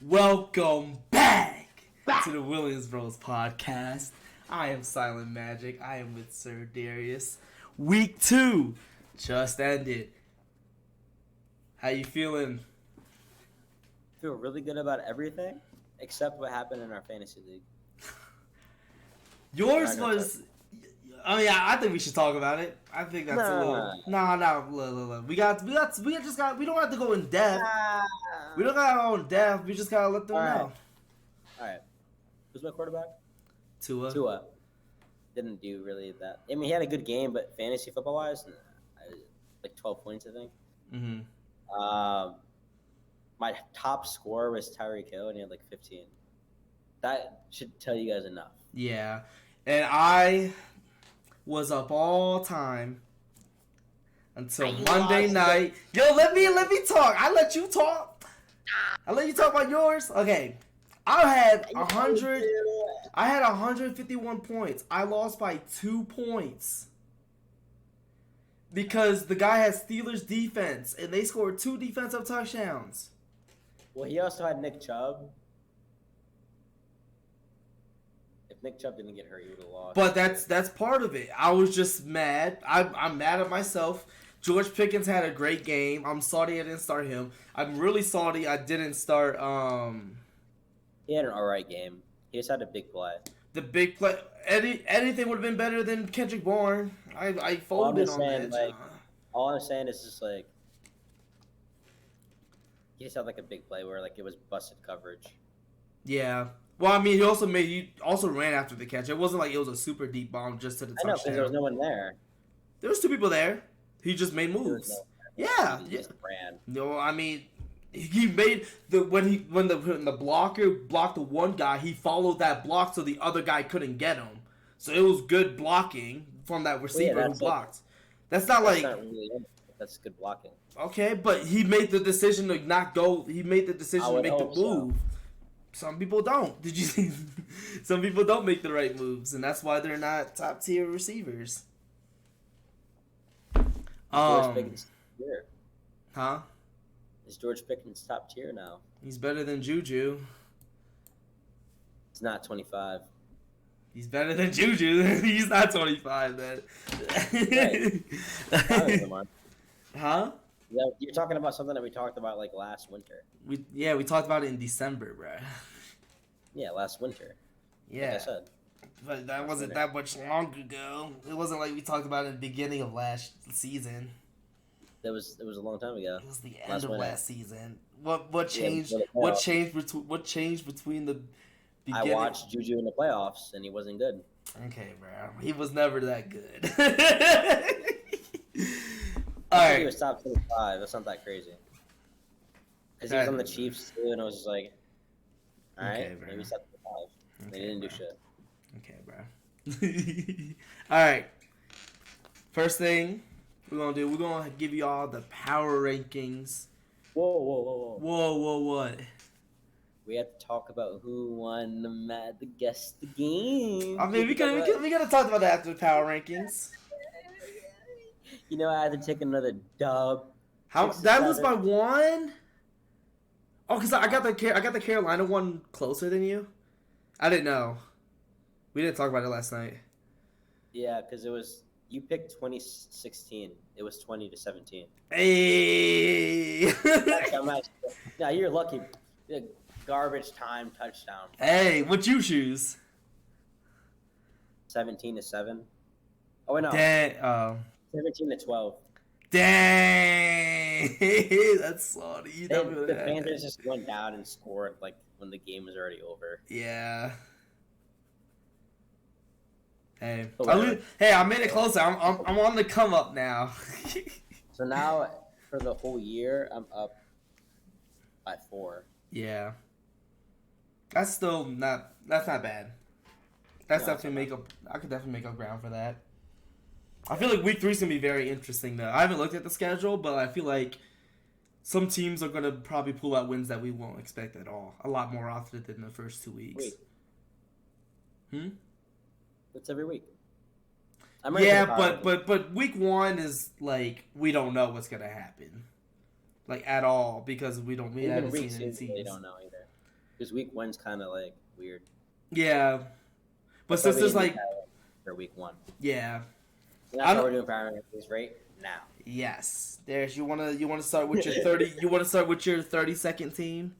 Welcome back to the Williams Bros podcast. I am Silent Magic. I am with Sir Darius. Week 2 just ended. How you feeling? Feel really good about everything except what happened in our fantasy league. Yours was. Oh yeah, I think we should talk about it. I think that's a little. Look. We don't have to go in depth. We don't gotta go in depth. We just gotta let them know. All right. Who's my quarterback? Tua. Didn't do really that. I mean, he had a good game, but fantasy football wise, like 12 points, I think. Mm-hmm. My top score was Tyreek Hill, and he had like 15. That should tell you guys enough. Yeah, and I was up all time until Monday night. Yo, let me talk. I let you talk. I let you talk about yours. Okay, I had 100. I had 151 points. I lost by 2 points because the guy has Steelers defense, and they scored 2 defensive touchdowns. Well, he also had Nick Chubb. If Nick Chubb didn't get hurt, he would have lost. But that's part of it. I was just mad. I'm mad at myself. George Pickens had a great game. I'm sorry I didn't start him. I'm really sorry I didn't start. He had an alright game. He just had a big play. The big play. Anything would have been better than Kendrick Bourne. I folded on that. Like, all I'm saying is just like he just had like a big play where like it was busted coverage. Yeah. Well, I mean, he also ran after the catch. It wasn't like it was a super deep bomb just to the touchdown. I know, because there was no one there. There was 2 people there. He just made moves. He just ran. No, I mean, he made when the blocker blocked the one guy, he followed that block so the other guy couldn't get him. So it was good blocking from that receiver who blocked. That's not really, that's good blocking. Okay, but he made the decision to not go. He made the decision to make the move. So. Some people don't. Did you see? Some people don't make the right moves, and that's why they're not top tier receivers. George Pickens tier. Huh? Is George Pickens top tier now? He's better than Juju. He's not 25. He's better than Juju. He's not 25 then. Right. Huh? You're talking about something that we talked about like last winter. We talked about it in December, bro. Yeah, last winter. Yeah. Like I said. But that wasn't that much long ago. It wasn't like we talked about it in the beginning of last season. It was a long time ago. It was the end of last season. What changed? What changed between the beginning? I watched Juju in the playoffs, and he wasn't good. Okay, bro. He was never that good. All right. He was top 25. That's not that crazy. Because he was on the Chiefs too, and I was just like, all right, okay, maybe he's top 25. Okay, they didn't do shit. Okay, bro. All right. First thing we're gonna give you all the power rankings. Whoa. What? We have to talk about who won the guess the game. I mean, we gotta talk about that after the power rankings. You know, I had to take another dub. That was by 1? Oh, because I got the Carolina one closer than you. I didn't know. We didn't talk about it last night. Yeah, because it was you picked 2016. It was 20-17. Hey. Now you're lucky. Garbage time touchdown. Hey, what you choose? 17-7. Oh wait, no. 17-12. Dang, that's salty. The Panthers just went down and scored like when the game was already over. Yeah. Hey, I made it closer. I'm on the come up now. So now for the whole year, I'm up by 4. Yeah. That's not bad. I could definitely make up ground for that. I feel like week 3 is going to be very interesting, though. I haven't looked at the schedule, but I feel like some teams are going to probably pull out wins that we won't expect at all. A lot more often than the first 2 weeks. Wait. It's every week. But week 1 is like, we don't know what's going to happen. Like, at all, because we haven't seen any teams. They don't know either. Because week 1's kind of like weird. Yeah, but since there's like for week 1. Yeah. That's how we're doing power rankings right now. Yes. There's you wanna start with your 30 you wanna start with your 30-second team?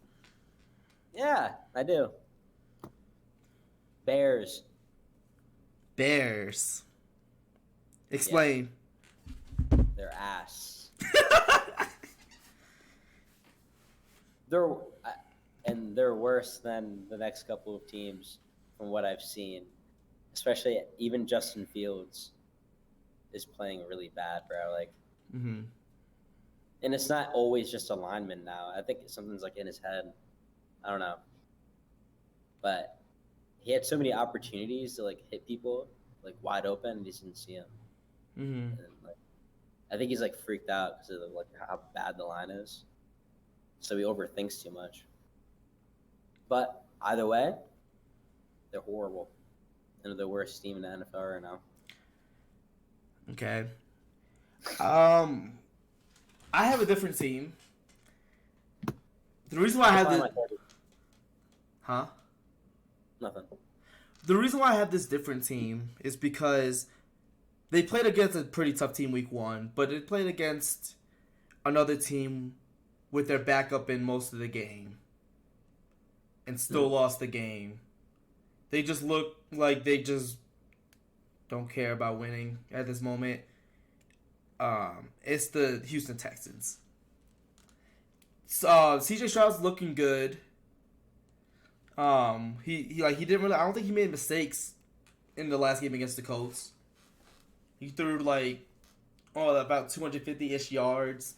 Yeah, I do. Bears. Explain. Yeah. Their ass. They're worse than the next couple of teams from what I've seen. Especially even Justin Fields is playing really bad, bro. Like, and it's not always just a lineman now. I think something's like in his head. I don't know, but he had so many opportunities to like hit people like wide open, and he just didn't see him. And, like, I think he's like freaked out because of like how bad the line is, so he overthinks too much. But either way, they're horrible. They're the worst team in the NFL right now. Okay. I have a different team. The reason why I have this... Huh? Nothing. The reason why I have this different team is because they played against a pretty tough team week 1, but they played against another team with their backup in most of the game and still lost the game. They just look like they just don't care about winning at this moment. It's the Houston Texans. So, CJ Stroud's looking good. He didn't really. I don't think he made mistakes in the last game against the Colts. He threw about 250-ish yards.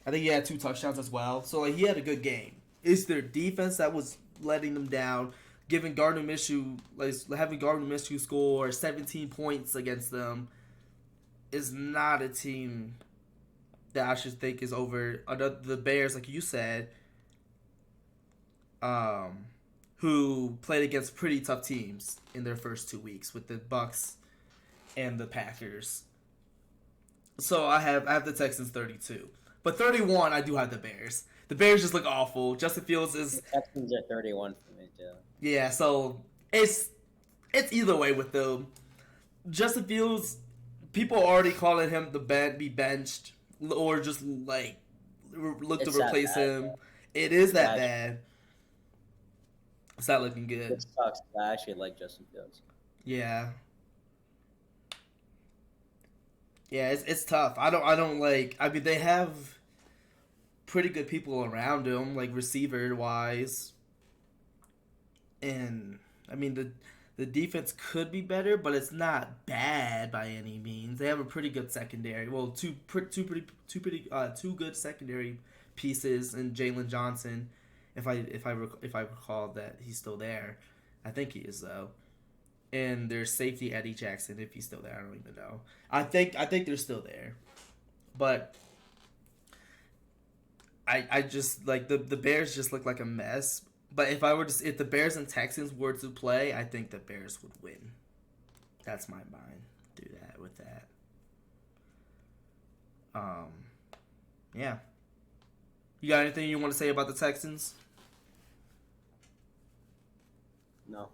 I think he had 2 touchdowns as well. So he had a good game. It's their defense that was letting them down, having Gardner Minshew score 17 points against them is not a team that I should think is over. The Bears, like you said, who played against pretty tough teams in their first 2 weeks with the Bucs and the Packers. So I have the Texans 32. But 31, I do have the Bears. The Bears just look awful. Justin Fields is... The Texans are 31 for me, too. Yeah, so it's either way with them. Justin Fields, people are already calling him be benched or just, like, look to replace him. It is that bad. It's not looking good. It sucks. I actually like Justin Fields. Yeah. Yeah, it's tough. I don't like... I mean, they have pretty good people around him, like receiver-wise. And, I mean, the defense could be better, but it's not bad by any means. They have a pretty good secondary. Well, two good secondary pieces in Jalen Johnson, if I recall that he's still there. I think he is, though. And there's safety Eddie Jackson, if he's still there. I don't even know. I think they're still there. But I just like the Bears just look like a mess. But if the Bears and Texans were to play, I think the Bears would win. That's my mind. Do that with that. Yeah. You got anything you want to say about the Texans? No.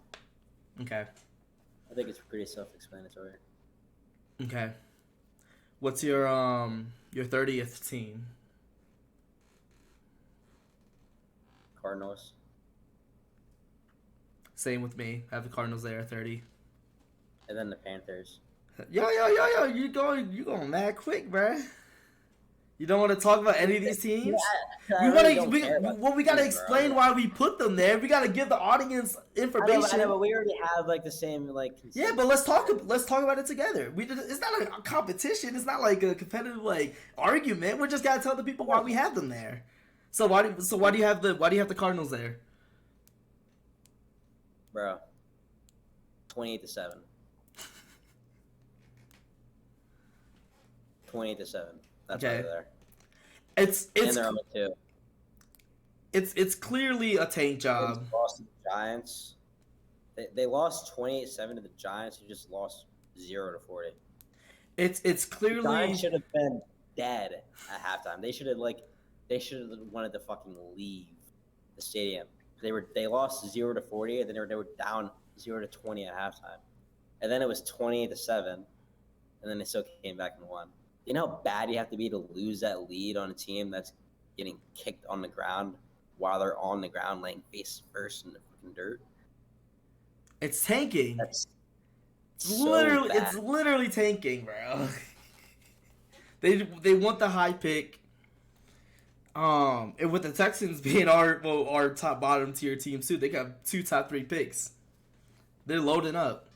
Okay. I think it's pretty self-explanatory. Okay. What's your 30th team? Cardinals. Same with me. I have the Cardinals there at 30. And then the Panthers. Yo! You going mad quick, bruh. You don't want to talk about any of these teams? We gotta explain why we put them there. We gotta give the audience information. I know, but we already have like the same Yeah, but let's talk about it together. It's not a competition. It's not like a competitive argument. We just gotta tell the people why we have them there. So why do you have the Cardinals there? Bro. 28-7. 28-7. That's why they're there. It's and they're on the 2. It's clearly a tank job. They lost to the Giants. They lost 28-7 to the Giants, who just lost 0-40. It's clearly the Giants should have been dead at halftime. They should have wanted to fucking leave the stadium. They lost 0-40, and then they were down 0-20 at halftime, and then it was 28-7, and then they still came back and won. You know how bad you have to be to lose that lead on a team that's getting kicked on the ground while they're on the ground laying face first in the fucking dirt? It's tanking. That's It's so literally, bad. it's literally tanking, bro. They want the high pick. And with the Texans being our top bottom tier team too, they got 2 top 3 picks. They're loading up.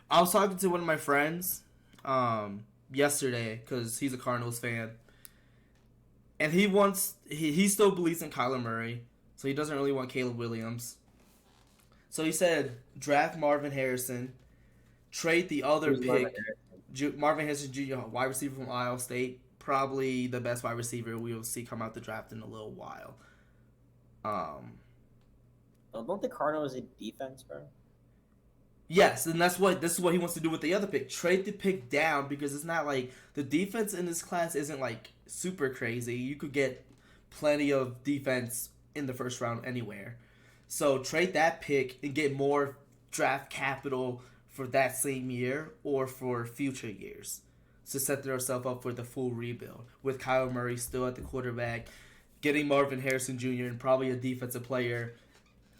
I was talking to one of my friends, yesterday because he's a Cardinals fan, and he still believes in Kyler Murray, so he doesn't really want Caleb Williams. So he said draft Marvin Harrison, trade the other Who's Marvin pick, Marvin Harrison Jr., wide receiver from Ohio State, probably the best wide receiver we will see come out the draft in a little while. Don't the Cardinals need defense, bro? Yes, and this is what he wants to do with the other pick. Trade the pick down because it's not like the defense in this class isn't like super crazy. You could get plenty of defense in the first round anywhere. So trade that pick and get more draft capital for that same year or for future years to set themselves up for the full rebuild with Kyle Murray still at the quarterback, getting Marvin Harrison Jr. and probably a defensive player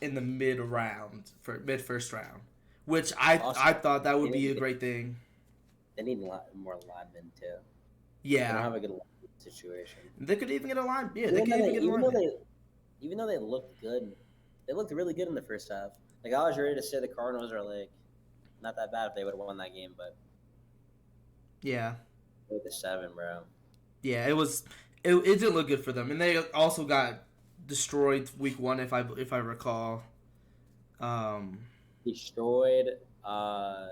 in the mid first round. Which I thought that would be a great thing. They need a lot more linemen too. Yeah. They don't have a good line situation. They could even get a line. Yeah, Even though they looked good, they looked really good in the first half. Like I was ready to say the Cardinals are like not that bad if they would have won that game, but yeah, with the 7, bro. Yeah, it didn't look good for them, and they also got destroyed week 1 if I recall. Destroyed. I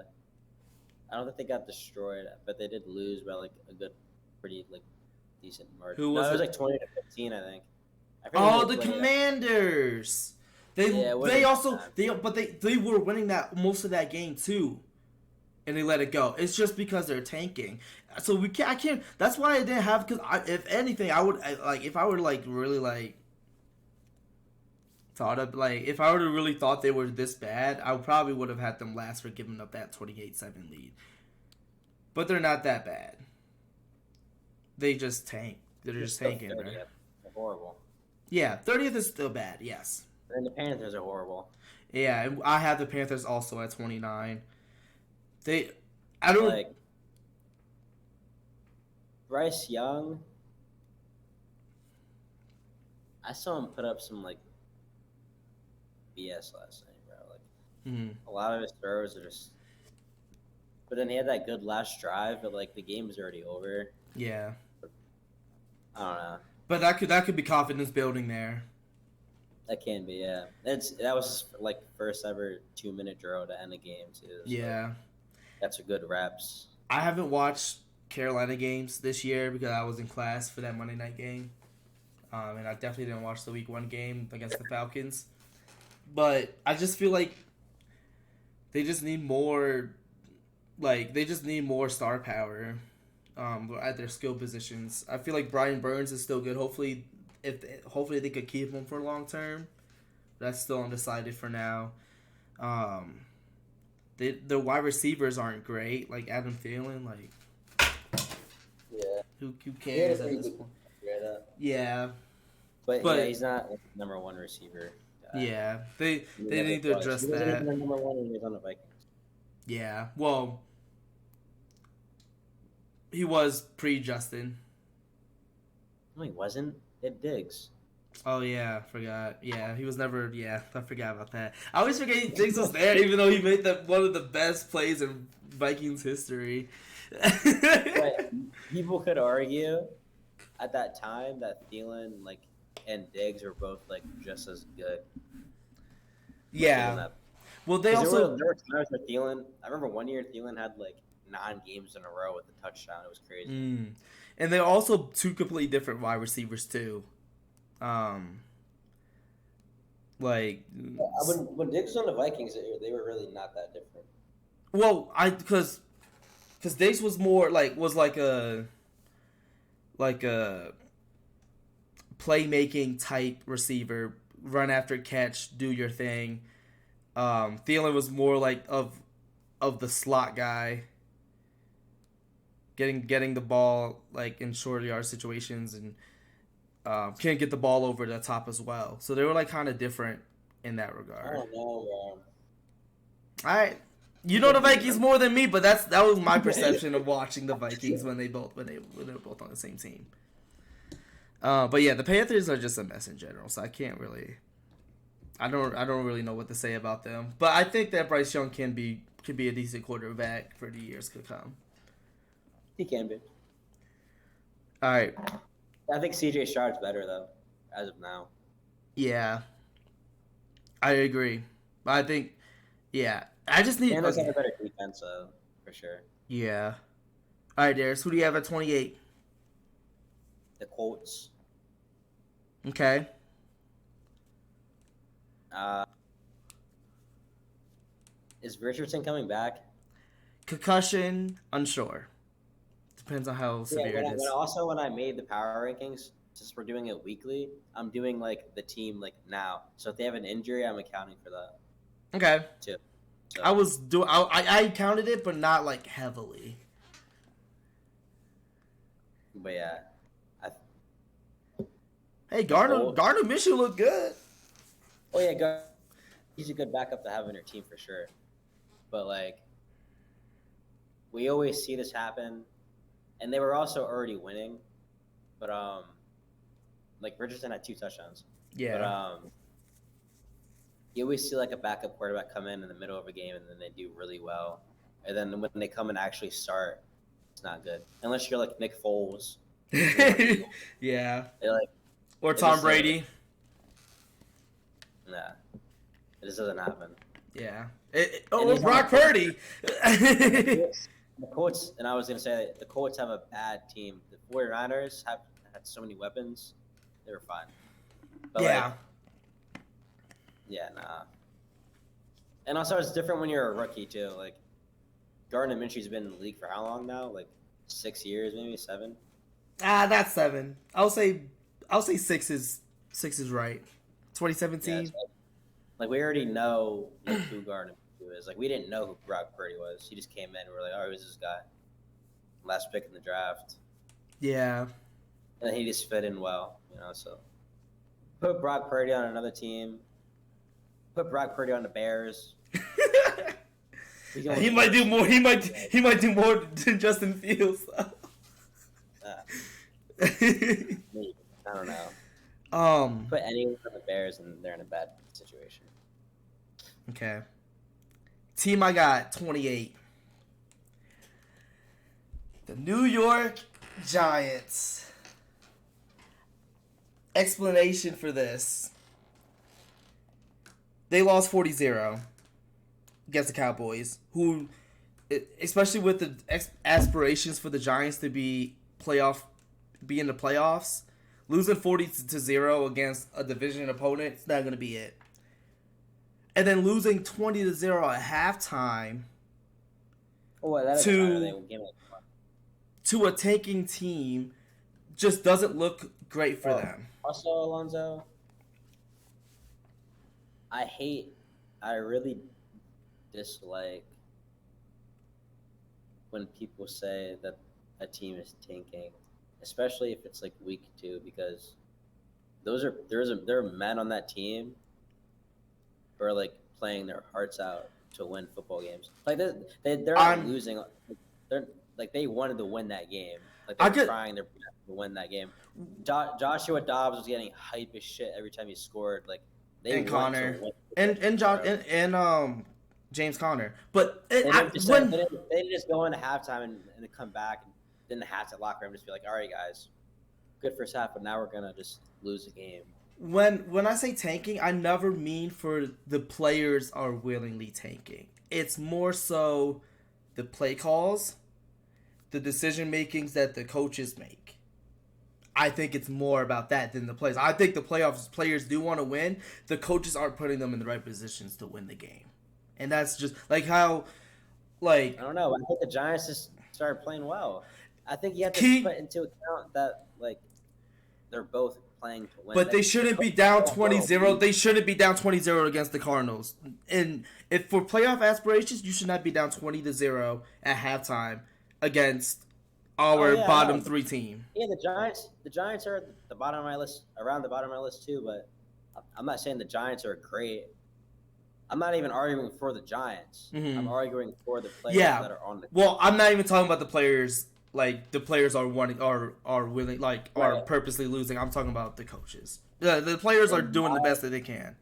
don't think they got destroyed, but they did lose by like a good, pretty like decent margin. Who was it? it? Was like 20-15, I think. The Commanders. They were winning that most of that game too, and they let it go. It's just because they're tanking. So I can't. That's why I didn't have. Because if anything, I would if I were really thought of if I would have really thought they were this bad, I probably would have had them last for giving up that 28-7 lead. But they're not that bad. They just tank. They're just tanking, right? They're horrible. Yeah, 30th is still bad. Yes. And the Panthers are horrible. Yeah, and I have the Panthers also at 29. I don't like Bryce Young. I saw him put up some like BS last night, bro. Like a lot of his throws are just. But then he had that good last drive, but like the game was already over. Yeah. I don't know. But that could be confidence building there. That can be, yeah. That was like first ever 2-minute drill to end a game too. So yeah. That's a good reps. I haven't watched Carolina games this year because I was in class for that Monday night game. And I definitely didn't watch the week 1 game against the Falcons. But I just feel like they just need more star power at their skill positions. I feel like Brian Burns is still good. Hopefully they could keep him for long term. That's still undecided for now. The wide receivers aren't great. Like Adam Thielen, yeah. Who cares at this point? Yeah. But yeah, he's not like the number 1 receiver. Yeah, they need to address he that. He number 1 when he was on the Vikings. Yeah, well, he was pre-Justin. No, he wasn't. He had Diggs. Oh yeah, I forgot. Yeah, he was never. Yeah, I forgot about that. I always forget Diggs was there, even though he made one of the best plays in Vikings history. But people could argue at that time that Thielen and Diggs were both just as good. Yeah. Well, there were times where Thielen. I remember one year Thielen had 9 games in a row with a touchdown. It was crazy. And they're also 2 completely different wide receivers too. When Diggs was on the Vikings, they were really not that different. Well, because Diggs was more was a playmaking type receiver run after catch, do your thing. Thielen was more like of the slot guy, getting the ball like in short yard situations, and can't get the ball over the top as well. So they were like kind of different in that I regard. don't know, All right, you know the Vikings more than me, but that was my perception of watching the Vikings when they were both on the same team. But yeah, the Panthers are just a mess in general, so I can't really. I don't really know what to say about them, but I think that Bryce Young can be a decent quarterback for the years to come. He can be. All right, I think C.J. Stroud's better though, as of now. yeah, I agree. But I think, yeah, I just need. Panthers have a better defense, for sure. Yeah. All right, Darius, who do you have at 28? The Colts. Okay. Is Richardson coming back? Concussion, unsure. Depends on how severe it is. When I made the power rankings, since we're doing it weekly, I'm doing like the team like now. So if they have an injury, I'm accounting for that Okay. too. So, I counted it, but not like heavily. but yeah, Hey, Gardner Minshew looked good. oh yeah, he's a good backup to have on your team for sure. But like, we always see this happen, and they were also already winning. But like Richardson had 2 touchdowns. Yeah. But you always see like a backup quarterback come in the middle of a game and then they do really well, and then when they come and actually start, it's not good unless you're like Nick Foles. Yeah. They're like, Or Tom Brady. Nah, it just doesn't happen. Yeah. Brock Purdy. The Colts, and I was gonna say the Colts have a bad team. The 49ers had so many weapons, they were fine. But yeah. Yeah, nah. And also, it's different when you're a rookie too. Like, Gardner Minshew's been in the league for how long now? Like 6 years, maybe 7. That's 7. I'll say 6 is right. 2017. Yeah, like we already know like, who Gardner Minshew is. Like we didn't know who Brock Purdy was. He just came in. And we're like, oh, who's this guy? Last pick in the draft. Yeah. And he just fit in well, So put Brock Purdy on another team. Put Brock Purdy on the Bears. He might do more. He might do more than Justin Fields. I don't know. Put anyone on the Bears and they're in a bad situation. Okay. Team I got 28. The New York Giants. Explanation for this. They lost 40-0 against the Cowboys, who, especially with the aspirations for the Giants to be in the playoffs, losing 40-0 against a division opponent, it's not going to be it. And then losing 20-0 at halftime to a tanking team just doesn't look great for them. Also, Alonzo, I really dislike when people say that a team is tanking, especially if it's like week 2, because there are men on that team who are like playing their hearts out to win football games. Like they're not losing. They're like they wanted to win that game. Like they're trying their best to win that game. Joshua Dobbs was getting hype as shit every time he scored. Like they and Connor and James Conner, but they didn't just go into halftime and come back and then the half at locker room just be like, all right guys, good first half, but now we're gonna just lose the game. When I say tanking, I never mean for the players are willingly tanking. It's more so the play calls, the decision makings that the coaches make. I think it's more about that than the players. I think the players do want to win. The coaches aren't putting them in the right positions to win the game. And that's just like how, like... I don't know. I think the Giants just started playing well. I think you have to put into account that, like, they're both playing to win. But they shouldn't be down 20-0. They shouldn't be down 20-0 against the Cardinals. And if for playoff aspirations, you should not be down 20-0 at halftime against our bottom three team. Yeah, the Giants are at the bottom of my list, around the bottom of my list too. But I'm not saying the Giants are great. I'm not even arguing for the Giants. Mm-hmm. I'm arguing for the players that are on the team. Well, I'm not even talking about the players. Like the players are wanting, are willing, like are purposely losing. I'm talking about the coaches. The players are doing the best that they can.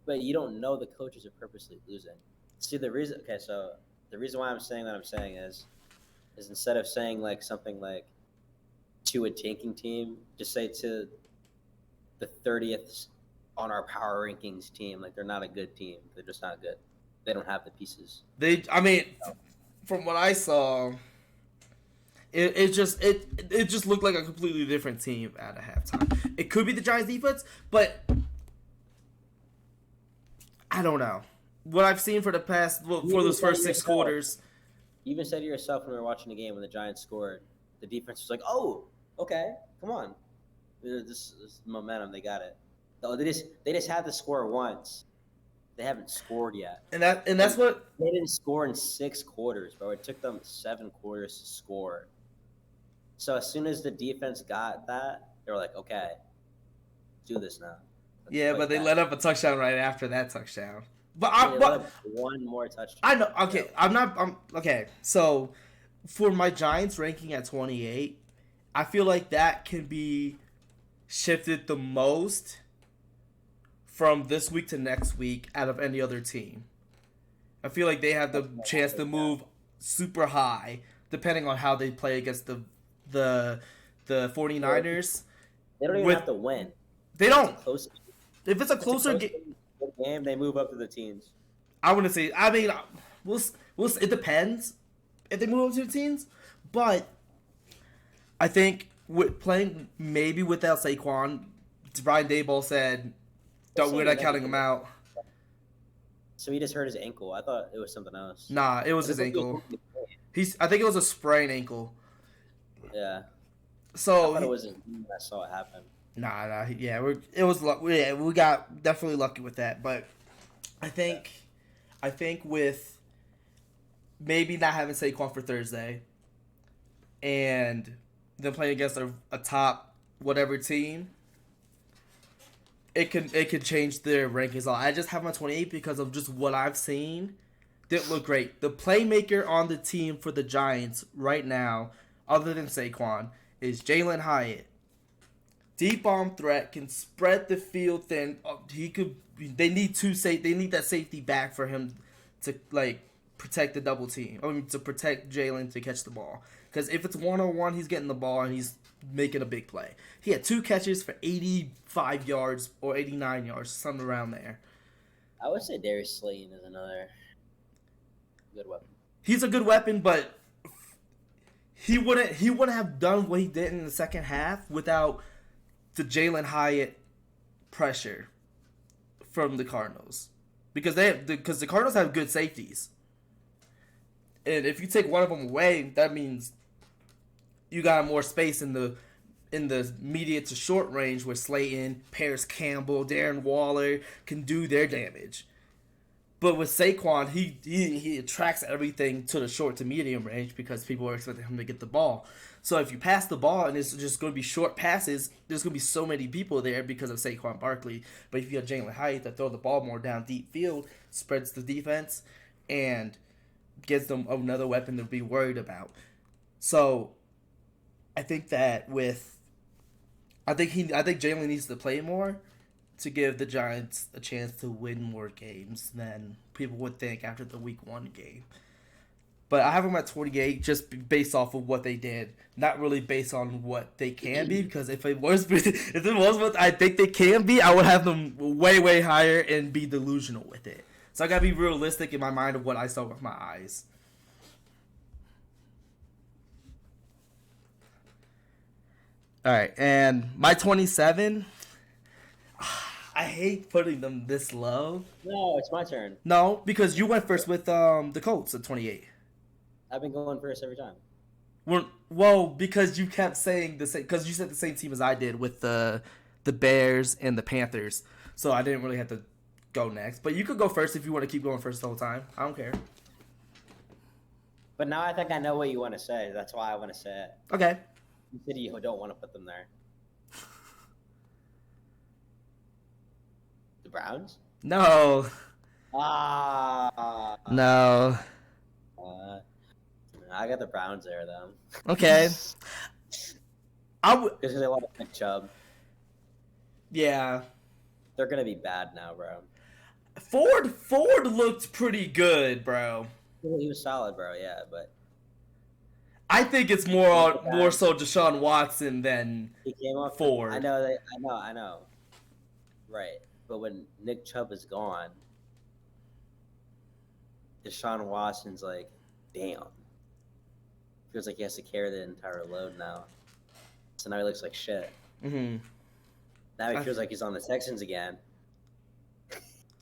But you don't know the coaches are purposely losing. See the reason. Okay, so the reason why I'm saying what I'm saying is instead of saying like something like to a tanking team, just say to the 30th on our power rankings team, like they're not a good team. They're just not good. They don't have the pieces. From what I saw. It just looked like a completely different team at a halftime. It could be the Giants defense, but I don't know. What I've seen for the past for those first 6 quarters. You even said to yourself when we were watching the game when the Giants scored, the defense was like, "Oh, okay, come on, this momentum, they got it." So they just had to score once. They haven't scored yet. And that's what they didn't score in 6 quarters, bro. It took them 7 quarters to score. So as soon as the defense got that, they were like, "Okay, do this now." But they let up a touchdown right after that touchdown. But let up one more touchdown. I know. Okay, I'm okay. So for my Giants ranking at 28, I feel like that can be shifted the most from this week to next week out of any other team. I feel like they have the chance to move super high depending on how they play against the 49ers. They don't even have to win. They don't. If it's a closer game, they move up to the teens. I wouldn't say. I mean, we'll it depends if they move up to the teens, but I think with playing maybe without Saquon, Brian Daboll said, we're not counting him out. So he just hurt his ankle. I thought it was something else. Nah, it was his ankle. I think it was a sprained ankle. Yeah. So I thought it wasn't. I saw it happen. Nah. Yeah, we got definitely lucky with that, but I think with maybe not having Saquon for Thursday, and them playing against a top whatever team, it could change their rankings. I just have my 28 because of just what I've seen. Didn't look great. The playmaker on the team for the Giants right now, other than Saquon, is Jalen Hyatt. Deep bomb threat, can spread the field thin. They need that safety back for him to protect the double team. To protect Jalen to catch the ball. Because if it's 1-on-1, he's getting the ball and he's making a big play. He had 2 catches for 85 yards or 89 yards, something around there. I would say Darius Slayton is another good weapon. He's a good weapon, but he wouldn't have done what he did in the second half without the Jalen Hyatt pressure from the Cardinals, because the Cardinals have good safeties, and if you take one of them away, that means you got more space in the medium to short range where Slayton, Paris Campbell, Darren Waller can do their damage. But with Saquon, he attracts everything to the short to medium range because people are expecting him to get the ball. So if you pass the ball and it's just going to be short passes, there's going to be so many people there because of Saquon Barkley. But if you have Jalen Hyatt that throw the ball more down deep field, spreads the defense, and gives them another weapon to be worried about. So I think that I think Jalen needs to play more to give the Giants a chance to win more games than people would think after the Week 1 game. But I have them at 28 just based off of what they did, not really based on what they can be. Because if it was what I think they can be, I would have them way, way higher and be delusional with it. So I gotta be realistic in my mind of what I saw with my eyes. All right, and my 27. I hate putting them this low. No, it's my turn. No, because you went first with the Colts at 28. I've been going first every time. Well, because you kept saying the same, because you said the same team as I did with the the Bears, and the Panthers. So I didn't really have to go next. But you could go first if you want to keep going first the whole time. I don't care. But now I think I know what you want to say. That's why I want to say it. Okay. You said you don't want to put them there. The Browns? No. Ah. No. I got the Browns there, though. Okay. Because they want to pick Chubb. Yeah. They're going to be bad now, bro. Ford looked pretty good, bro. He was solid, bro, yeah, but... I think it's more so Deshaun Watson than he came off Ford. I know. Right. But when Nick Chubb is gone, Deshaun Watson's like, damn. Feels like he has to carry the entire load now. So now he looks like shit. Mm-hmm. Now he feels like he's on the Texans again.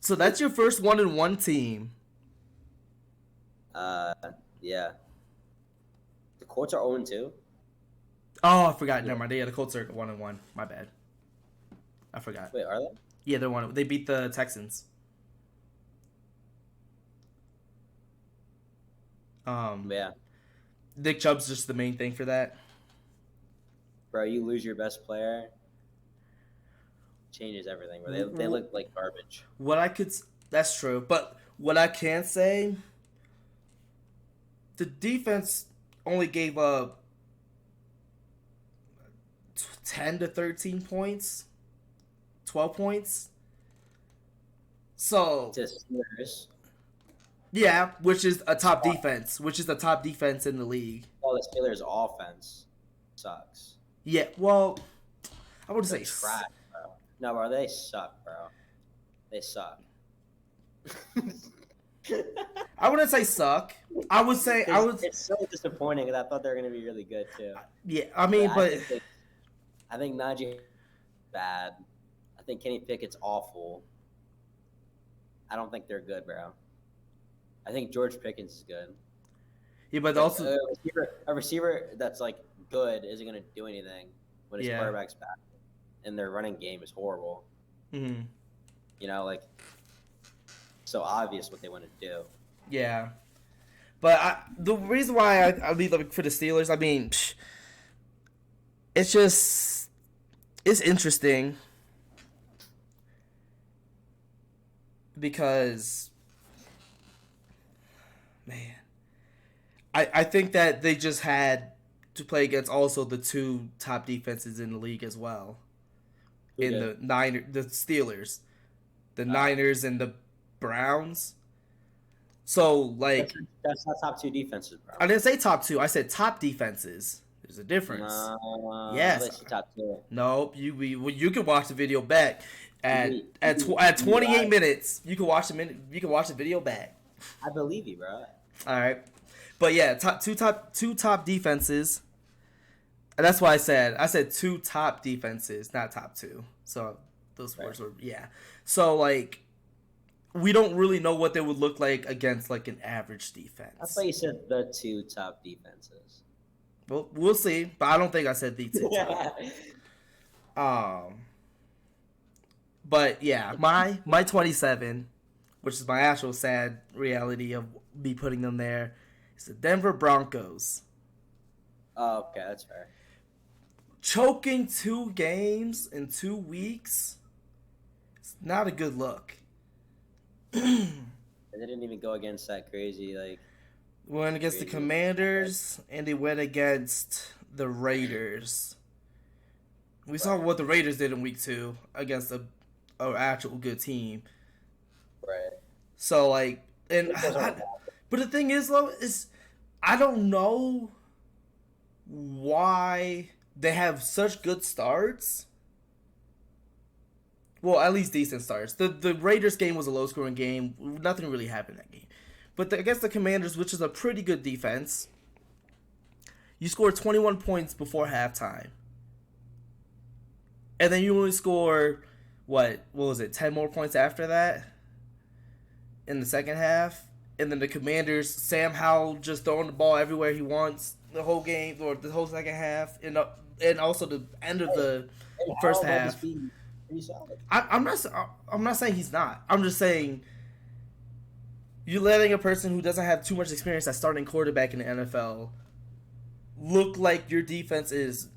So that's your first 1-1 team. Yeah. The Colts are 0-2. Oh, I forgot. Never mind. Yeah, the Colts are 1-1. My bad. I forgot. Wait, are they? Yeah, they're 1. They beat the Texans. Yeah. Nick Chubb's just the main thing for that. Bro, you lose your best player, changes everything. Bro. They look like garbage. That's true. But what I can say, the defense only gave up 10 to 13 points, 12 points. So To Steelers. Yeah, which is a top defense, the top defense in the league. Well, the Steelers' offense sucks. Yeah, well, I would say trash, bro. No, bro, they suck, bro. They suck. I wouldn't say suck. I would say It's so disappointing because I thought they were gonna be really good too. Yeah, I mean, but I think Najee bad. I think Kenny Pickett's awful. I don't think they're good, bro. I think George Pickens is good. Yeah, but also a receiver that's like good isn't gonna do anything when his quarterback's bad, and their running game is horrible. Mm-hmm. You know, like so obvious what they want to do. Yeah, but the reason why I leave for the Steelers, I mean, it's interesting because. Man, I think that they just had to play against also the two top defenses in the league as well. The Steelers, the Niners, and the Browns. So like that's not top two defenses, bro. I didn't say top two. I said top defenses. There's a difference. Yes. Top two. Nope. You can watch the video back at 28 minutes. You can watch the video back. I believe you, bro. All right, but yeah, two top defenses. And that's why I said two top defenses, not top two. So those words were So like, we don't really know what they would look like against like an average defense. I thought you said the two top defenses. Well, we'll see, but I don't think I said the two. But yeah, my 27. Which is my actual sad reality of me putting them there, is the Denver Broncos. Oh, okay, that's fair. Choking 2 games in 2 weeks, it's not a good look. They didn't even go against that crazy, like... Went against the Commanders, and they went against the Raiders. We saw what the Raiders did in week 2 against an actual good team. Right. So like, but the thing is though, I don't know why they have such good starts. Well, at least decent starts. The Raiders game was a low scoring game. Nothing really happened in that game. But against the Commanders, which is a pretty good defense, you scored 21 points before halftime, and then you only score what was it? 10 more points after that. In the second half, and then the Commanders, Sam Howell just throwing the ball everywhere he wants the whole game or the whole second half, and also the end of the. It first Howell might just half. be pretty solid. I'm not saying he's not. I'm just saying you're letting a person who doesn't have too much experience as starting quarterback in the NFL look like your defense is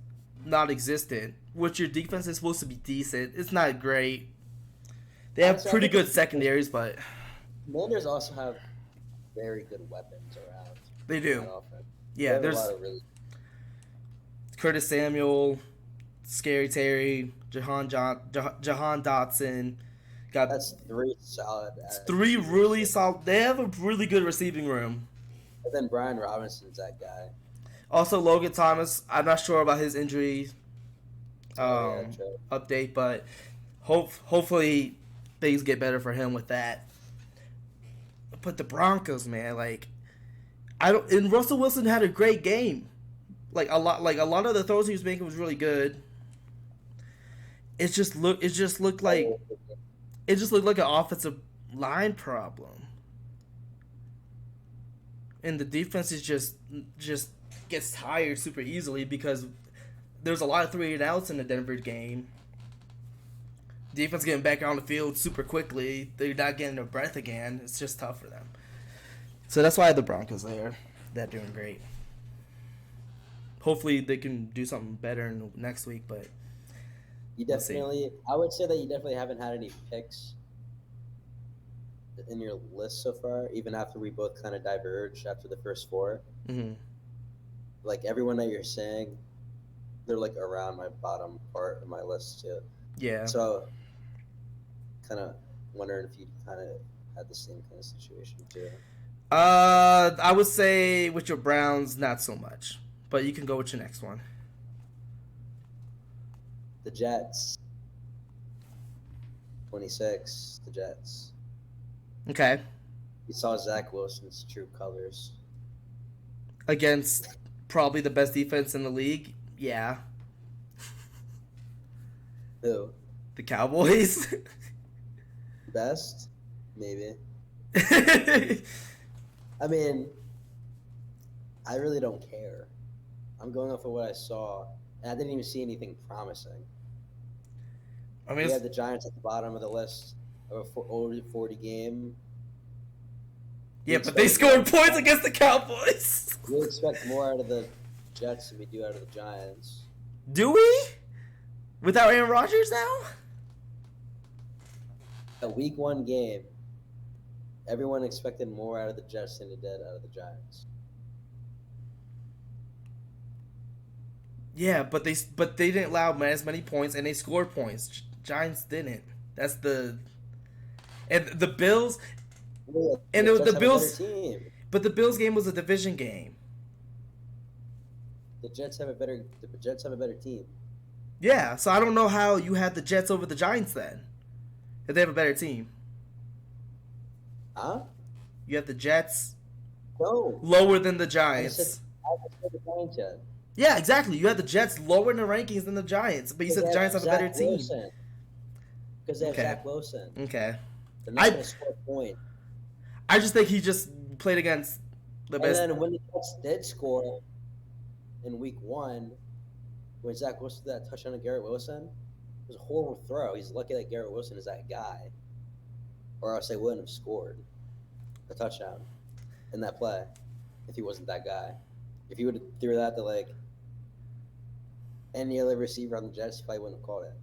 non-existent. Which your defense is supposed to be decent. It's not great. They have Honestly, I pretty think good secondaries, but Commanders also have very good weapons around. they on do. that offense. They Yeah, have a there's lot of really Curtis Samuel, Scary Terry, Jahan Dotson. Got that's three solid. three really solid. They have a really good receiving room. And then Brian Robinson's that guy. Also, Logan Thomas. I'm not sure about his injury Oh, yeah, true. update, but hopefully things get better for him with that. But the Broncos, man, like I don't. And Russell Wilson had a great game. Like a lot of the throws he was making was really good. It just looked like an offensive line problem. And the defense is just gets tired super easily because there's a lot of 3-and-outs in the Denver game. Defense getting back on the field super quickly. They're not getting their breath again. It's just tough for them. So that's why the Broncos there. They're doing great. Hopefully they can do something better next week, but You We'll see. definitely, I would say that you definitely haven't had any picks in your list so far, even after we both kind of diverged after the first four. mhm. Like everyone that you're saying, they're like around my bottom part of my list too. Yeah. So, kind of wondering if you kind of had the same kind of situation too. I would say with your Browns, not so much. But you can go with your next one. The Jets, 26. The Jets. Okay. You saw Zach Wilson's true colors. Against probably the best defense in the league. Yeah. Who? The Cowboys. Best? Maybe. I mean, I really don't care. I'm going off of what I saw, and I didn't even see anything promising. I mean, We it's- had the Giants at the bottom of the list of a over 40 game. yeah, but they scored points against the Cowboys. We expect more out of the Jets than we do out of the Giants. Do we? Without Aaron Rodgers now? A week one game, everyone expected more out of the Jets than they did out of the Giants. Yeah, but they didn't allow as many points and they scored points. Giants didn't. That's the and the Bills. And it was Jets the have a Bills- better team. But the Bills game was a division game. The Jets have a better team. Yeah, so I don't know how you had the Jets over the Giants then. If they have a better team. Huh? You have the Jets No. lower than the I Giants. haven't said the Giants yet. Yeah, exactly. You had the Jets lower in the rankings than the Giants, but you said the Giants have a better team. Because they have Okay. Zach Wilson. Okay. They're not I- going to score a point. I just think he just played against the And best. then when the Jets did score in week one, when Zach Wilson did that touchdown to Garrett Wilson, it was a horrible throw. He's lucky that Garrett Wilson is that guy. Or else they wouldn't have scored a touchdown in that play if he wasn't that guy. If he would have threw that to like any other receiver on the Jets, he probably wouldn't have caught it.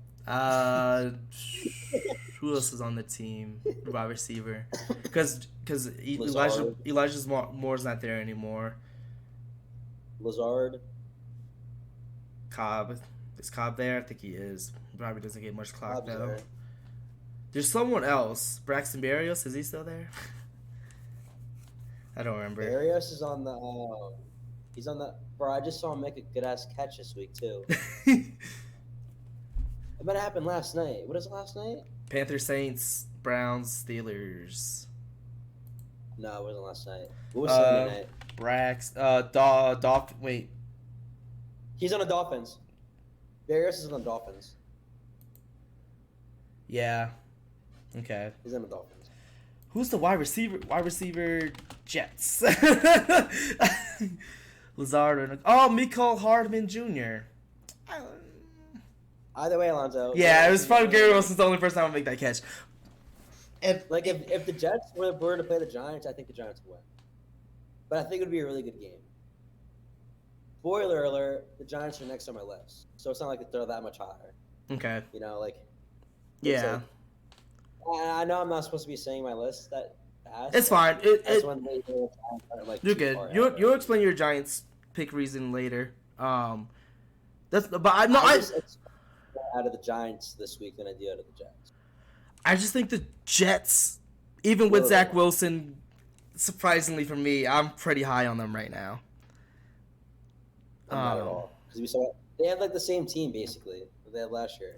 Who else is on the team? Wide receiver, because Lazard. Elijah's Moore's not there anymore. Lazard, Cobb, is Cobb there? I think he is. Probably doesn't get much clock Cobb's though. there. There's someone else. Braxton Berrios, is he still there? I don't remember. Arias is on the. He's on the. Bro, I just saw him make a good ass catch this week too. It might have happened last night. What is it last night? Panthers, Saints, Browns, Steelers. No, it wasn't last night. What was Sunday night? Wait. He's on the Dolphins. Arias is on the Dolphins. Yeah. Okay. He's on the Dolphins. Who's the wide receiver? Wide receiver Jets. Lazard. Oh, Mecole Hardman Jr. Either way, Alonzo. Yeah, it was probably Gary Wilson's the only person that would make that catch. And Like if the Jets were to play the Giants, I think the Giants would win. But I think it would be a really good game. Spoiler alert: the Giants are next on my list, so it's not like they're that much higher. okay, You know, like yeah, I know I'm not supposed to be saying my list that fast. it's fine. That's when the Giants are like You're too good. far You'll out. explain your Giants pick reason later. That's but I just expect more out of the Giants this week than I do out of the Jets. I just think the Jets, even with Zach Wilson, surprisingly for me, I'm pretty high on them right now. I'm not at all, because we saw they had like the same team basically that they had last year,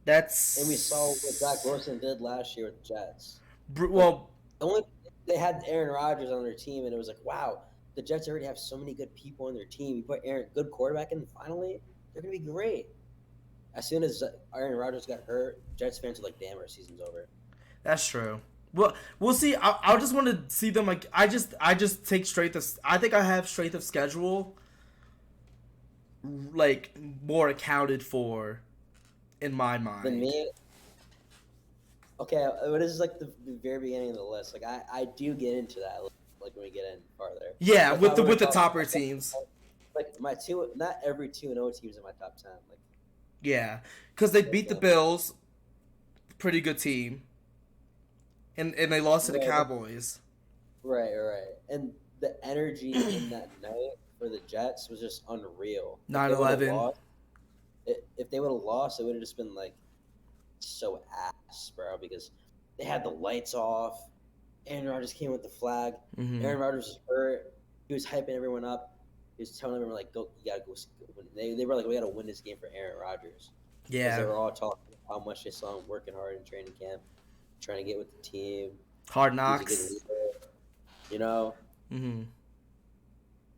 That's and we saw what Zach Wilson did last year with the Jets. Well, Only they had Aaron Rodgers on their team, and it was like, wow, the Jets already have so many good people on their team. You put good quarterback in, finally, they're gonna be great. As soon as Aaron Rodgers got hurt, Jets fans were like, damn, our season's over. that's true. Well, we'll see. I just want to see them like I just take straight of. I think I have strength of schedule like more accounted for in my mind. Than me. Okay, but this is like the very beginning of the list. Like I do get into that like when we get in farther. Yeah, Like, with the topper teams. Like my two, not every 2-0 teams in my top 10. Like Yeah, because they beat the Bills, pretty good team, and they lost to the Cowboys. right, and the energy in that night for the Jets was just unreal. 9-11. If they would have lost, it would have just been like so ass, bro, because they had the lights off. Aaron Rodgers came with the flag. Mm-hmm. Aaron Rodgers was hurt. He was hyping everyone up. He was telling everyone like, "Go, you gotta go." They were like, "We gotta win this game for Aaron Rodgers." Yeah. They were all talking about how much they saw him working hard in training camp, trying to get with the team. Hard knocks. You know. Mm-hmm.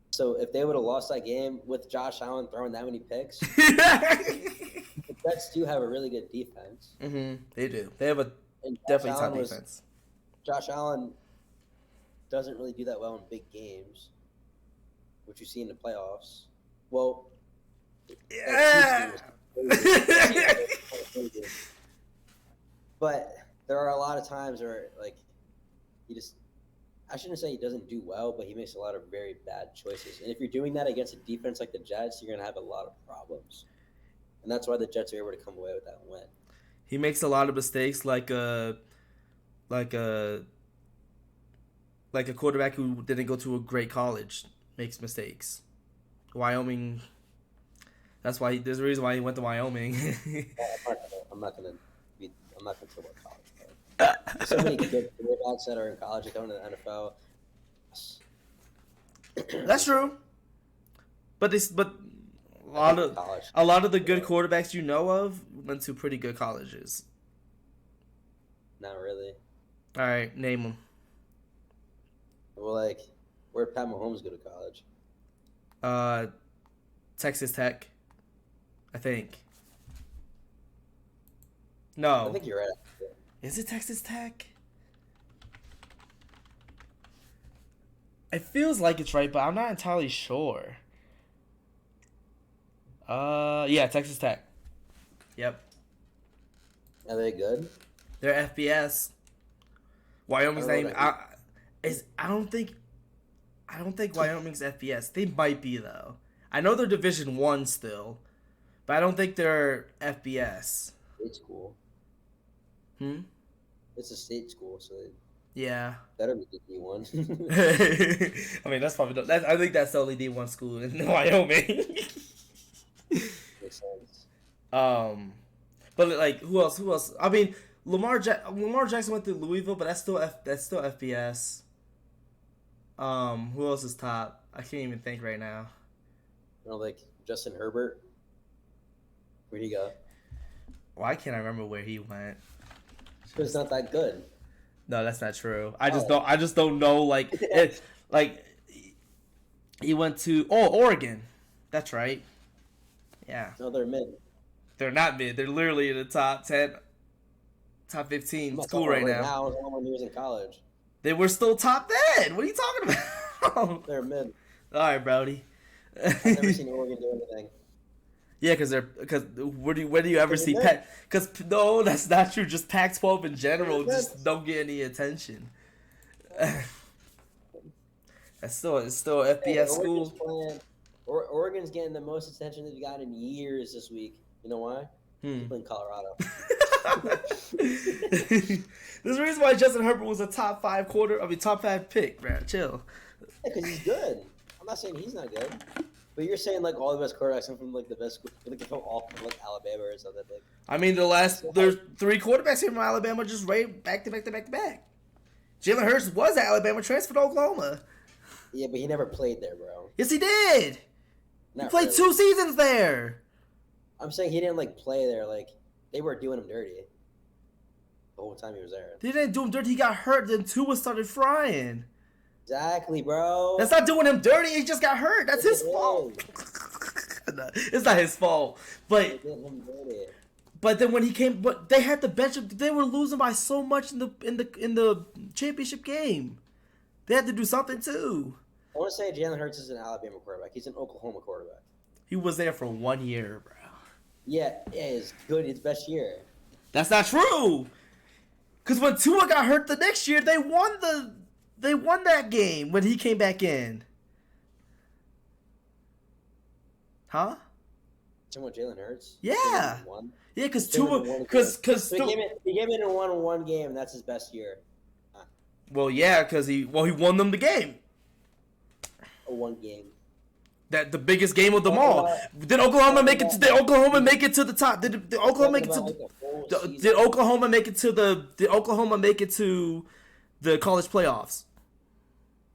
So if they would have lost that game with Josh Allen throwing that many picks, the Jets do have a really good defense. Mm-hmm. They do. They have a And definitely top defense. Josh Allen doesn't really do that well in big games, which you see in the playoffs. Well, yeah. But there are a lot of times where like I shouldn't say he doesn't do well, but he makes a lot of very bad choices. And if you're doing that against a defense like the Jets, you're gonna have a lot of problems. And that's why the Jets are able to come away with that win. He makes a lot of mistakes, like a quarterback who didn't go to a great college makes mistakes. Wyoming. That's why there's a reason why he went to Wyoming. I'm not gonna talk about college. There's so many good quarterbacks that are in college that go into the NFL. That's true. But a lot of the good quarterbacks you know of went to pretty good colleges. Not really. All right, name them. Well, like, where Pat Mahomes go to college? Texas Tech, I think. No. I think you're right. Is it Texas Tech? It feels like it's right, but I'm not entirely sure. Yeah, Texas Tech. Yep. Are they good? They're FBS. Wyoming's name. I don't think Wyoming's FBS. They might be though. I know they're Division 1 still, but I don't think they're FBS. State school. It's a state school, so yeah. Better be D1. I mean, that's probably I think that's the only D1 school in Wyoming. Makes sense. But like, who else? I mean, Lamar Jackson went to Louisville, but that's still FBS. Who else is top? I can't even think right now. You know, like Justin Herbert. Where'd he go? Why can't I remember where he went? It's not that good. No, that's not true. I just don't know. Like, he went to Oregon. That's right. Yeah. No, they're mid. They're not mid. They're literally in the top 10, top 15 school right now. When he was in college. They were still top 10. What are you talking about? They're mid. All right, Brody. I've never seen Oregon do anything. Yeah, because where do you ever see They're good. Pac? Because no, that's not true. Just Pac-12 in general just don't get any attention. It's still Hey, FBS Oregon's school. playing. Oregon's getting the most attention they've gotten in years this week. You know why? They're playing Colorado. There's a reason why Justin Herbert was a top 5 pick, bro. Chill. Yeah, because he's good. I'm not saying he's not good, but you're saying like all the best quarterbacks come from like the best school, like from all from like Alabama or something. Like, I mean, there's 3 quarterbacks here from Alabama just right back to back to back to back. Jalen Hurts was at Alabama, transferred to Oklahoma. yeah, but he never played there, bro. Yes, he did. He Not played really. 2 seasons there. I'm saying he didn't like play there. Like they were doing him dirty the whole time he was there. They didn't do him dirty. He got hurt. Then Tua started frying. Exactly, bro. That's not doing him dirty. He just got hurt. That's his It fault. is. No, it's not his fault. They But did him dirty. then when he came, but they had to bench him. They were losing by so much in the championship game. They had to do something too. I want to say Jalen Hurts is an Alabama quarterback. He's an Oklahoma quarterback. He was there for 1 year, bro. Yeah, it's good. It's best year. That's not true. Cause when Tua got hurt the next year, they won that game when he came back in. Huh? Talking about Jalen Hurts. Yeah. Won. Yeah, cause They won Tua, one cause game. cause So he came in and won one game. And that's his best year. well, yeah, cause he won them the game. One game. That the biggest game of them all. Did Oklahoma make it? Did Oklahoma make it to the top? Did Oklahoma make it to? Did Oklahoma make it to the? Did Oklahoma make it to the college playoffs?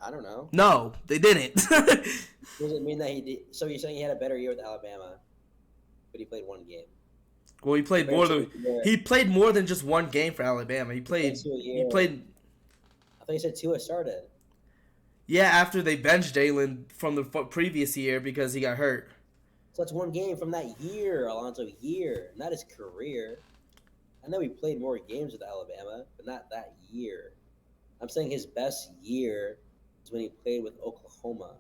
I don't know. No, they didn't. Does it mean that he did? So you're saying he had a better year with Alabama, but he played one game. Well, he played more than he played more than just one game for Alabama. He played. He played. I thought you said Tua started. Yeah, after they benched Jalen from the previous year because he got hurt. So that's one game from that year, Alonzo. Year, not his career. I know he played more games with Alabama, but not that year. I'm saying his best year is when he played with Oklahoma,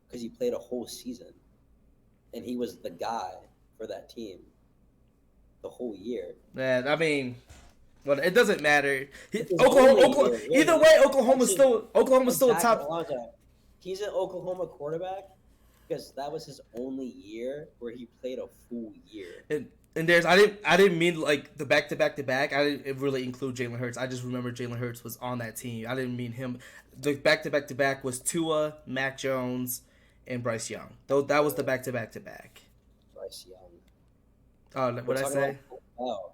because he played a whole season, and he was the guy for that team the whole year. Man, I mean, well, it doesn't matter. It's Oklahoma. year, Either way, Oklahoma's still a top. Alonzo, he's an Oklahoma quarterback because that was his only year where he played a full year. And there's I didn't mean like the back to back. I didn't really include Jalen Hurts. I just remember Jalen Hurts was on that team. I didn't mean him. The back to back was Tua, Mac Jones, and Bryce Young. Though that was the back to back. Bryce Young. What I say? Oh,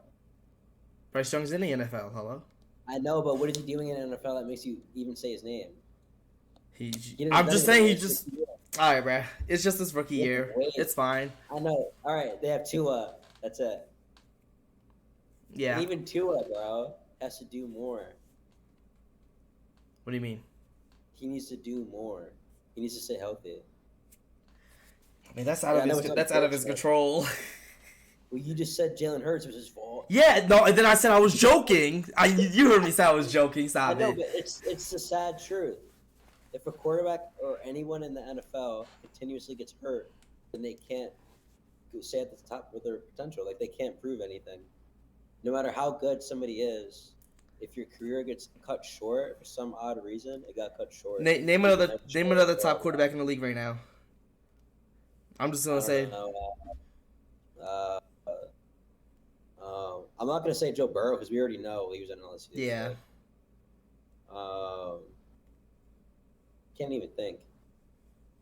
Bryce Young's in the NFL. Hello. I know, but what is he doing in the NFL that makes you even say his name? I'm just saying he just. All right, bruh. It's just this rookie year. It's fine. I know. All right, they have Tua. That's it. Yeah. And even Tua, bro, has to do more. What do you mean? He needs to do more. He needs to stay healthy. I mean, that's out of his control. Well, you just said Jalen Hurts was his fault. Yeah, no, and then I said I was joking. You heard me say I was joking. Stop I know, it. but it's the sad truth. If a quarterback or anyone in the NFL continuously gets hurt, then they can't stay at the top of their potential. Like, they can't prove anything. No matter how good somebody is, if your career gets cut short for some odd reason, it got cut short. Name another top quarterback in the league right now. I'm just gonna say. I'm not gonna say Joe Burrow because we already know he was in LSU. Yeah. Can't even think.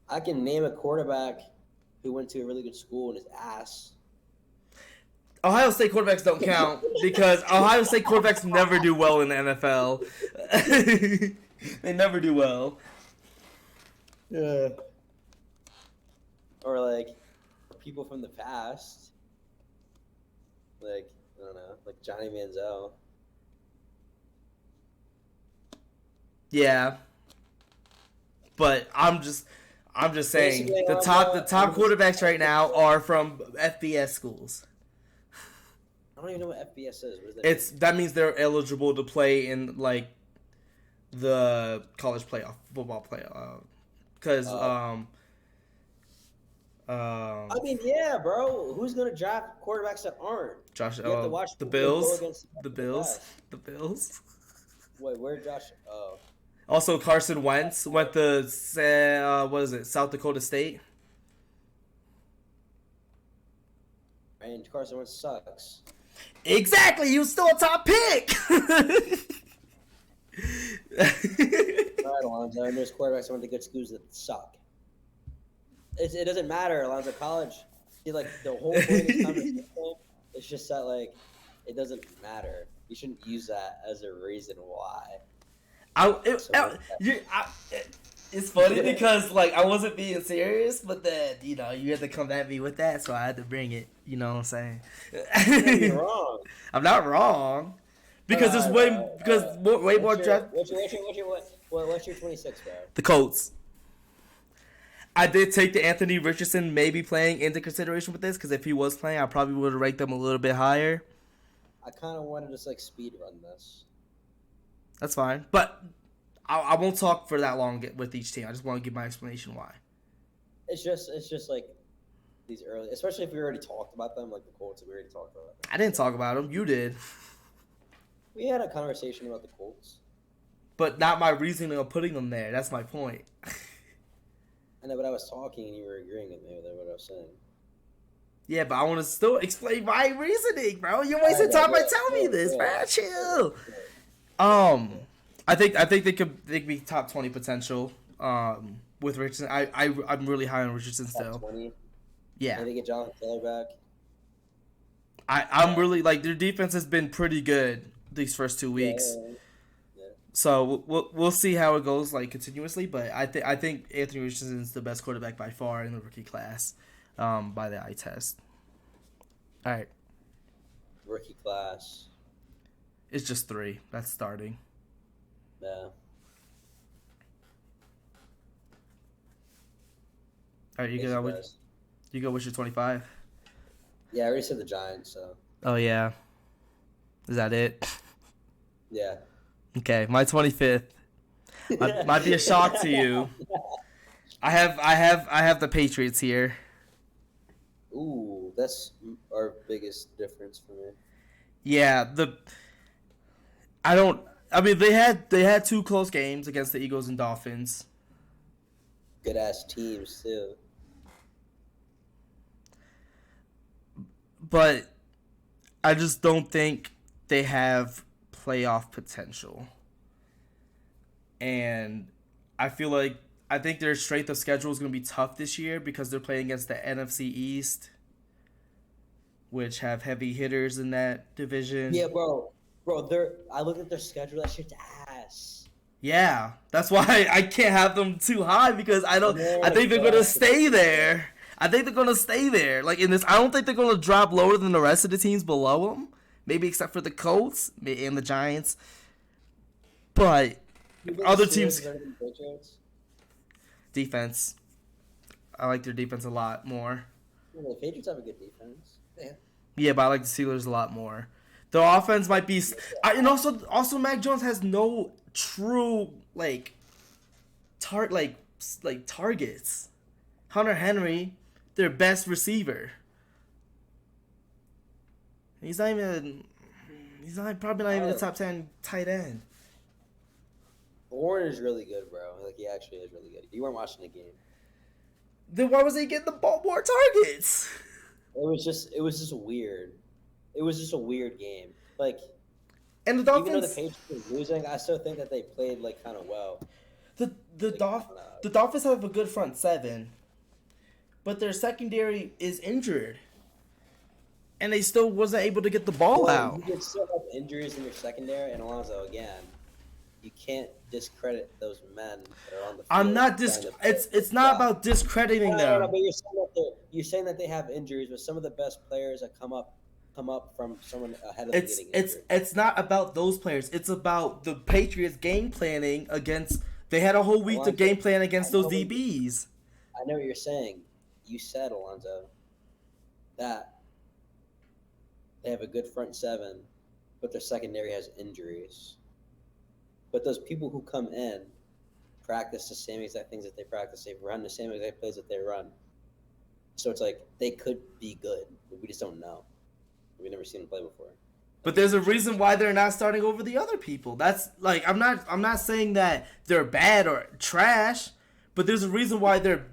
I can name a quarterback who went to a really good school and his ass. Ohio State quarterbacks don't count because Ohio State quarterbacks never do well in the NFL. They never do well. Yeah. Or like people from the past. Like, I don't know, like Johnny Manziel. Yeah. But I'm just saying the top quarterbacks right now are from FBS schools. I don't even know what FBS is. What does that That means they're eligible to play in like the college football playoff. Because I mean, yeah, bro. Who's gonna draft quarterbacks that aren't? Josh, You have to watch the people go Bills, against the the Bills, best. the Bills. Wait, where Josh? Oh, Also, Carson Wentz went to what is it, South Dakota State. and Carson Wentz sucks. Exactly, you still a top pick. All right, Alonzo. And there's quarterbacks that went to good schools that suck. It doesn't matter, Alonzo. College, see, like the whole point of this conversation is just that like it doesn't matter. You shouldn't use that as a reason why. It's funny because like I wasn't being serious, but then you had to come at me with that, so I had to bring it. You know what I'm saying? You're wrong. I'm not wrong because there's way more draft. What's your 26, bro? The Colts. I did take the Anthony Richardson maybe playing into consideration with this because if he was playing, I probably would have ranked them a little bit higher. I kind of wanted to just like speed run this. That's fine, but I won't talk for that long with each team. I just want to give my explanation why. It's just like these early, especially if we already talked about them, like the Colts. We already talked about them. I didn't talk about them. You did. We had a conversation about the Colts. But not my reasoning of putting them there. That's my point. I know, but I was talking and you were agreeing with me with what I was saying. Yeah, but I want to still explain my reasoning, bro. You're wasting time by telling me this, bro. Chill. I think they could be top 20 potential. With Richardson, I'm really high on Richardson still. Top 20. Yeah. Maybe get Jonathan Taylor back. I'm really like their defense has been pretty good these first 2 weeks. Yeah. So we'll see how it goes like continuously, but I think Anthony Richardson is the best quarterback by far in the rookie class, by the eye test. All right. Rookie class. It's just 3. That's starting. Yeah. All right, you go with your 25. Yeah, I already said the Giants, so. Oh yeah. Is that it? Yeah. Okay, my 25th might be a shock to you. I have the Patriots here. Ooh, that's our biggest difference for me. Yeah, they had 2 close games against the Eagles and Dolphins. Good ass teams too. But I just don't think they have playoff potential. And I think their strength of schedule is going to be tough this year because they're playing against the NFC East, which have heavy hitters in that division. Yeah, bro, I looked at their schedule. That shit's ass. Yeah, that's why I can't have them too high because I think they're going to stay there. I think they're going to stay there. Like in this, I don't think they're going to drop lower than the rest of the teams below them. Maybe except for the Colts and the Giants. But other teams... Defense. I like their defense a lot more. Well, the Patriots have a good defense. Yeah, but I like the Steelers a lot more. Their offense might be... and also Mac Jones has no true, targets. Hunter Henry, their best receiver. He's probably not even the top 10 tight end. Warren is really good, bro. Like he actually is really good. You weren't watching the game. Then why was he getting the ball more targets? It was just weird. It was just a weird game. Like, and the Dolphins, even though the Patriots were losing, I still think that they played kind of well. The Dolphins have a good front seven, but their secondary is injured. And they still wasn't able to get the ball out. You can still have injuries in your secondary, and Alonzo, again, you can't discredit those men that are on the field. I'm not it's not about discrediting them. No, but you're saying that they have injuries, but some of the best players that come up from someone ahead of them getting injured. It's not about those players. It's about the Patriots game planning against. They had a whole week to game plan against those DBs. I know what you're saying. You said, Alonzo, that they have a good front seven, but their secondary has injuries. But those people who come in practice the same exact things that they practice. They run the same exact plays that they run. So it's like they could be good, but we just don't know. We've never seen them play before. But there's a reason why they're not starting over the other people. That's like I'm not saying that they're bad or trash, but there's a reason why they're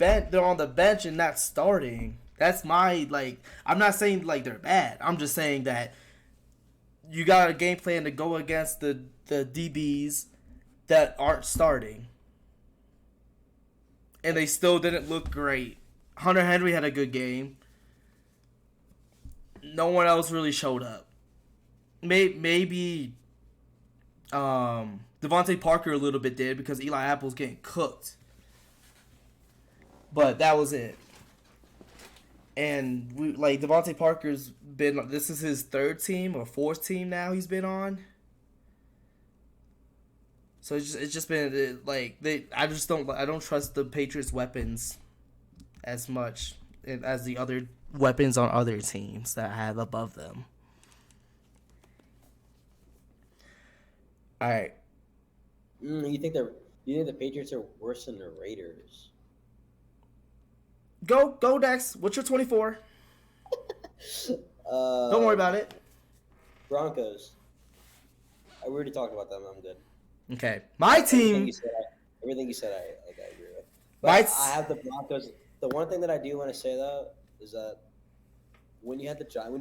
on the bench and not starting. That's my like I'm not saying like they're bad. I'm just saying that you got a game plan to go against the DBs that aren't starting. And they still didn't look great. Hunter Henry had a good game. No one else really showed up. Maybe Devontae Parker a little bit did because Eli Apple's getting cooked. But that was it. And Devontae Parker's been, this is his third team or fourth team now he's been on. So it's just been I don't trust the Patriots weapons as much as the other weapons on other teams that I have above them. All right. You think the Patriots are worse than the Raiders? Go Dex. What's your 24? Don't worry about it. Broncos. I already talked about them. I'm good. Okay. My team. Everything you said, I agree with. But I have the Broncos. The one thing that I do want to say though is that when you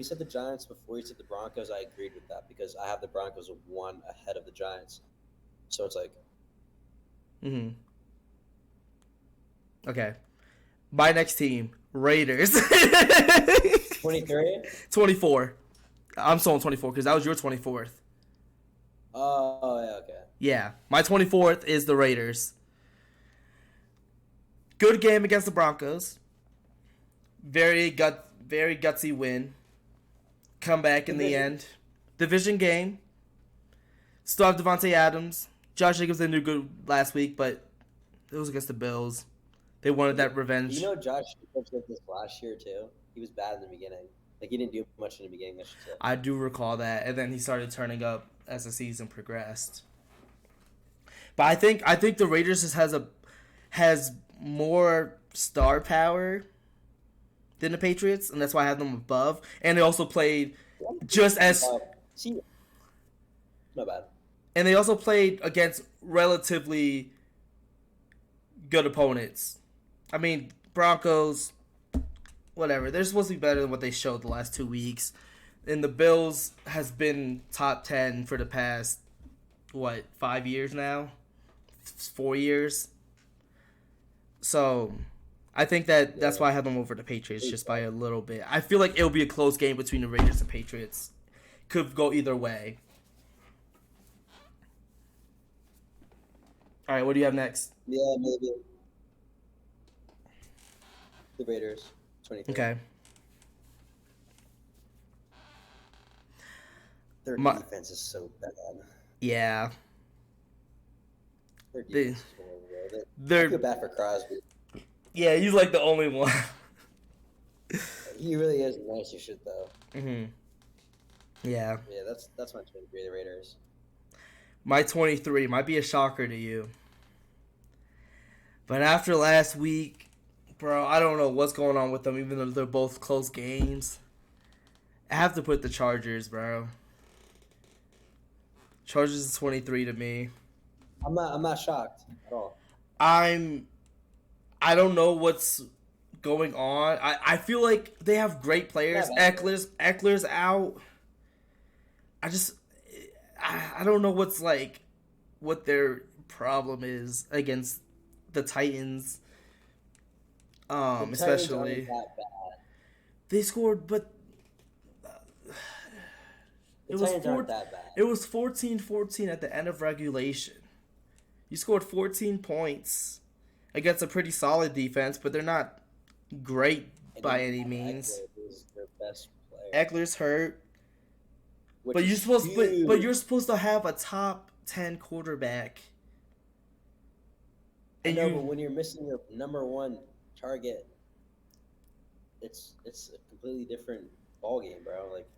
said the Giants before you said the Broncos, I agreed with that because I have the Broncos one ahead of the Giants. So it's like. Okay. My next team, Raiders. 23? 24. I'm still on 24 because that was your 24th. Oh, yeah, okay. Yeah. My 24th is the Raiders. Good game against the Broncos. Very gutsy win. Comeback in the end. Division game. Still have Devontae Adams. Josh Jacobs didn't do good last week, but it was against the Bills. They wanted that revenge. You know Josh Jacobs did this last year too? He was bad in the beginning. Like, he didn't do much in the beginning, I should say. I do recall that, and then he started turning up as the season progressed. But I think the Raiders just has more star power than the Patriots, and that's why I have them above. And they also played just as not bad. And they also played against relatively good opponents. I mean, Broncos, whatever. They're supposed to be better than what they showed the last 2 weeks. And the Bills has been top 10 for the past, 5 years now? 4 years? So, I think that's why I have them over the Patriots, just by a little bit. I feel like it'll be a close game between the Raiders and Patriots. Could go either way. All right, what do you have next? Yeah, maybe. The Raiders, 23. Okay. Their defense is so bad. Yeah. Their defense is horrible. I feel bad for Crosby. Yeah, he's like the only one. He really is nice as shit, though. Mm-hmm. Yeah. Yeah, that's my 23, the Raiders. My 23 might be a shocker to you. But after last week, bro, I don't know what's going on with them, even though they're both close games. I have to put the Chargers, bro. Chargers is 23 to me. I'm not shocked at all. I don't know what's going on. I feel like they have great players. Eckler's out. I don't know what their problem is against the Titans. Especially that bad. They scored, but it was that bad. It was 14-14 at the end of regulation. You scored 14 points against a pretty solid defense, but they're not great by any means. Eckler is their best player. Eckler's hurt. But you're supposed to have a top 10 quarterback. And but when you're missing your number one target, it's a completely different ballgame, bro. Like,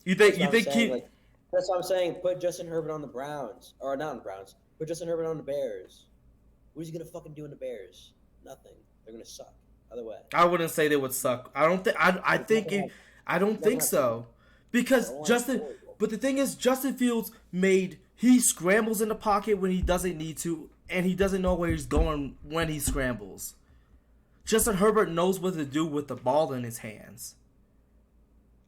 that's what I'm saying. Put Justin Herbert on the Browns, or not on the Browns. Put Justin Herbert on the Bears. What is he gonna fucking do in the Bears? Nothing. They're gonna suck. Other way. I wouldn't say they would suck. I don't think. I think it. I don't think so, because Justin. But the thing is, Justin Fields he scrambles in the pocket when he doesn't need to, and he doesn't know where he's going when he scrambles. Justin Herbert knows what to do with the ball in his hands.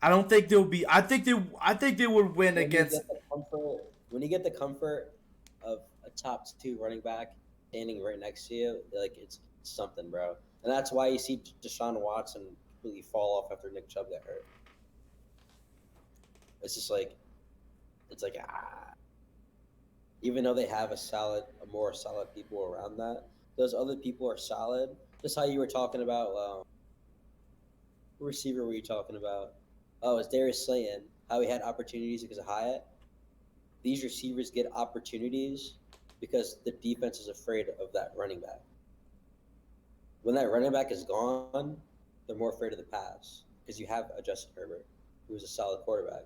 I don't think they'll be. I think they would win against. When you get the comfort of a top 2 running back standing right next to you, like it's something, bro. And that's why you see Deshaun Watson completely fall off after Nick Chubb got hurt. It's just like, even though they have a more solid people around that, those other people are solid. Just how you were talking about, what receiver were you talking about? Oh, it's Darius Slayton. How he had opportunities because of Hyatt. These receivers get opportunities because the defense is afraid of that running back. When that running back is gone, they're more afraid of the pass because you have a Justin Herbert, who is a solid quarterback.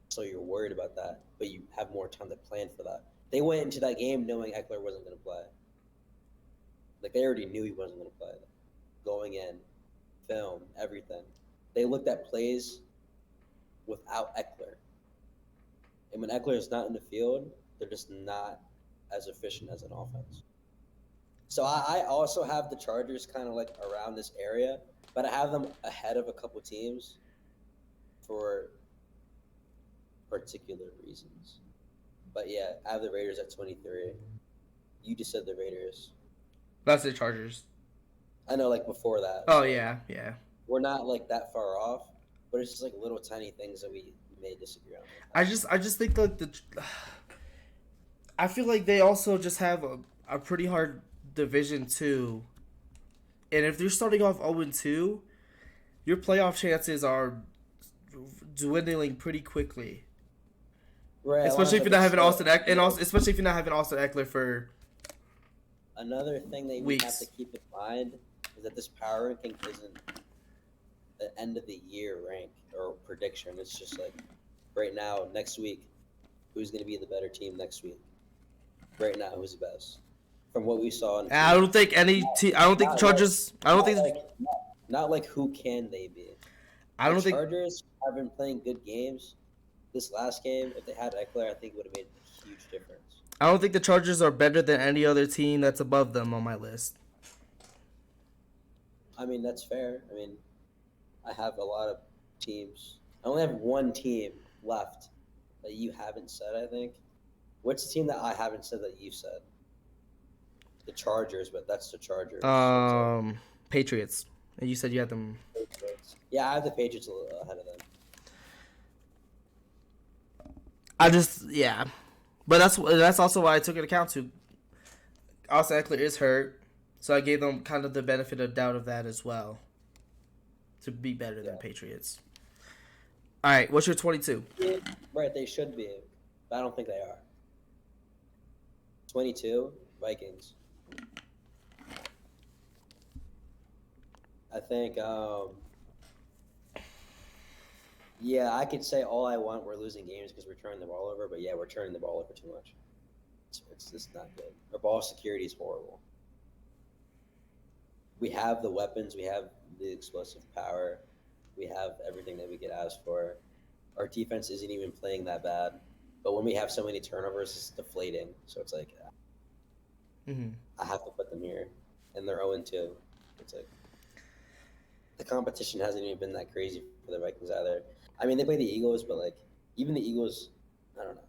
So you're worried about that, but you have more time to plan for that. They went into that game knowing Eckler wasn't going to play. Like, they already knew he wasn't going to play. Going in, film, everything. They looked at plays without Eckler. And when Eckler is not in the field, they're just not as efficient as an offense. So I also have the Chargers kind of like around this area, but I have them ahead of a couple teams for particular reasons. But yeah, I have the Raiders at 23. You just said the Raiders. That's the Chargers. I know, like before that. Oh yeah. We're not like that far off, but it's just like little tiny things that we may disagree on. I just think that I feel like they also just have a pretty hard division too. And if they're starting off 0-2, your playoff chances are dwindling pretty quickly. Right. Especially if you're not having especially if you're not having Austin Eckler for. Another thing that we have to keep in mind is that this power ranking isn't the end of the year rank or prediction. It's just like right now, next week, who's going to be the better team next week? Right now, who's the best? From what we saw. I don't think any team. I don't think the Chargers. I don't think. Not like who can they be. I don't think Chargers have been playing good games. This last game, if they had Eckler, I think it would have made a huge difference. I don't think the Chargers are better than any other team that's above them on my list. I mean, that's fair. I mean, I have a lot of teams. I only have one team left that you haven't said, I think. What's the team that I haven't said that you said? The Chargers, but that's the Chargers. Patriots. And you said you had them. Patriots. Yeah, I have the Patriots a little ahead of them. But that's also why I took into account too. Austin Eckler is hurt, so I gave them kind of the benefit of doubt of that as well. To be better than Patriots. All right, what's your 22? Right, they should be, but I don't think they are. 22, Vikings. I think, yeah, I could say all I want. We're losing games because we're turning the ball over, but yeah, we're turning the ball over too much. It's just not good. Our ball security is horrible. We have the weapons. We have the explosive power. We have everything that we could ask for. Our defense isn't even playing that bad, but when we have so many turnovers, it's deflating. So it's like, I have to put them here, and they're 0-2. It's like the competition hasn't even been that crazy for the Vikings either. I mean, they play the Eagles, but like even the Eagles, I don't know.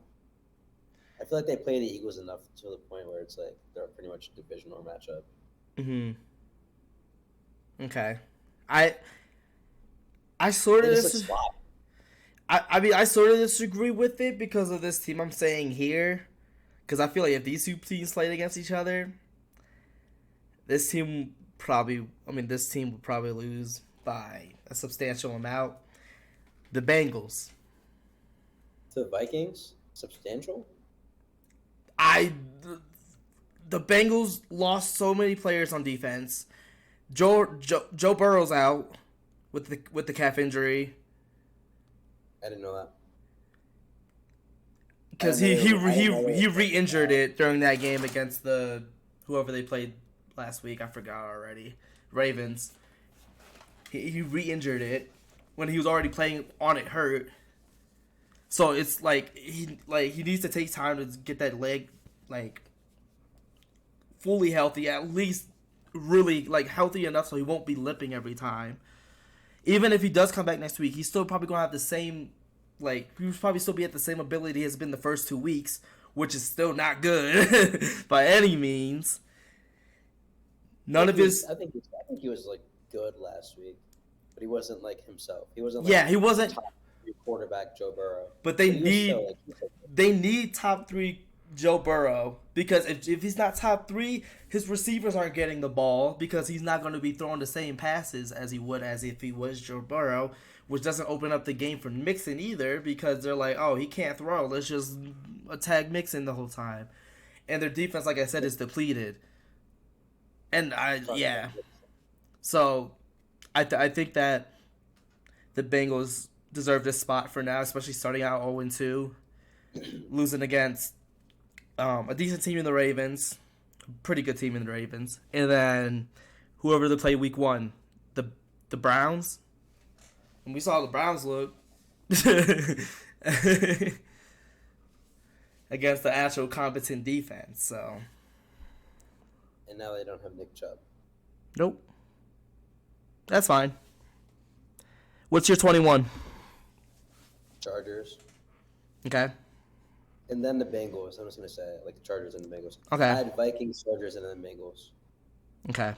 I feel like they play the Eagles enough to the point where it's like they're pretty much a divisional matchup. Okay, I sort of I sort of disagree with it because of this team I'm saying here. Because I feel like if these two teams played against each other, this team would probably lose by a substantial amount. The Bengals. The Vikings? Substantial? The Bengals lost so many players on defense. Joe Burrow's out with the calf injury. I didn't know that. Because he re-injured it during that game against whoever they played last week. I forgot already. Ravens. He re-injured it when he was already playing on it hurt. So it's like he needs to take time to get that leg like fully healthy, at least really like healthy enough so he won't be limping every time. Even if he does come back next week, he's still probably gonna have the same he'll probably still be at the same ability he has been the first 2 weeks, which is still not good by any means. None of his. I think he was like good last week, but he wasn't like himself. He wasn't. Yeah, he wasn't. Top 3 quarterback Joe Burrow. But they need top 3 Joe Burrow, because if he's not top 3, his receivers aren't getting the ball because he's not going to be throwing the same passes as he would as if he was Joe Burrow, which doesn't open up the game for Mixon either, because they're like, oh, he can't throw. Let's just attack Mixon the whole time. And their defense, like I said, is depleted. And so I think that the Bengals deserve this spot for now, especially starting out 0-2, losing against a decent team in the Ravens, pretty good team in the Ravens, and then whoever they play week 1, the Browns. And we saw how the Browns look against the actual competent defense. So. And now they don't have Nick Chubb. Nope. That's fine. What's your 21? Chargers. Okay. And then the Bengals. I'm just going to say it, like the Chargers and the Bengals. Okay. I had Vikings, Chargers, and then Bengals. Okay.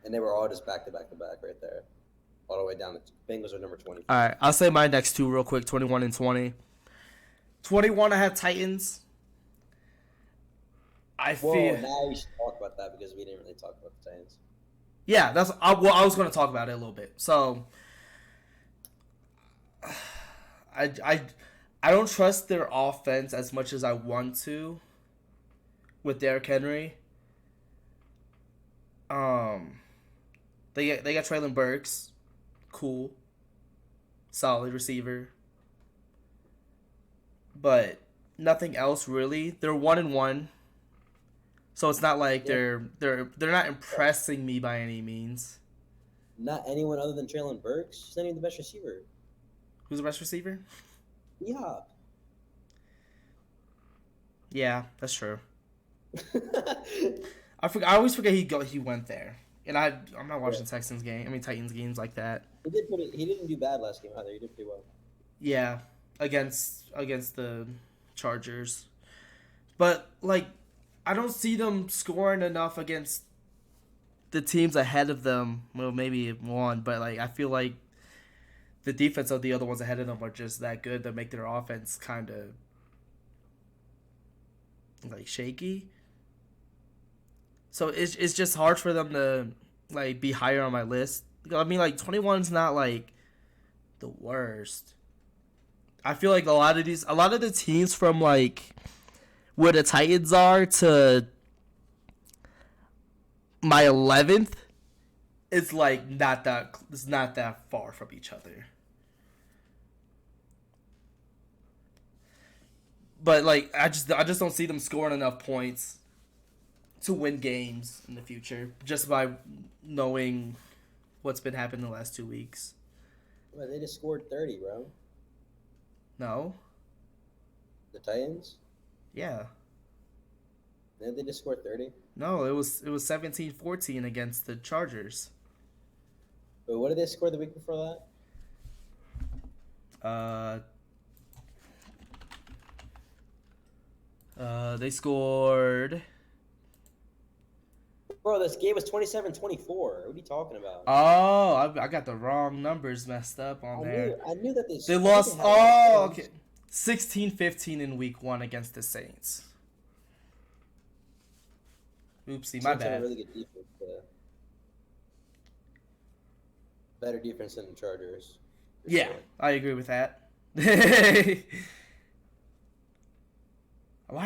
And they were all just back to back to back right there. All the way down. The Bengals are number 20. All right. I'll say my next 2 real quick, 21 and 20. 21, I have Titans. Now we should talk about that because we didn't really talk about the Titans. Yeah, I was going to talk about it a little bit. So, I don't trust their offense as much as I want to with Derrick Henry. They got Traylon Burks, cool, solid receiver, but nothing else really. They're 1-1. So it's not like they're not impressing me by any means. Not anyone other than Traylon Burks. He's not even the best receiver. Who's the best receiver? Yeah. Yeah, that's true. I always forget he went there, and I'm not watching Titans games like that. He didn't do bad last game either. He did pretty well. Yeah, against the Chargers, but like. I don't see them scoring enough against the teams ahead of them. Well, maybe one, but like I feel like the defense of the other ones ahead of them are just that good to make their offense kind of like shaky. So it's just hard for them to like be higher on my list. I mean, like 21's not like the worst. I feel like a lot of the teams from like where the Titans are to my 11th, it's like it's not that far from each other. But like I just don't see them scoring enough points to win games in the future just by knowing what's been happening the last 2 weeks. Well, they just scored 30, bro. No. The Titans? Yeah. Didn't they just score 30? No, it was 17-14 against the Chargers. Wait, what did they score the week before that? They scored. Bro, this game was 27-24. What are you talking about? Oh, I got the wrong numbers messed up on there. I knew that they lost. Oh, okay. 16-15 in week 1 against the Saints. Oopsie, my bad. A really good defense. Better defense than the Chargers. Yeah, sure. I agree with that. Why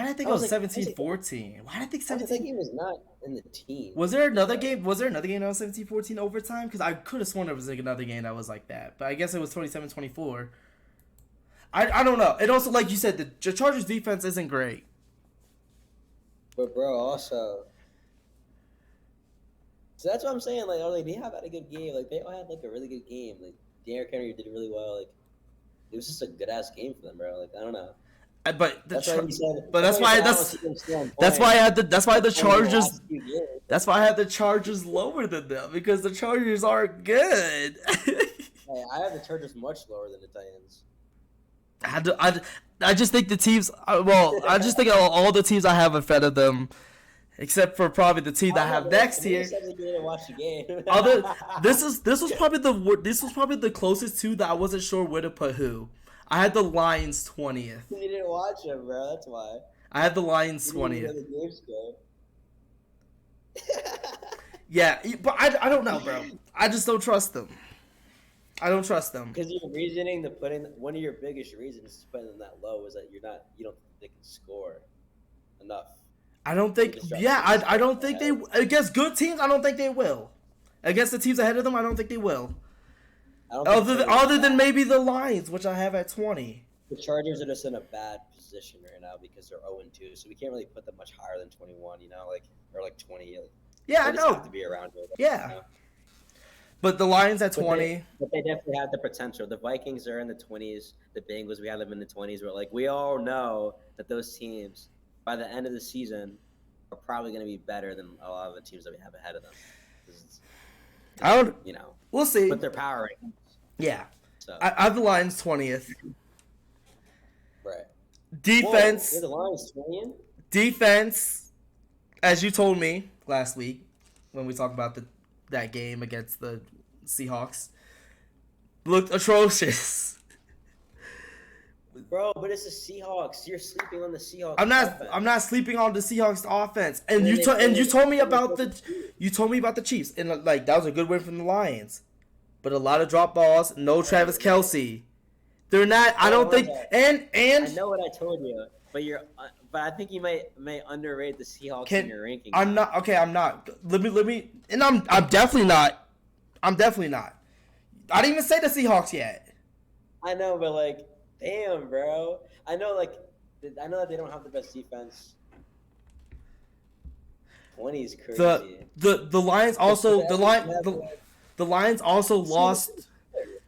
did I think it was 17-14? Why did I think 17? That game was not in the team. Was there another game? Was there another game that was 17-14 overtime? Because I could have sworn there was like another game that was like that. But I guess it was 27-24. I don't know. And also, like you said, the Chargers defense isn't great. But bro, also So that's what I'm saying. Like, they have had a good game. Like, they all had like a really good game. Like, Derrick Henry did really well. Like, it was just a good ass game for them, bro. Like, I don't know. But That's why he said. that's why I had the Chargers. That's why I had the Chargers lower than them because the Chargers aren't good. Hey, I have the Chargers much lower than the Titans. I just think the teams. I just think all the teams I have in front of them, except for probably the team that I have next here. This was probably the closest to that I wasn't sure where to put who. I had the Lions 20th. You didn't watch them, bro. That's why. I had the Lions 20th. Yeah, but I don't know, bro. I just don't trust them. I don't trust them. Because your reasoning to put in one of your biggest reasons to put them that low is that you don't think they can score enough. I don't think. Yeah, I don't think they against good teams. I don't think they will. Against the teams ahead of them, I don't think they will. Other than maybe the Lions, which I have at 20. The Chargers are just in a bad position right now because they're 0-2, so we can't really put them much higher than 21. Or like 20. Yeah, I know. Have to be around here. Yeah. But the Lions at 20. But they definitely have the potential. The Vikings are in the 20s. The Bengals, we have them in the 20s. We all know that those teams, by the end of the season, are probably going to be better than a lot of the teams that we have ahead of them. We'll see. But they're power rankings. Yeah. So. I have the Lions 20th. Right. Defense. Whoa, the Lions 20th? Defense, as you told me last week when we talked about that game against the Seahawks, looked atrocious. Bro, but it's the Seahawks. You're sleeping on the Seahawks. I'm not sleeping on the Seahawks offense. And you told me about the Chiefs, and like that was a good win from the Lions, but a lot of drop balls. No Travis Kelce. They're not. I don't think. And I know what I told you, but I think you may underrate the Seahawks in your ranking. I'm not. Okay, I'm not. Let me. And I'm definitely not. I'm definitely not. I didn't even say the Seahawks yet. I know, but damn, bro. I know that they don't have the best defense. 20 is crazy. The Lions also the Lions also lost.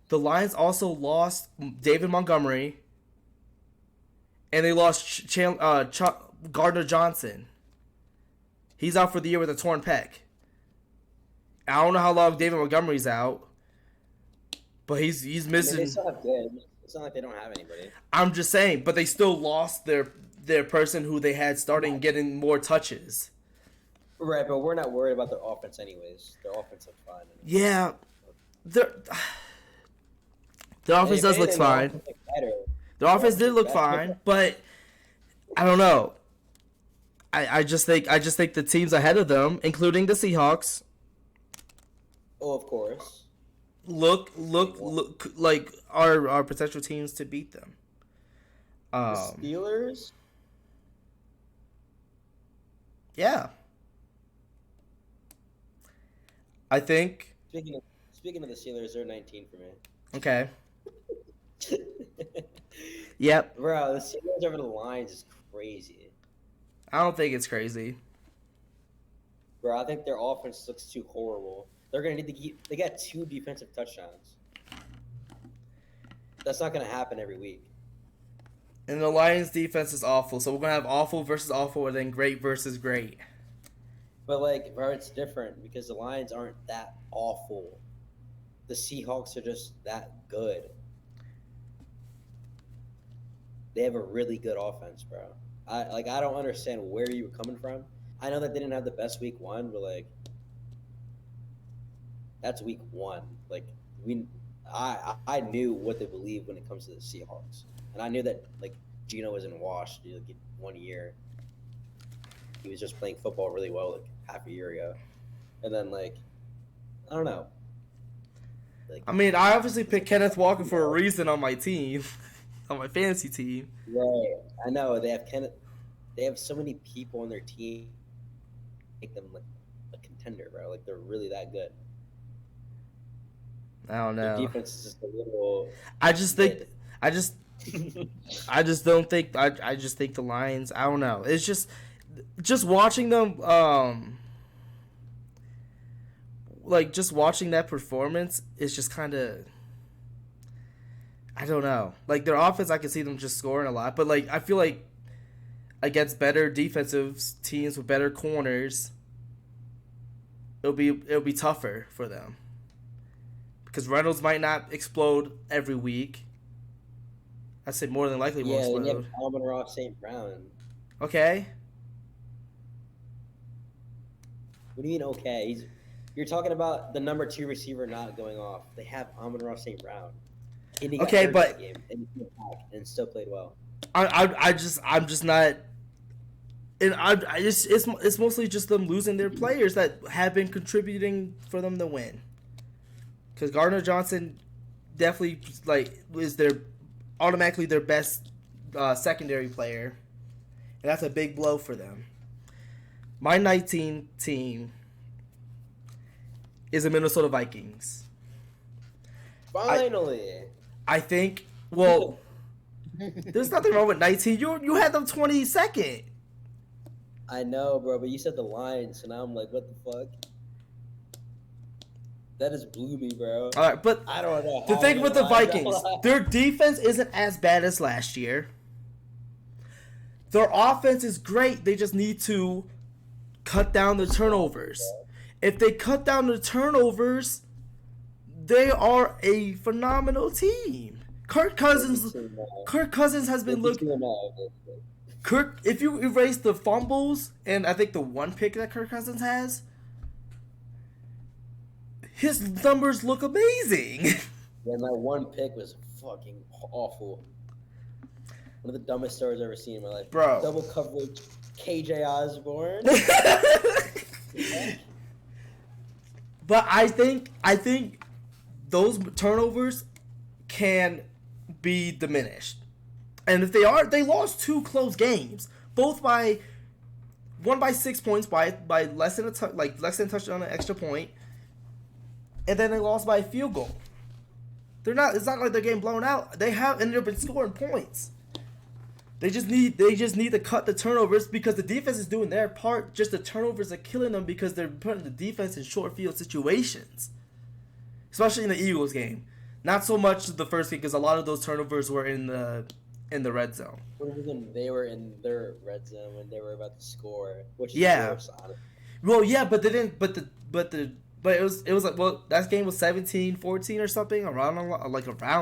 The Lions also lost David Montgomery. And they lost Gardner Johnson. He's out for the year with a torn pec. I don't know how long David Montgomery's out, but he's missing. They still have good. It's not like they don't have anybody. I'm just saying, but they still lost their person who they had starting getting more touches. Right, but we're not worried about their offense anyways. Their offense looks fine. Yeah, their offense does look fine. The offense did look fine, but I don't know. I just think the teams ahead of them, including the Seahawks. Oh, of course. Look like our potential teams to beat them. The Steelers. Yeah. I think. Speaking of the Steelers, they're 19 for me. Okay. Yep. Bro, the Steelers over the Lions is crazy. I don't think it's crazy. Bro, I think their offense looks too horrible. They're gonna need to keep. They got 2 defensive touchdowns. That's not gonna happen every week. And the Lions' defense is awful, so we're gonna have awful versus awful, and then great versus great. But bro, it's different because the Lions aren't that awful. The Seahawks are just that good. They have a really good offense, bro. I don't understand where you were coming from. I know that they didn't have the best week 1, but that's week 1. I knew what to believe when it comes to the Seahawks, and I knew that Geno wasn't washed 1 year. He was just playing football really well half a year ago, and then I don't know. I mean, I obviously picked Kenneth Walker for a reason on my team, on my fantasy team. Right, I know they have Kenneth. They have so many people on their team, make them a contender, bro. They're really that good. I don't know. Their defense is just a little. I just think the Lions. I don't know. It's just watching them. like just watching that performance is just kind of, I don't know. Like their offense, I can see them just scoring a lot, but like I feel like against better defensive teams with better corners, it'll be tougher for them because Reynolds might not explode every week. I say more than likely won't Yeah, and you explode. have Amon-Ra St. Brown. Okay. What do you mean, okay? You're talking about the number 2 receiver not going off. They have Amon-Ra St. Brown. And he got Okay, hurt but that game, and he came back and still played well. I'm just not. And I just it's mostly just them losing their players that have been contributing for them to win. Because Gardner Johnson definitely like is their automatically their best secondary player, and that's a big blow for them. My 19 team is the Minnesota Vikings. Finally, I think. Well, there's nothing wrong with 19. You had them 22nd. I know, bro, but you said the Lions, so now I'm like, what the fuck? That just blew me, bro. All right, but I don't know. the thing with the Vikings, their defense isn't as bad as last year. Their offense is great. They just need to cut down the turnovers. If they cut down the turnovers, they are a phenomenal team. Kirk Cousins has been looking. Kirk, if you erase the fumbles and I think the one pick that Kirk Cousins has, his numbers look amazing. Yeah, my one pick was fucking awful. One of the dumbest stories I've ever seen in my life. Bro. Double coverage, KJ Osborne. But I think those turnovers can be diminished. And if they are, they lost 2 close games, both by one by 6 points by less than less than a touchdown, an extra point, and then they lost by a field goal. They're not. It's not like they're getting blown out. They have ended up scoring points. They just need to cut the turnovers because the defense is doing their part. Just the turnovers are killing them because they're putting the defense in short field situations, especially in the Eagles game. Not so much the first game because a lot of those turnovers were in the red zone. They were in their red zone when they were about to score, which is worse, well, yeah, but they didn't. But it was like, well, that game was 17-14 or something around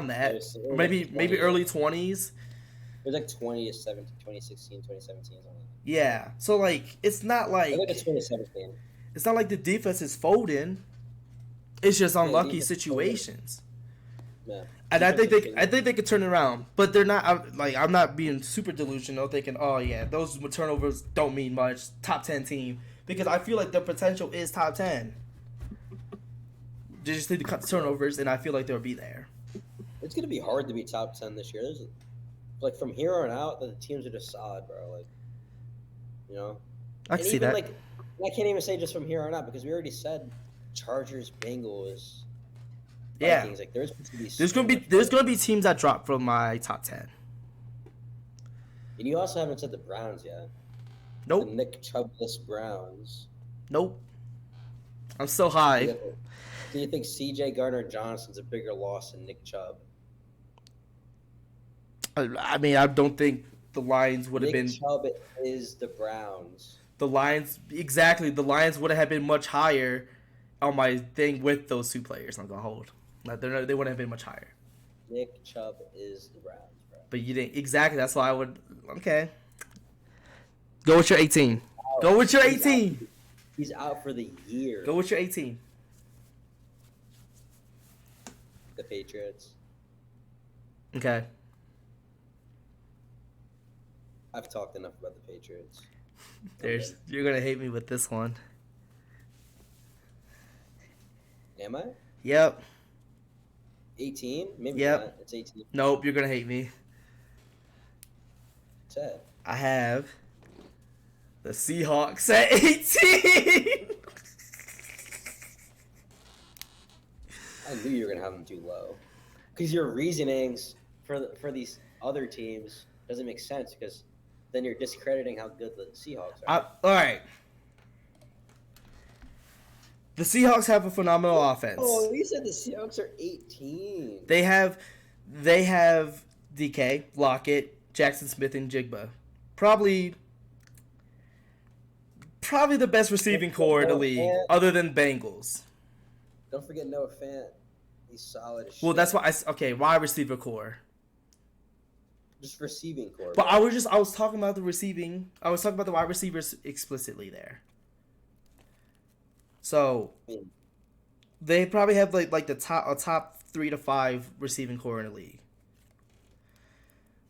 that. Or maybe early 20s. It was like 2016, 2017, something. Yeah, so like it's not like I think it's 2017. It's not like the defense is folding. It's just unlucky situations. Yeah. And I think they could turn it around, but they're not. I'm not being super delusional, thinking, oh yeah, those turnovers don't mean much. Top 10 team, because I feel like their potential is top 10. They just need to cut the turnovers, and I feel like they'll be there. It's gonna be hard to be top 10 this year. Like from here on out, the teams are just solid, bro. Like, you know, I can see that. Like, I can't even say just from here on out because we already said Chargers, Bengals. Yeah, Vikings. Like there's gonna be teams that drop from my top 10. And you also haven't said the Browns yet. Nope. The Nick Chubbless Browns. Nope. I'm so high. Do you think C.J. Gardner-Johnson's a bigger loss than Nick Chubb? I mean, I don't think the Lions would have been. Nick Chubb is the Browns. The Lions, exactly. The Lions would have been much higher on my thing with those 2 players. I'm gonna hold. They wouldn't have been much higher. Nick Chubb is the Browns, bro. But you didn't exactly. That's why I would. Okay. Go with your 18. Go with your 18. He's out for the year. Go with your 18. The Patriots. Okay. I've talked enough about the Patriots. You're gonna hate me with this one. Am I? Yep. 18? Maybe Yep. not. It's 18. Nope, you're gonna hate me. What's that? I have the Seahawks at 18. I knew you were gonna have them too low, because your reasonings for these other teams doesn't make sense. Because then you're discrediting how good the Seahawks are. All right. The Seahawks have a phenomenal offense. Oh, you said the Seahawks are 18. They have DK, Lockett, Jackson Smith, and Jigba. Probably the best receiving core in the Noah league, Fant. other than Bengals. Don't forget Noah Fant. He's solid as shit. Well, that's why wide receiver core. Just receiving core. But I was talking about the receiving. I was talking about the wide receivers explicitly there. So they probably have like the top 3 to 5 receiving core in the league.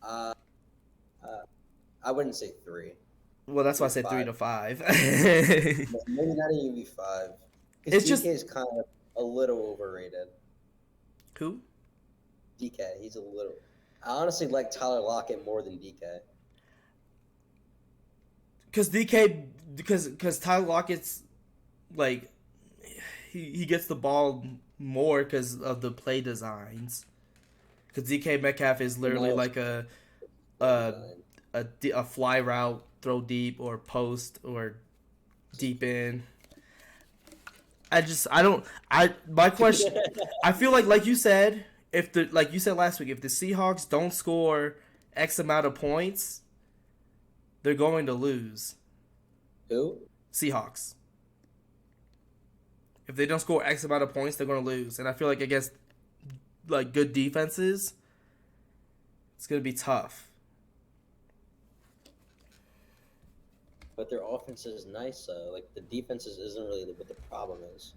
I wouldn't say 3. Well, that's why I said 3 to 5. Maybe not even be 5. It's DK just is kind of a little overrated. Who? DK, he's a little. I honestly like Tyler Lockett more than DK. Because Tyler Lockett's like he gets the ball more because of the play designs. Because DK Metcalf is literally like a fly route, throw deep or post or deep in. My question, I feel like you said, like you said last week, if the Seahawks don't score X amount of points, they're going to lose. Who? Seahawks. If they don't score X amount of points, they're going to lose. And I feel like against like good defenses, it's going to be tough. But their offense is nice, though. Like, the defense isn't really what the problem is.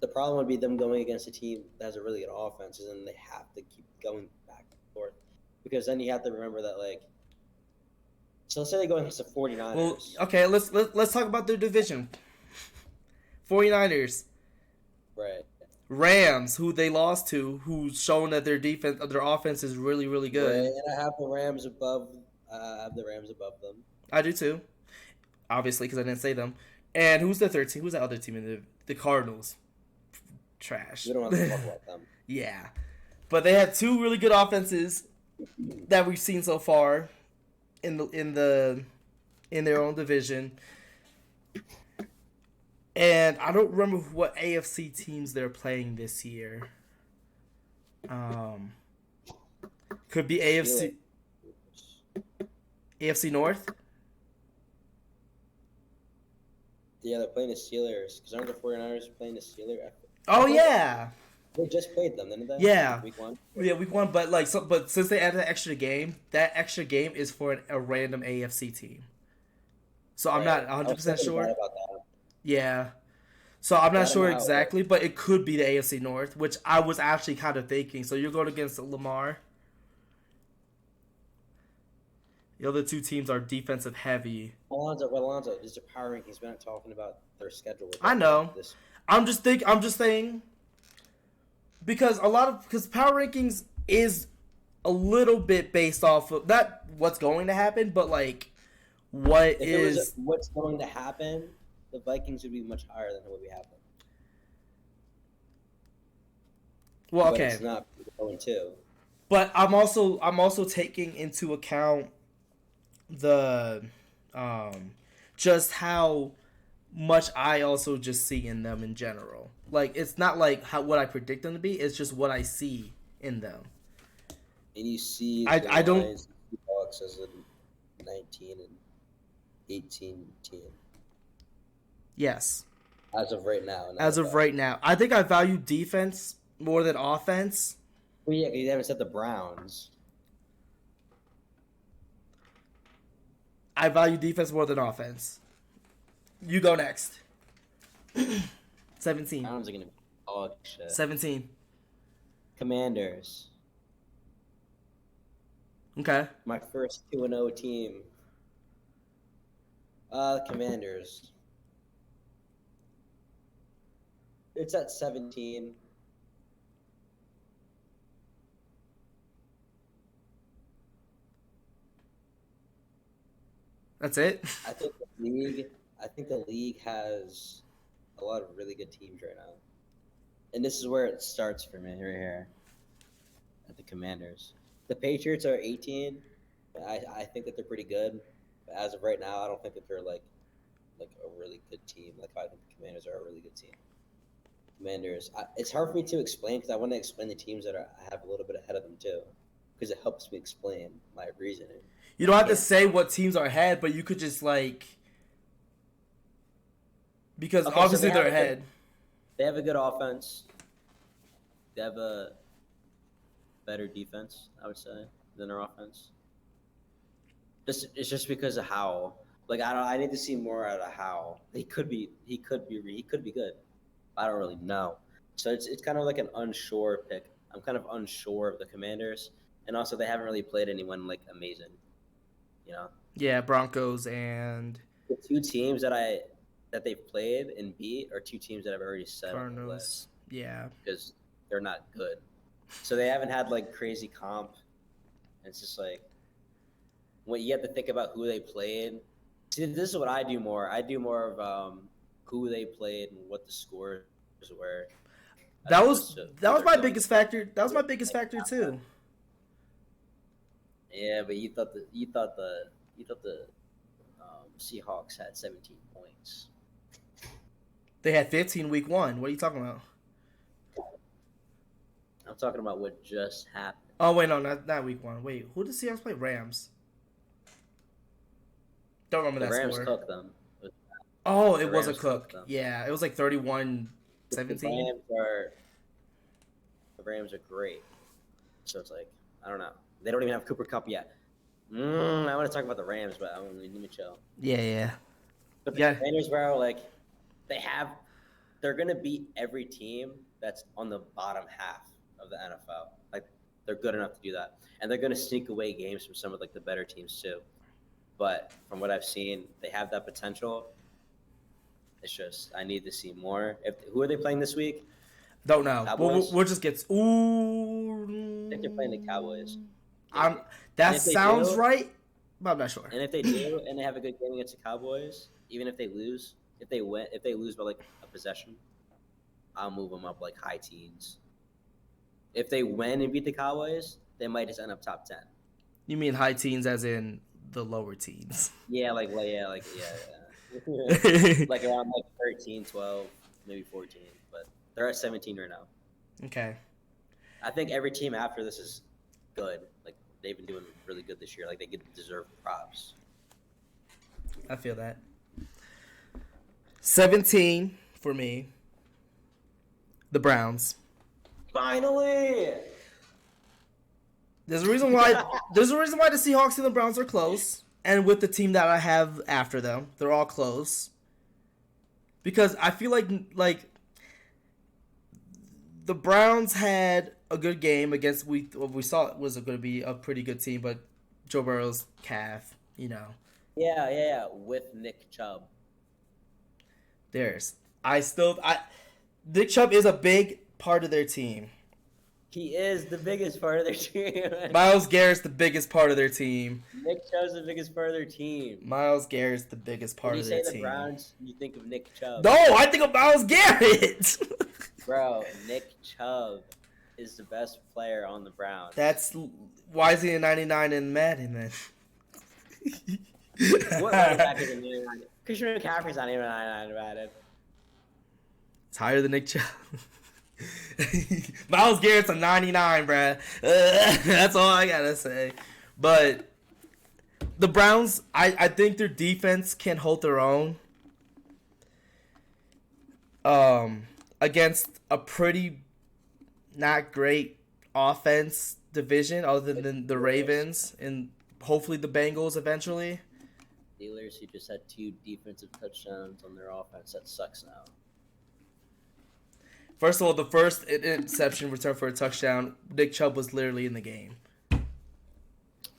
The problem would be them going against a team that has a really good offense, and then they have to keep going back and forth. Because then you have to remember that, like... So let's say they go against the 49ers. Well, okay, let's talk about their division. 49ers. Right. Rams, who they lost to, who's shown that their offense is really, really good. Right, and I have the Rams above them. I do too, obviously, because I didn't say them. And who's the third team? Who's the other team in the Cardinals? Trash. We don't want to talk about them. Yeah, but they had 2 really good offenses that we've seen so far in their own division. And I don't remember what AFC teams they're playing this year. Could be AFC North. Yeah, they're playing the Steelers. Because aren't the 49ers playing the Steelers? Oh, yeah. They just played them, didn't they? Yeah. Week 1? Yeah, week 1. But since they added that extra game is for a random AFC team. So I'm not 100% sure. About that. Yeah. So I'm not sure exactly, but it could be the AFC North, which I was actually kind of thinking. So you're going against Lamar. The other 2 teams are defensive heavy. Alonzo, these are power rankings. We're not talking about their schedule. I know. I'm just saying because power rankings is a little bit based off of not what's going to happen, but like what's going to happen. The Vikings would be much higher than what we have them. Well, okay. But it's not going to. But I'm also taking into account the just how much I also just see in them in general. Like it's not like what I predict them to be, it's just what I see in them. And you see I don't Seahawks as a 19 and 18 team. Yes. As of right now. Right now. I think I value defense more than offense. Well, yeah, you haven't said the Browns. I value defense more than offense. You go next. 17. Browns are going to be dog shit. 17. Commanders. Okay. My first 2-0 team. Commanders. It's at 17. That's it? I think the league has a lot of really good teams right now. And this is where it starts for me, right here. At the Commanders. The Patriots are 18. I think that they're pretty good. But as of right now, I don't think that they're like a really good team. Like I think the Commanders are a really good team. Commanders. It's hard for me to explain because I want to explain the teams that I have a little bit ahead of them too, because it helps me explain my reasoning. You don't have to say what teams are ahead, but you could just like because Okay, so obviously they're ahead. They have a good offense. They have a better defense, I would say, than their offense. It's just because of how. Like I need to see more out of how he could be good. I don't really know. So it's kind of like an unsure pick. I'm kind of unsure of the Commanders, and also they haven't really played anyone like amazing. You know. Yeah, Broncos and The two teams that they've played and beat are two teams that I've already said on the Cardinals. list Yeah. because they're not good. So they haven't had like crazy comp. And it's just like when you have to think about who they played. See, this is what I do more. I do more of who they played and what the scores were. That was my biggest factor. That was my biggest factor too. Yeah, but you thought the Seahawks had 17 points. They had 15 week 1. What are you talking about? I'm talking about what just happened. Oh wait, no, not week 1. Wait, who did Seahawks play? Rams. Don't remember The that Rams score. cooked them. Oh, it was a Rams cook. cooked them. Yeah, it was like 31-17. The Rams are great. So it's like, I don't know. They don't even have Cooper Kupp yet. I want to talk about the Rams, but let me chill. Yeah. But the Commanders, bro, like they're gonna beat every team that's on the bottom half of the NFL. Like they're good enough to do that, and they're gonna sneak away games from some of like the better teams too. But from what I've seen, they have that potential. It's just I need to see more. Who are they playing this week? Don't know. We'll just get. Ooh. I think they're playing the Cowboys. That sounds right, but I'm not sure. And if they do, and they have a good game against the Cowboys, even if they lose, if they lose by like a possession, I'll move them up like high teens. If they win and beat the Cowboys, they might just end up top 10. You mean high teens as in the lower teens? Yeah, like around like 13, 12, maybe 14, but they're at 17 right now. Okay. I think every team after this is good. Like they've been doing really good this year. Like they deserve props. I feel that. 17 for me. The Browns. Finally. There's a reason why the Seahawks and the Browns are close, and with the team that I have after them, they're all close. Because I feel like the Browns had a good game against what we saw it was going to be a pretty good team, but Joe Burrow's calf, you know. Yeah, with Nick Chubb. Nick Chubb is a big part of their team. He is the biggest part of their team. Myles Garrett's the biggest part of their team. Nick Chubb's the biggest part of their team. Myles Garrett's the biggest part of their team. When you say the Browns, you think of Nick Chubb. No, I think of Myles Garrett. Bro, Nick Chubb is the best player on the Browns. Why is he a 99 in Madden then? What running back is a 99? Christian McCaffrey's not even a 99 in Madden. It's higher than Nick Chubb. Myles Garrett's a 99, bruh. That's all I gotta say. But the Browns, I think their defense can hold their own against a pretty not great offense division other than the Ravens and hopefully the Bengals eventually. Steelers who just had 2 defensive touchdowns on their offense. That sucks now. First of all, the first interception return for a touchdown, Nick Chubb was literally in the game.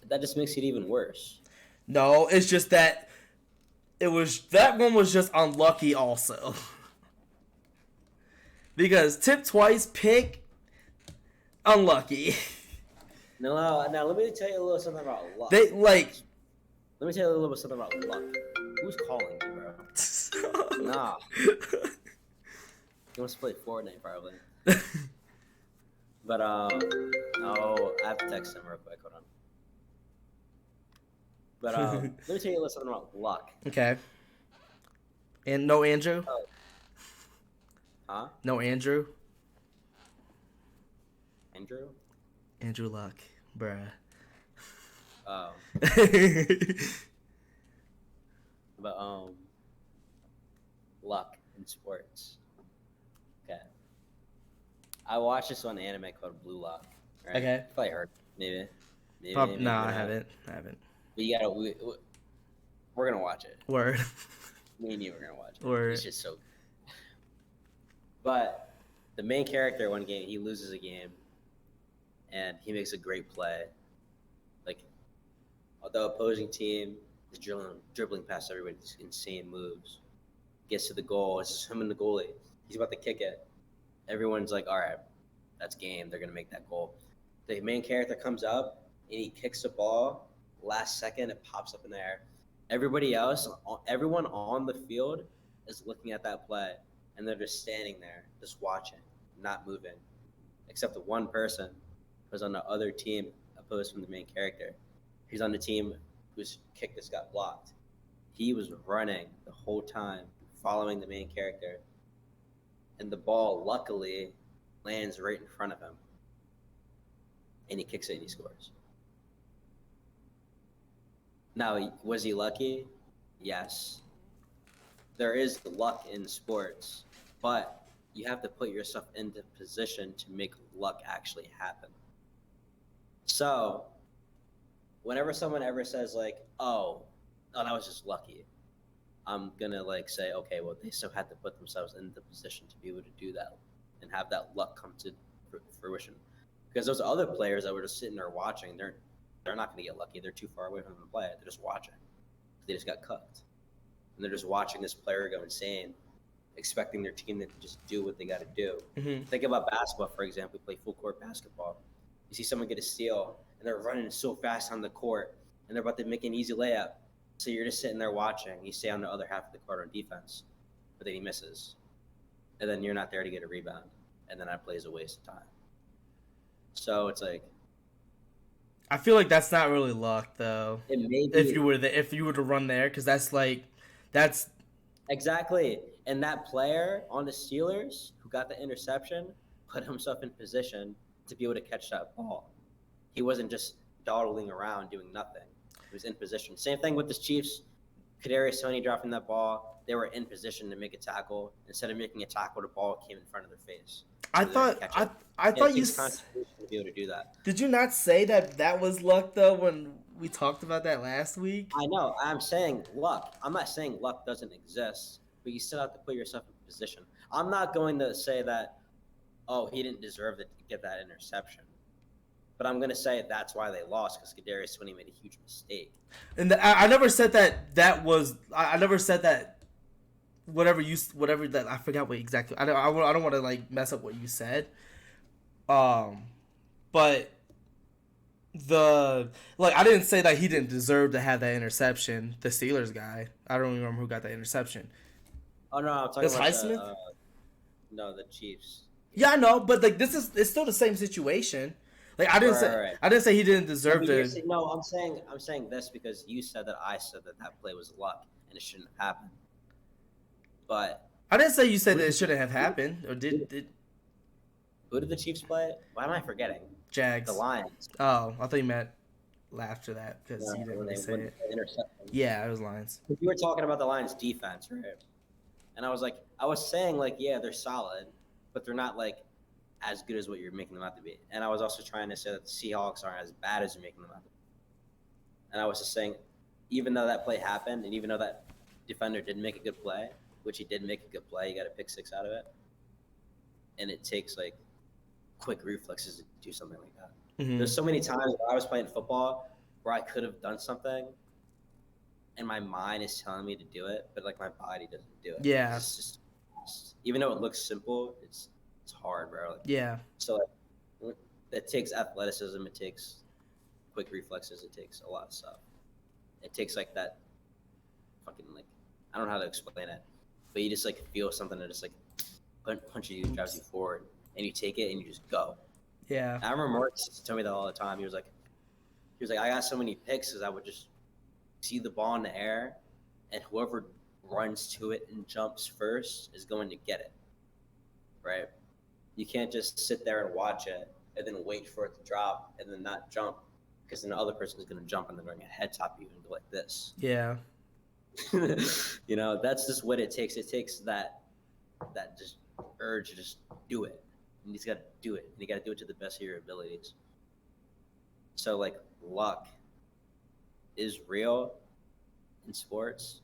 That just makes it even worse. No, it's just that that one was just unlucky also. Because tip twice, pick, unlucky. No, now let me tell you a little something about luck. Let me tell you a little bit something about luck. Who's calling you, bro? Nah. He wants to play Fortnite, probably. But, I have to text him real quick. Hold on. But, let me tell you a little something about luck. Okay. And no Andrew? Huh? No Andrew. Andrew? Andrew Luck, bruh. Oh, but luck in sports. Okay. I watched this one anime called Blue Lock. Right? Okay. You probably heard. Maybe. Maybe. No, Maybe I not. haven't. I haven't. But you gotta. We're gonna watch it. Word. Me and you are gonna watch it. Word. It's just so. But the main character, one game, he loses a game, and he makes a great play. Like the opposing team is dribbling past everybody, these insane moves. Gets to the goal. It's just him and the goalie. He's about to kick it. Everyone's like, "All right, that's game. They're gonna make that goal." The main character comes up and he kicks the ball. Last second, it pops up in the air. Everybody else, everyone on the field, is looking at that play, and they're just standing there, just watching, not moving, except the one person who's on the other team, opposed from the main character. He's on the team whose kick just got blocked. He was running the whole time, following the main character, and the ball luckily lands right in front of him, and he kicks it and he scores. Now, was he lucky? Yes. There is luck in sports, but you have to put yourself into position to make luck actually happen. So, whenever someone ever says like, "Oh, that was just lucky," I'm gonna like say, okay, well, they still had to put themselves in the position to be able to do that and have that luck come to fruition. Because those other players that were just sitting there watching, they're not gonna get lucky. They're too far away from the play. They're just watching. They just got cooked, and they're just watching this player go insane, expecting their team to just do what they got to do. Mm-hmm. Think about basketball, for example. We play full court basketball. You see someone get a steal, and they're running so fast on the court, and they're about to make an easy layup. So you're just sitting there watching. You stay on the other half of the court on defense, but then he misses, and then you're not there to get a rebound, and then that play is a waste of time. So it's like, I feel like that's not really luck though. it may be, If you were to run there, because that's exactly. And that player on the Steelers who got the interception put himself in position to be able to catch that ball. He wasn't just dawdling around doing nothing. He was in position. Same thing with the Chiefs. Kadarius Toney dropping that ball. They were in position to make a tackle. Instead of making a tackle, the ball came in front of their face. I thought you to be able to do that. Did you not say that was luck though when we talked about that last week? I know. I'm saying luck. I'm not saying luck doesn't exist, but you still have to put yourself in position. I'm not going to say that, oh, he didn't deserve to get that interception. But I'm going to say that's why they lost, because Kadarius Toney made a huge mistake. And I never said that was. I never said that. Whatever that, I forgot what exactly. I don't want to like mess up what you said. But I didn't say that he didn't deserve to have that interception. The Steelers guy. I don't even remember who got that interception. Oh no, I'm talking about Highsmith? No, the Chiefs. Yeah, I know, but like it's still the same situation. Like I didn't say he didn't deserve to. No, I'm saying this because you said that I said that play was luck and it shouldn't have happened. But I didn't say you said that it shouldn't have happened, or did? Who did the Chiefs play? Why am I forgetting? Jags. The Lions. Oh, I thought you meant after that because you didn't really say it. Yeah, it was Lions. You were talking about the Lions defense, right? And I was saying like, yeah, they're solid, but they're not like as good as what you're making them out to be. And I was also trying to say that the Seahawks aren't as bad as you're making them out to be. And I was just saying, even though that play happened, and even though that defender didn't make a good play, which he did make a good play, he got a pick 6 out of it. And it takes like quick reflexes to do something like that. Mm-hmm. There's so many times when I was playing football where I could have done something and my mind is telling me to do it, but like my body doesn't do it. Yeah. It's just, even though it looks simple, it's hard, bro. Like, yeah. So like, it takes athleticism, it takes quick reflexes, it takes a lot of stuff. It takes like that fucking like, I don't know how to explain it, but you just like feel something that just like punches you, drives you forward, and you take it and you just go. Yeah. I remember Mark told me that all the time. He was like, I got so many picks because I would just see the ball in the air, and whoever runs to it and jumps first is going to get it. right? You can't just sit there and watch it and then wait for it to drop and then not jump, because then the other person is going to jump and they're going to head top you and go like this. Yeah. You know, that's just what it takes. It takes that just urge to just do it. And you just got to do it. And you got to do it to the best of your abilities. So, like, luck is real in sports,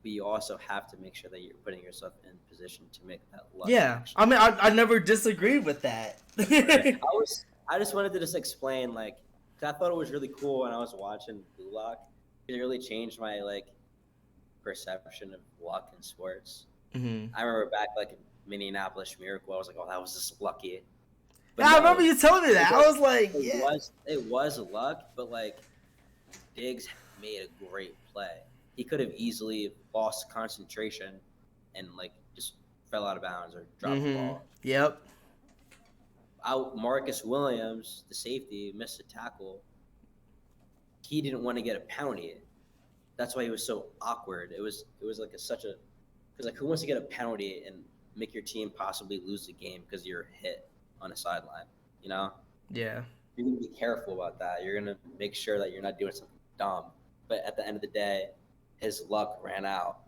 but you also have to make sure that you're putting yourself in position to make that luck. Yeah. Action. I mean, I never disagreed with that. Right. I just wanted to just explain, like, because I thought it was really cool when I was watching Blue Lock. It really changed my, like, perception of luck in sports. Mm-hmm. I remember back, like, in Minneapolis Miracle, I was like, oh, that was just lucky. But Yeah, no, I remember you telling me that. I was like, it was luck, but, like, Diggs made a great play. He could have easily lost concentration and, like, just fell out of bounds or dropped the ball. Yep. Marcus Williams, the safety, missed a tackle. He didn't want to get a penalty. That's why he was so awkward. It was like because like, who wants to get a penalty and make your team possibly lose the game because you're hit on a sideline? You know? Yeah. You're gonna be careful about that. You're gonna make sure that you're not doing something dumb. But at the end of the day, his luck ran out,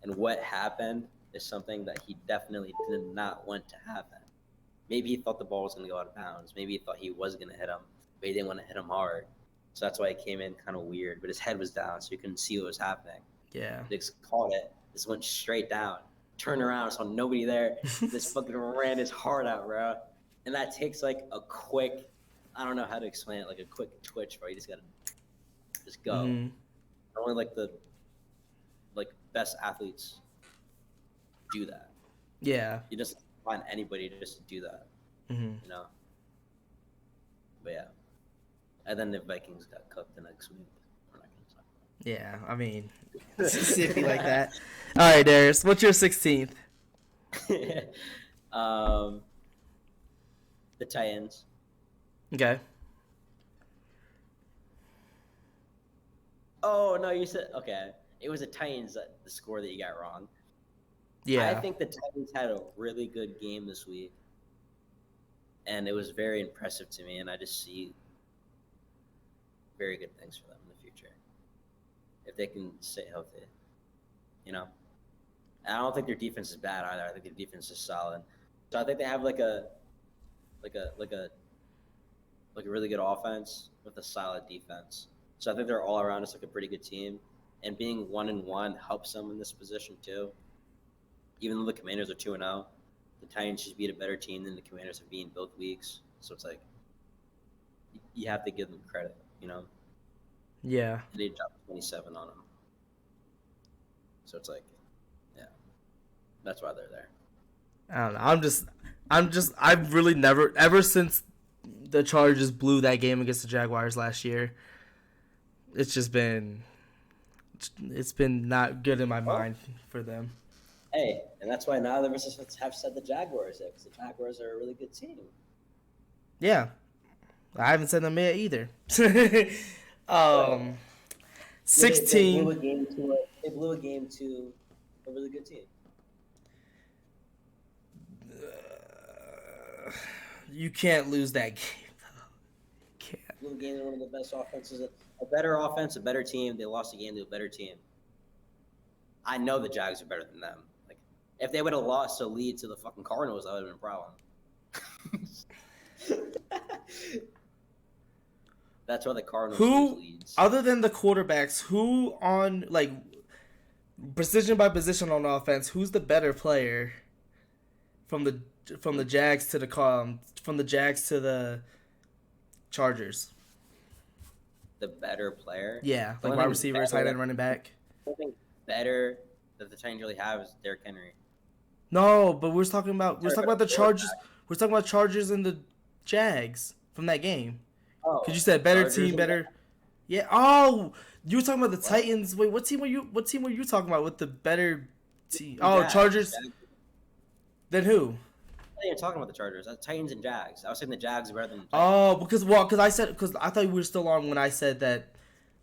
and what happened is something that he definitely did not want to happen. Maybe he thought the ball was going to go out of bounds. Maybe he thought he was going to hit him, but he didn't want to hit him hard. So that's why he came in kind of weird. But his head was down, so you couldn't see what was happening. Yeah. Diggs caught it. This went straight down. Turned around, saw nobody there. This fucking ran his heart out, bro. And that takes like a quick, I don't know how to explain it, like a quick twitch, bro. You just got to just go. Mm-hmm. Only like the best athletes do that. Yeah. You just find anybody to just do that. Mm-hmm. You know. But yeah. And then the Vikings got cooked the next week. Yeah, I mean, it's iffy like that. All right, Darius, what's your 16th? The Titans. Okay. Oh no, you said okay. It was the Titans the score that you got wrong. Yeah. I think the Titans had a really good game this week, and it was very impressive to me. And I just see very good things for them in the future if they can stay healthy. You know, and I don't think their defense is bad either. I think their defense is solid. So I think they have like a really good offense with a solid defense. So I think they're all around us like a pretty good team, and being 1-1 helps them in this position too. Even though the Commanders are 2-0, the Titans should beat a better team than the Commanders have been both weeks. So it's like you have to give them credit, you know. Yeah. They dropped 27 on them, so it's like, yeah, that's why they're there. I don't know. I've really never, ever since the Chargers blew that game against the Jaguars last year, it's been not good in my mind for them. Hey, and that's why now the recipients have said the Jaguars, because the Jaguars are a really good team. Yeah, I haven't said them yet either. 16. They blew a game to a really good team. You can't lose that game, though. You can't. Blew a game to one of the best offenses. A better offense, a better team. They lost a game to a better team. I know the Jags are better than them. Like, if they would have lost a lead to the fucking Cardinals, that would have been a problem. That's why the Cardinals lose leads. Other than the quarterbacks, who on, like, position by position on offense, who's the better player from the Jags to the Chargers? The better player? Yeah, like wide receivers, tight end, running back. I think better that the Titans really have is Derrick Henry. No, but we're talking about the Chargers. We're talking about Chargers and the Jags from that game. Oh, because you said better Chargers team, better. Yeah. Oh, you were talking about the Titans. Wait, what team were you talking about with the better team? Oh, Chargers. Then who? I ain't talking about the Chargers. Titans and Jags. I was saying the Jags are better than the Oh, Titans. because I thought we were still on when I said that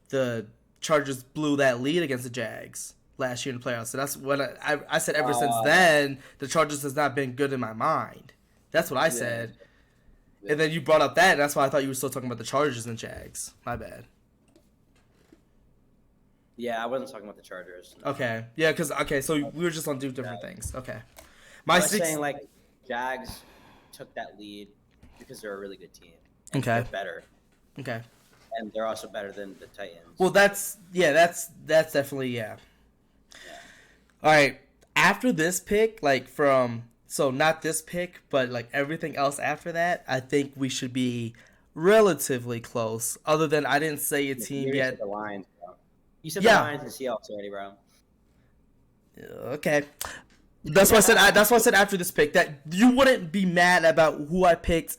the Chargers blew that lead against the Jags last year in the playoffs. So that's what I said. Ever since then, the Chargers has not been good in my mind. That's what I said. Yeah. And then you brought up that, and that's why I thought you were still talking about the Chargers and Jags. My bad. Yeah, I wasn't talking about the Chargers. No. Okay. Yeah, so we were just on two different things. Okay. I was saying, like, Jags took that lead because they're a really good team. Okay. They're better. Okay. And they're also better than the Titans. Well, that's definitely, yeah. All right. After this pick, so not this pick, but, like, everything else after that, I think we should be relatively close. Other than I didn't say a team yet. The Lions, bro. You said the Lions and Seahawks already, bro. Okay. That's why I said after this pick that you wouldn't be mad about who I picked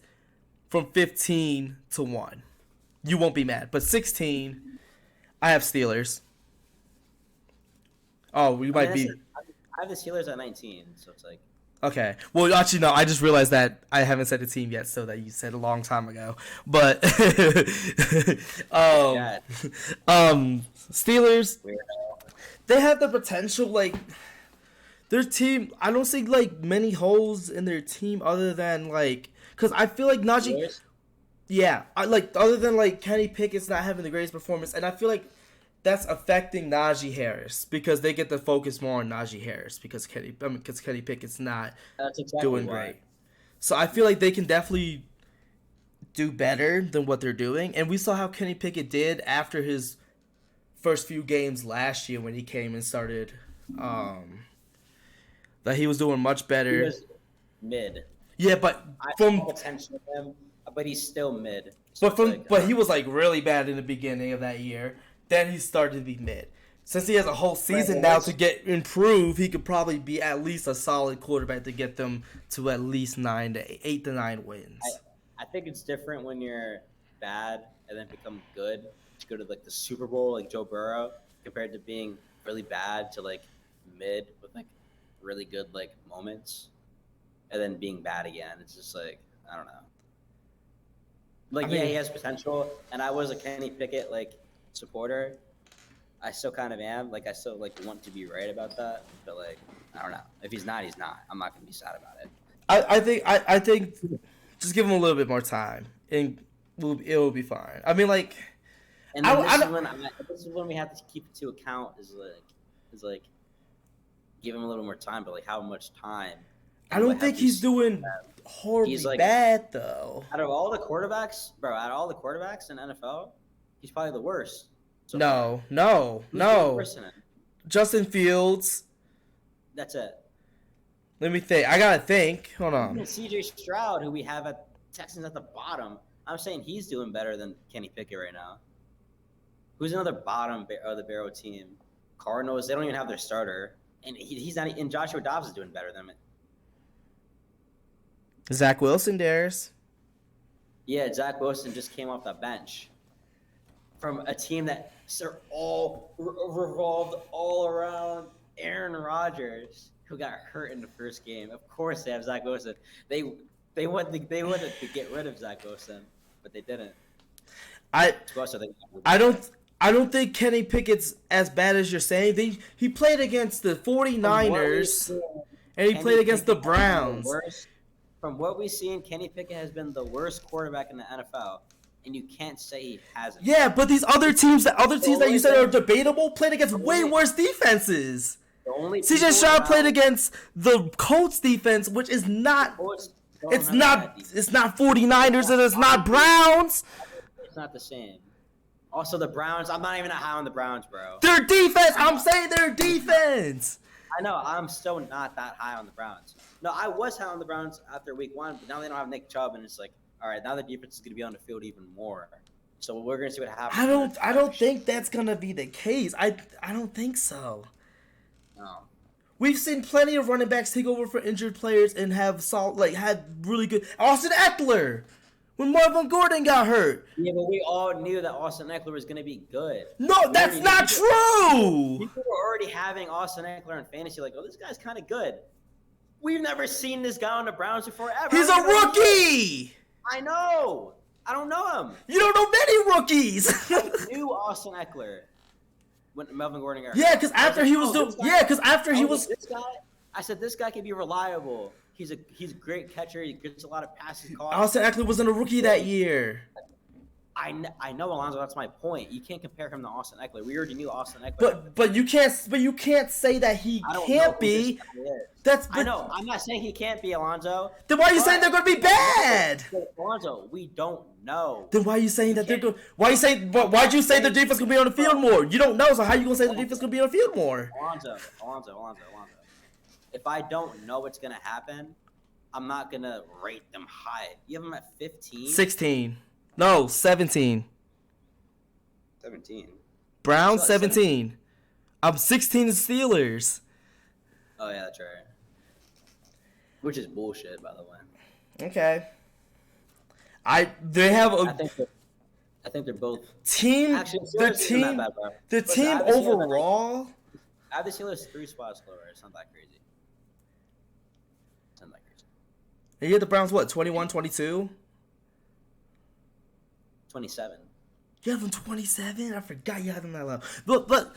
from 15 to 1. You won't be mad. But 16, I have Steelers. Oh, we might be. I have the Steelers at 19, so it's like. Okay. Well, actually, no. I just realized that I haven't said a team yet, so that you said a long time ago. But Steelers, they have the potential. Like their team, I don't see like many holes in their team other than like because I feel like Najee. Yeah, other than like Kenny Pickett's not having the greatest performance, and I feel like that's affecting Najee Harris because they get to focus more on Najee Harris because Kenny Pickett's not doing great. So I feel like they can definitely do better than what they're doing, and we saw how Kenny Pickett did after his first few games last year when he came and started. That he was doing much better. He was mid. Yeah, but from potential of him, but he's still mid. So but he was like really bad in the beginning of that year. Then he started to be mid. Since he has a whole season now to improve, he could probably be at least a solid quarterback to get them to at least 8 to 9 wins. I think it's different when you're bad and then become good to go to like the Super Bowl like Joe Burrow compared to being really bad to like mid with like really good like moments and then being bad again. It's just like I don't know. Like he has potential, and I was a Kenny Pickett like supporter. I still kind of am. Like I still like want to be right about that, but like I don't know. If he's not, he's not. I'm not gonna be sad about it. I think just give him a little bit more time, and it will be fine. I mean, like, and this is when we have to keep into account is like give him a little more time, but like how much time? I don't think he's doing horribly bad though. Out of all the quarterbacks, bro, in NFL, he's probably the worst. So No. Justin Fields. That's it. Let me think. I gotta think. Hold on. CJ Stroud, who we have at Texans at the bottom, I'm saying he's doing better than Kenny Pickett right now. Who's another bottom of the barrel team? Cardinals. They don't even have their starter, and he's not. And Joshua Dobbs is doing better than him. Zach Wilson, Darius. Yeah, Zach Wilson just came off the bench from a team that all revolved all around Aaron Rodgers, who got hurt in the first game. Of course, they have Zach Wilson. They wanted to get rid of Zach Wilson, but they didn't. I don't think Kenny Pickett's as bad as you're saying. He played against the 49ers, and he played against the Browns. From what we've seen, Kenny Pickett has been the worst quarterback in the NFL, and you can't say he hasn't. Yeah, but these other teams that you said are debatable played against way worse defenses. CJ Stroud played against the Colts defense, which is not. It's not 49ers and it's not Browns. It's not the same. Also, the Browns. I'm not even that high on the Browns, bro. Their defense. I'm saying their defense. I know. I'm still not that high on the Browns. No, I was high on the Browns after week 1, but now they don't have Nick Chubb, and it's like, all right, now the defense is going to be on the field even more. So we're going to see what happens. I don't think that's going to be the case. I don't think so. No. We've seen plenty of running backs take over for injured players and have had really good. Austin Eckler, when Marvin Gordon got hurt. Yeah, but we all knew that Austin Eckler was going to be good. No, that's not true. People were already having Austin Eckler in fantasy, like, oh, this guy's kind of good. We've never seen this guy on the Browns before ever. He's a rookie. I know. I don't know him. You don't know many rookies. I knew Austin Eckler when Melvin Gordon got hurt. Yeah, because after he was this doing. guy- Yeah, because after he I was. like, this guy. I said this guy can be reliable. He's a great catcher. He gets a lot of passes caught. Austin Eckler wasn't a rookie that year. I know, Alonzo. That's my point. You can't compare him to Austin Eckler. We already knew Austin Eckler. But you can't say that he I don't can't know who be. this guy is. That's I know. I'm not saying he can't be, Alonzo. Then why are you saying they're going to be bad? Alonzo, we don't know. Then why are you saying that they're going? Why'd you say the defense gonna be on the field more? You don't know, so how you gonna say the defense gonna be on the field more? Alonzo. If I don't know what's gonna happen, I'm not gonna rate them high. You have them at 15? 16. No, 17. 17. Browns 17. I'm 16 the Steelers. Oh yeah, that's right. Which is bullshit, by the way. Okay. They have I a think they're both team. actually The team. Bad, bro. The Listen, team I have the Steelers overall. I have the Steelers 3 spots lower. It's not that crazy. It's not that crazy. You had the Browns what? 21, 22? 27. You have them 27? I forgot you had them that low. But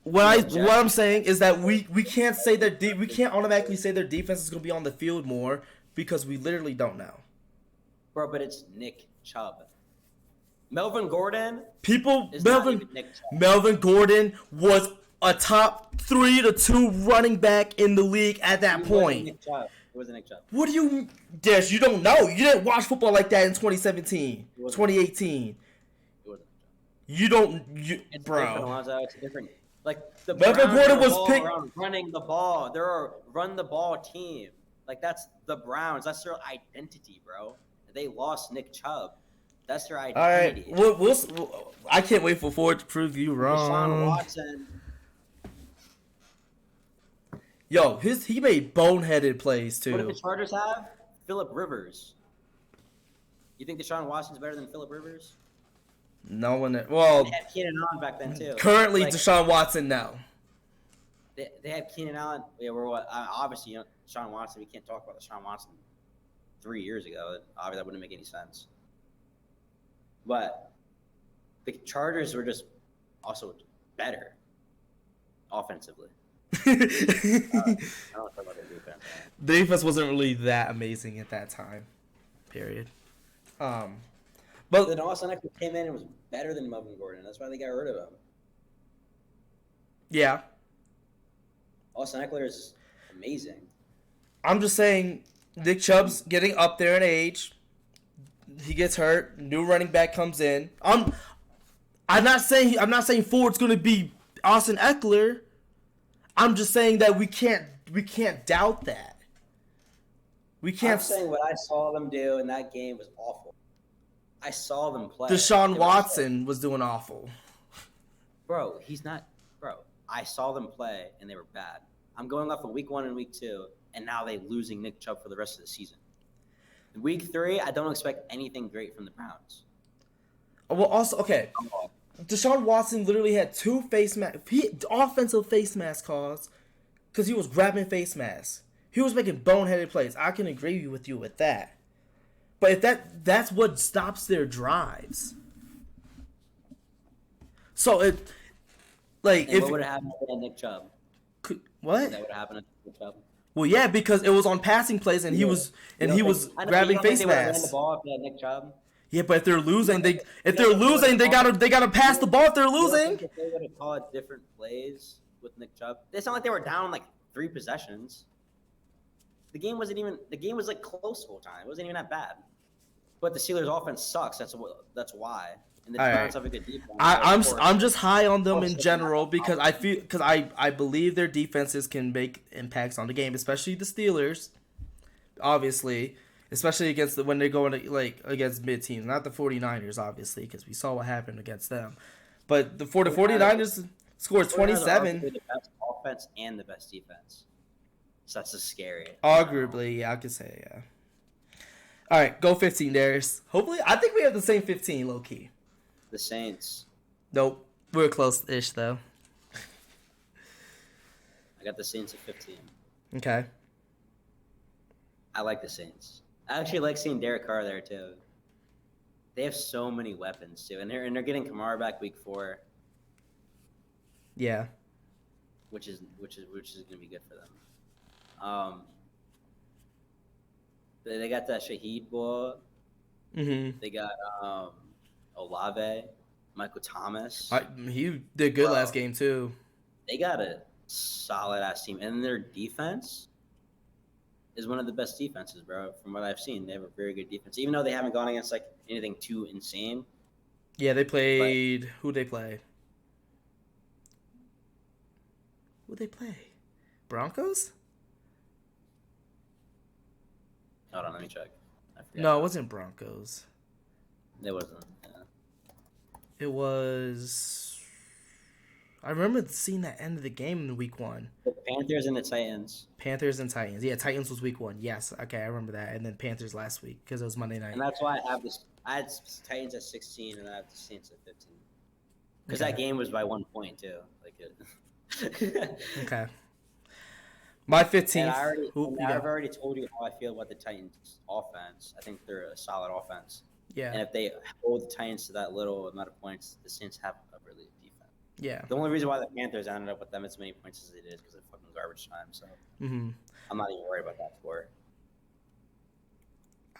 what I'm saying is that we can't say we can't automatically say their defense is gonna be on the field more because we literally don't know. Bro, but it's Nick Chubb. Melvin Gordon. Melvin Gordon was a top 3 to 2 running back in the league at that point. It wasn't Nick Chubb. What do you, Dash? You don't know. You didn't watch football like that in 2017, 2018. You don't, It's bro. different, Alonzo. It's different. Like the Melvin Browns Gordon are was all picked- around running the ball. They're a run the ball team. Like that's the Browns. That's their identity, bro. They lost Nick Chubb. That's their All right, identity. I can't wait for Ford to prove you Deshaun wrong. Watson. Yo, he made boneheaded plays What did too. the Chargers have? Phillip Rivers. You think Deshaun Watson's better than Phillip Rivers? No one. Well, They had Keenan Allen back then too. currently Like, Deshaun Watson now. They had Keenan Allen. Yeah, we're what? Obviously, Deshaun Watson. We can't talk about Deshaun Watson 3 years ago. Obviously, that wouldn't make any sense. But the Chargers were just also better offensively. I don't talk about their defense. The defense wasn't really that amazing at that time. Period. But But then Austin Eckler came in and was better than Melvin Gordon. That's why they got rid of him. yeah, Austin Eckler is amazing. I'm just saying Nick Chubb's getting up there in age. He gets hurt. New running back comes in. I'm not saying Ford's going to be Austin Eckler. I'm just saying that we can't doubt that. We can't. I'm saying what I saw them do in that game was awful. I saw them play. Deshaun They were Watson was doing awful. Bro, he's not. Bro, I saw them play and they were bad. I'm going off of week 1 and week 2, and now they're losing Nick Chubb for the rest of the season. In week 3, I don't expect anything great from the Browns. Well, also, okay. Deshaun Watson literally had 2 offensive face mask calls because he was grabbing face masks. He was making boneheaded plays. I can agree with you with that. But if that's what stops their drives. So if what would have happened to Nick Chubb? what? That would have happened to Nick Chubb. Well, yeah, because it was on passing plays and he was grabbing face They would have ran the masks. ball if they had Nick Chubb. Yeah, but if they're losing, they gotta pass the ball if they're You don't losing. think if they would have called different plays with Nick Chubb, it's not like they were down like 3 possessions. The game was like close the whole time. It wasn't even that bad. But the Steelers' offense sucks. That's why. And the All Browns right. have a good defense. I'm just high on them in general because I believe their defenses can make impacts on the game, especially the Steelers. Obviously, especially when they're going against mid teams, not the 49ers, obviously, because we saw what happened against them. But the 49ers scored 27. The best offense and the best defense. So that's just scary. Arguably, yeah, I could say, yeah. All right, go 15, Darius. Hopefully, I think we have the same 15, low key. The Saints. Nope, we're close-ish though. I got the Saints at 15. Okay. I like the Saints. I actually like seeing Derek Carr there too. They have so many weapons too, and they're getting Kamara back week 4. Yeah. which is gonna be good for them. They got that Shaheed boy. Mm-hmm. They got Olave, Michael Thomas. He did good last game too. They got a solid ass team, and their defense is one of the best defenses, bro. From what I've seen, they have a very good defense, even though they haven't gone against like anything too insane. Yeah, they played. Who they play? Who they play? Broncos? Hold on, let me check. No, it wasn't Broncos. It wasn't. Yeah. It was. I remember seeing that end of the game in week 1. The Panthers and the Titans. Panthers and Titans. Yeah, Titans was week 1. Yes, okay, I remember that. And then Panthers last week because it was Monday night. And that's why I have this. I had Titans at 16 and I have the Saints at 15. Because that game was by 1 point too. Like it. Okay. My 15th. I've already told you how I feel about the Titans' offense. I think they're a solid offense. Yeah. And if they hold the Titans to that little amount of points, the Saints have a really good defense. Yeah. The only reason why the Panthers ended up with them as many points as they did is because of fucking garbage time. So I'm not even worried about that score.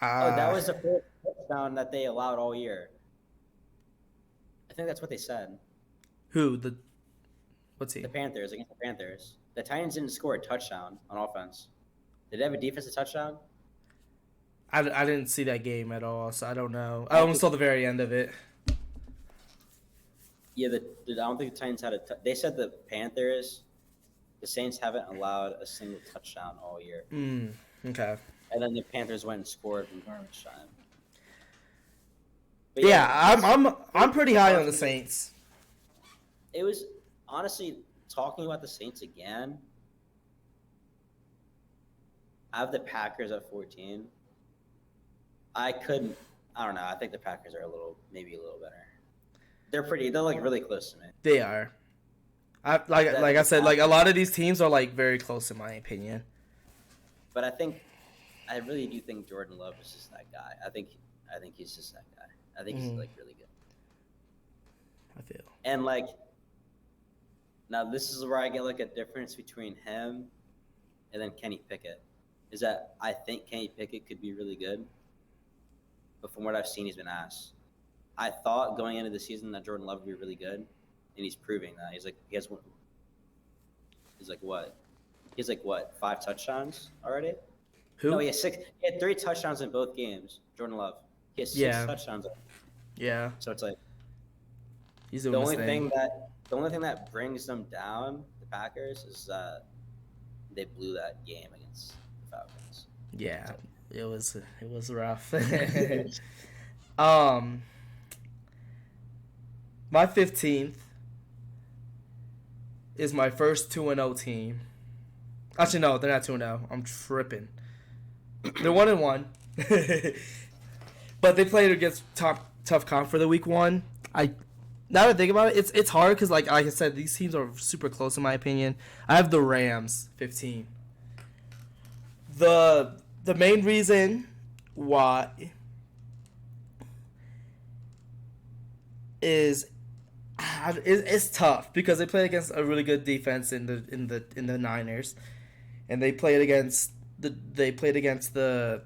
That was the first touchdown that they allowed all year. I think that's what they said. Who? What's he? The Panthers, against the Panthers. The Titans didn't score a touchdown on offense. Did they have a defensive touchdown? I didn't see that game at all, so I don't know. I only saw the very end of it. Yeah, I don't think the Titans had they said the Panthers, the Saints haven't allowed a single touchdown all year. Okay. And then the Panthers went and scored in garbage time. But yeah, I'm pretty high on the Saints. It was honestly talking about the Saints again. I have the Packers at 14. I don't know. I think the Packers are maybe a little better. They're like really close to me. They are. Like I said, like a lot of these teams are like very close in my opinion. But I really do think Jordan Love is just that guy. I think he's just that guy. I think he's like really good. I feel. And like, now this is where I get like a difference between him and then Kenny Pickett. Is that I think Kenny Pickett could be really good, but from what I've seen, he's been ass. I thought going into the season that Jordan Love would be really good, and he's proving that. He's like what 5 touchdowns already? Who? No, he has 6. He had 3 touchdowns in both games. Jordan Love. He has 6 touchdowns. Yeah. So it's like he's doing the only thing that brings them down, the Packers, is that they blew that game against the Falcons. Yeah, it was rough. My 15th is my first 2-0 team. Actually, no, they're not 2-0. I'm tripping. They're 1-1. But they played against tough comp for the week 1. Now that I think about it, it's hard because like I said, these teams are super close in my opinion. I have the Rams 15. The main reason why is it's tough because they played against a really good defense in the Niners, and they played against the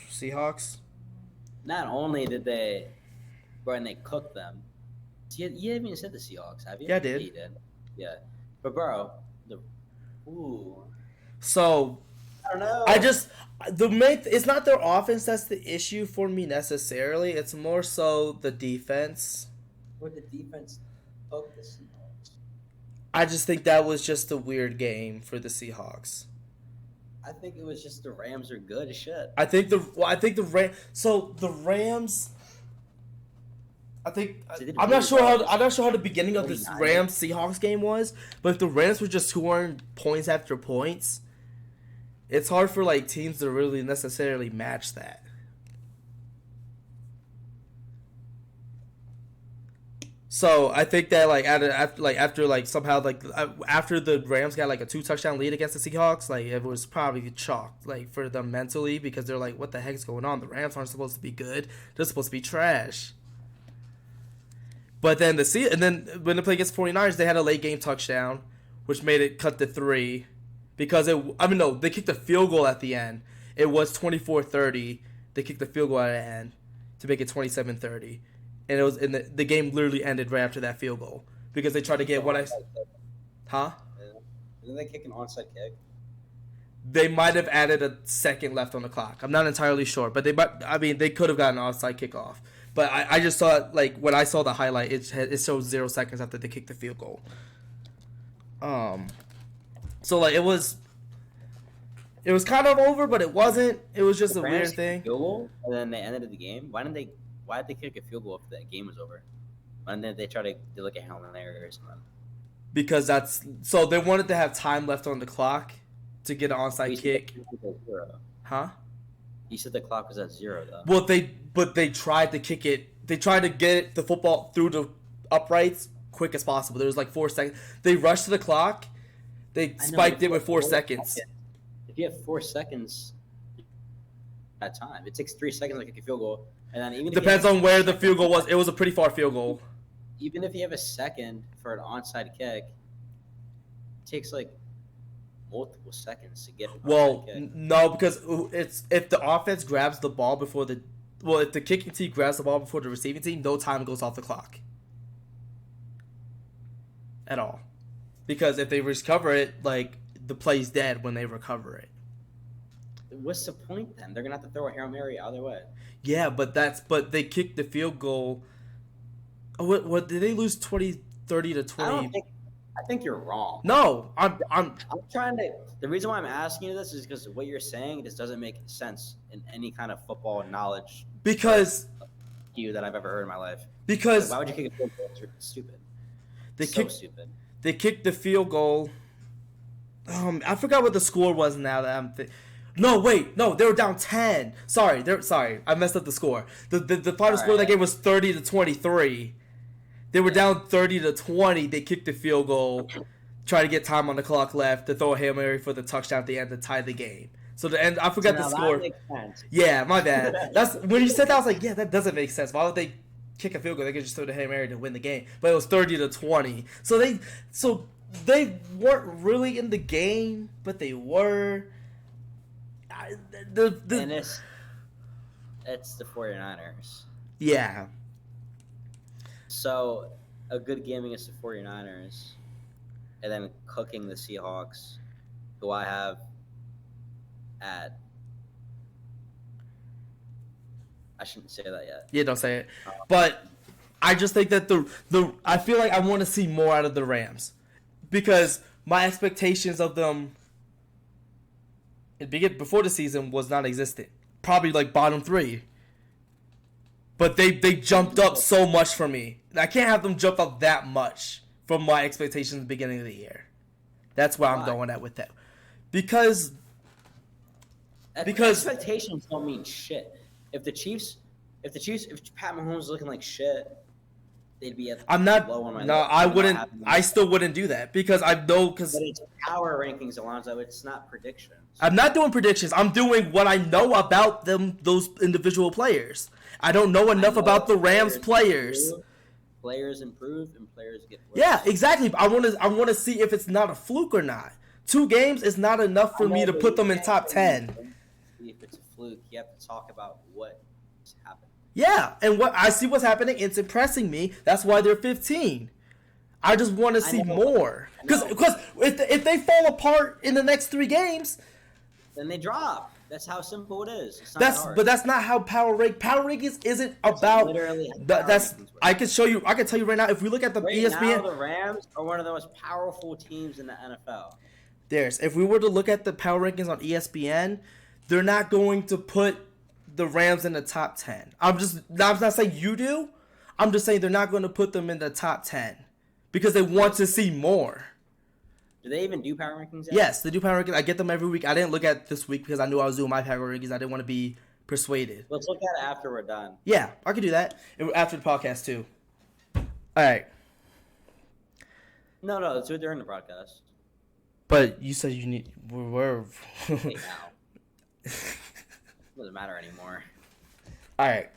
Seahawks. Not only did they, and they cooked them. You haven't even said the Seahawks, have you? Yeah, I did. Yeah, you did. Yeah, but bro, So I don't know. It's not their offense that's the issue for me necessarily. It's more so the defense. Where the defense poked the Seahawks. I just think that was just a weird game for the Seahawks. I think it was just the Rams are good as shit. I think the Rams. So the Rams. I'm not sure how the beginning of this Rams Seahawks game was, but if the Rams were just scoring points after points, it's hard for like teams to really necessarily match that. So I think that after the Rams got like a 2-touchdown lead against the Seahawks, like it was probably chalked like for them mentally because they're like, what the heck's going on? The Rams aren't supposed to be good; they're supposed to be trash. But then and then when they played against 49ers, they had a late game touchdown, which made it cut to 3. Because they kicked a field goal at the end. It was 24-30. They kicked the field goal at the end to make it 27-30. And it was the game literally ended right after that field goal. Because they tried to get Huh? Didn't they kick an onside kick? They might have added a second left on the clock. I'm not entirely sure, but they could have gotten an offside kickoff. But I just saw it, like, when I saw the highlight, it showed 0 seconds after they kicked the field goal. So like it was kind of over, but it wasn't. It was just a weird thing. Field goal, and then they ended the game. Why did they kick a field goal if the game was over? Why didn't they try to do like a Hail Mary or something? Because so they wanted to have time left on the clock to get an onside kick. Huh? You said the clock was at 0 though. Well, they tried to kick it. They tried to get the football through the uprights quick as possible. There was like 4 seconds. They rushed to the clock. They spiked it with 4 seconds. If you have 4 seconds at time, it takes 3 seconds to kick a field goal, and then even depends on where the field goal was. It was a pretty far field goal. Even if you have a second for an onside kick, it takes like multiple seconds to get. No, because it's if the offense grabs the ball before if the kicking team grabs the ball before the receiving team, no time goes off the clock at all. Because if they recover it, like, the play's dead when they recover it. What's the point then? They're gonna have to throw a Hail Mary either way. Yeah, but they kicked the field goal. Oh, what did they lose 30 to 20? I think you're wrong. No, I'm trying to. The reason why I'm asking you this is because what you're saying just doesn't make sense in any kind of football knowledge. Because that I've ever heard in my life. Because why would you kick a field goal? It's stupid. Stupid. They kicked the field goal. I forgot what the score was now that I'm No, wait. No, they were down 10. Sorry. I messed up the score. The final score of that game was 30 to 23. They were down 30 to 20. They kicked the field goal, tried to get time on the clock left to throw a Hail Mary for the touchdown at the end to tie the game. So the end, I forgot the score. That makes sense. Yeah, my bad. That's when you said that, I was like, yeah, that doesn't make sense. Why would they kick a field goal? They could just throw the Hail Mary to win the game. But it was 30 to 20. So they weren't really in the game, but they were. And it's the 49ers. Yeah. So, a good game against the 49ers, and then cooking the Seahawks, who I have at... I shouldn't say that yet. Yeah, don't say it. But I just think that I feel like I want to see more out of the Rams. Because my expectations of them before the season was non-existent. Probably like bottom 3. But they jumped up so much for me. I can't have them jump up that much from my expectations at the beginning of the year. That's where I'm going at with that. Because expectations don't mean shit. If Pat Mahomes is looking like shit, they'd be at the low on my list. I wouldn't. I still wouldn't do that because I know But it's power rankings, Alonzo. It's not predictions. I'm not doing predictions. I'm doing what I know about those individual players. I don't know enough about the Rams players. Players improve and players get worse. Yeah, exactly. I want to see if it's not a fluke or not. 2 games is not enough for me to put them in top 10. If it's a fluke, you have to talk about what's happening. Yeah, and what I see what's happening, it's impressing me. That's why they're 15. I just want to see more. Because if they fall apart in the next 3 games, then they drop. That's how simple it is. It's not hard. But that's not how power rankings isn't about. I can show you. I can tell you right now. If we look at the ESPN, now the Rams are one of the most powerful teams in the NFL. If we were to look at the power rankings on ESPN, they're not going to put the Rams in the top 10. I'm not saying you do. I'm just saying they're not going to put them in the top 10 because they want to see more. Do they even do power rankings yet? Yes, they do power rankings. I get them every week. I didn't look at this week because I knew I was doing my power rankings. I didn't want to be persuaded. Let's look at it after we're done. Yeah, I could do that. After the podcast, too. All right. No, let's do it during the broadcast. But you said you need... We're... Hey, now. Doesn't matter anymore. All right.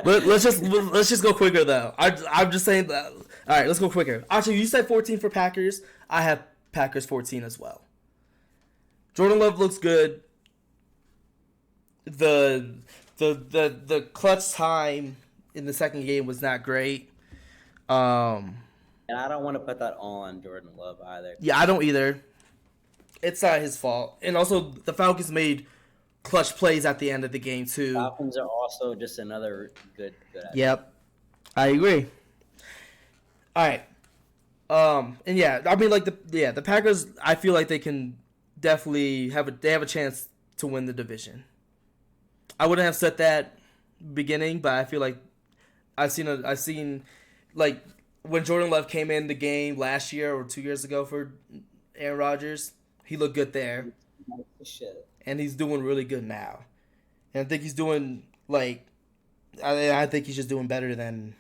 Let's just go quicker though. I'm just saying that. All right, let's go quicker. Actually, you said 14 for Packers. I have Packers 14 as well. Jordan Love looks good. The clutch time in the second game was not great. And I don't want to put that all on Jordan Love either. Yeah, I don't either. It's not his fault. And also, the Falcons made clutch plays at the end of the game too. Falcons are also just another good. Yep, I agree. All right. And yeah, I mean, like the Packers. I feel like they can definitely have a chance to win the division. I wouldn't have said that beginning, but I feel like I've seen like when Jordan Love came in the game last year or 2 years ago for Aaron Rodgers, he looked good there, Shit. and he's doing really good now. And I think he's doing like, I think he's just doing better than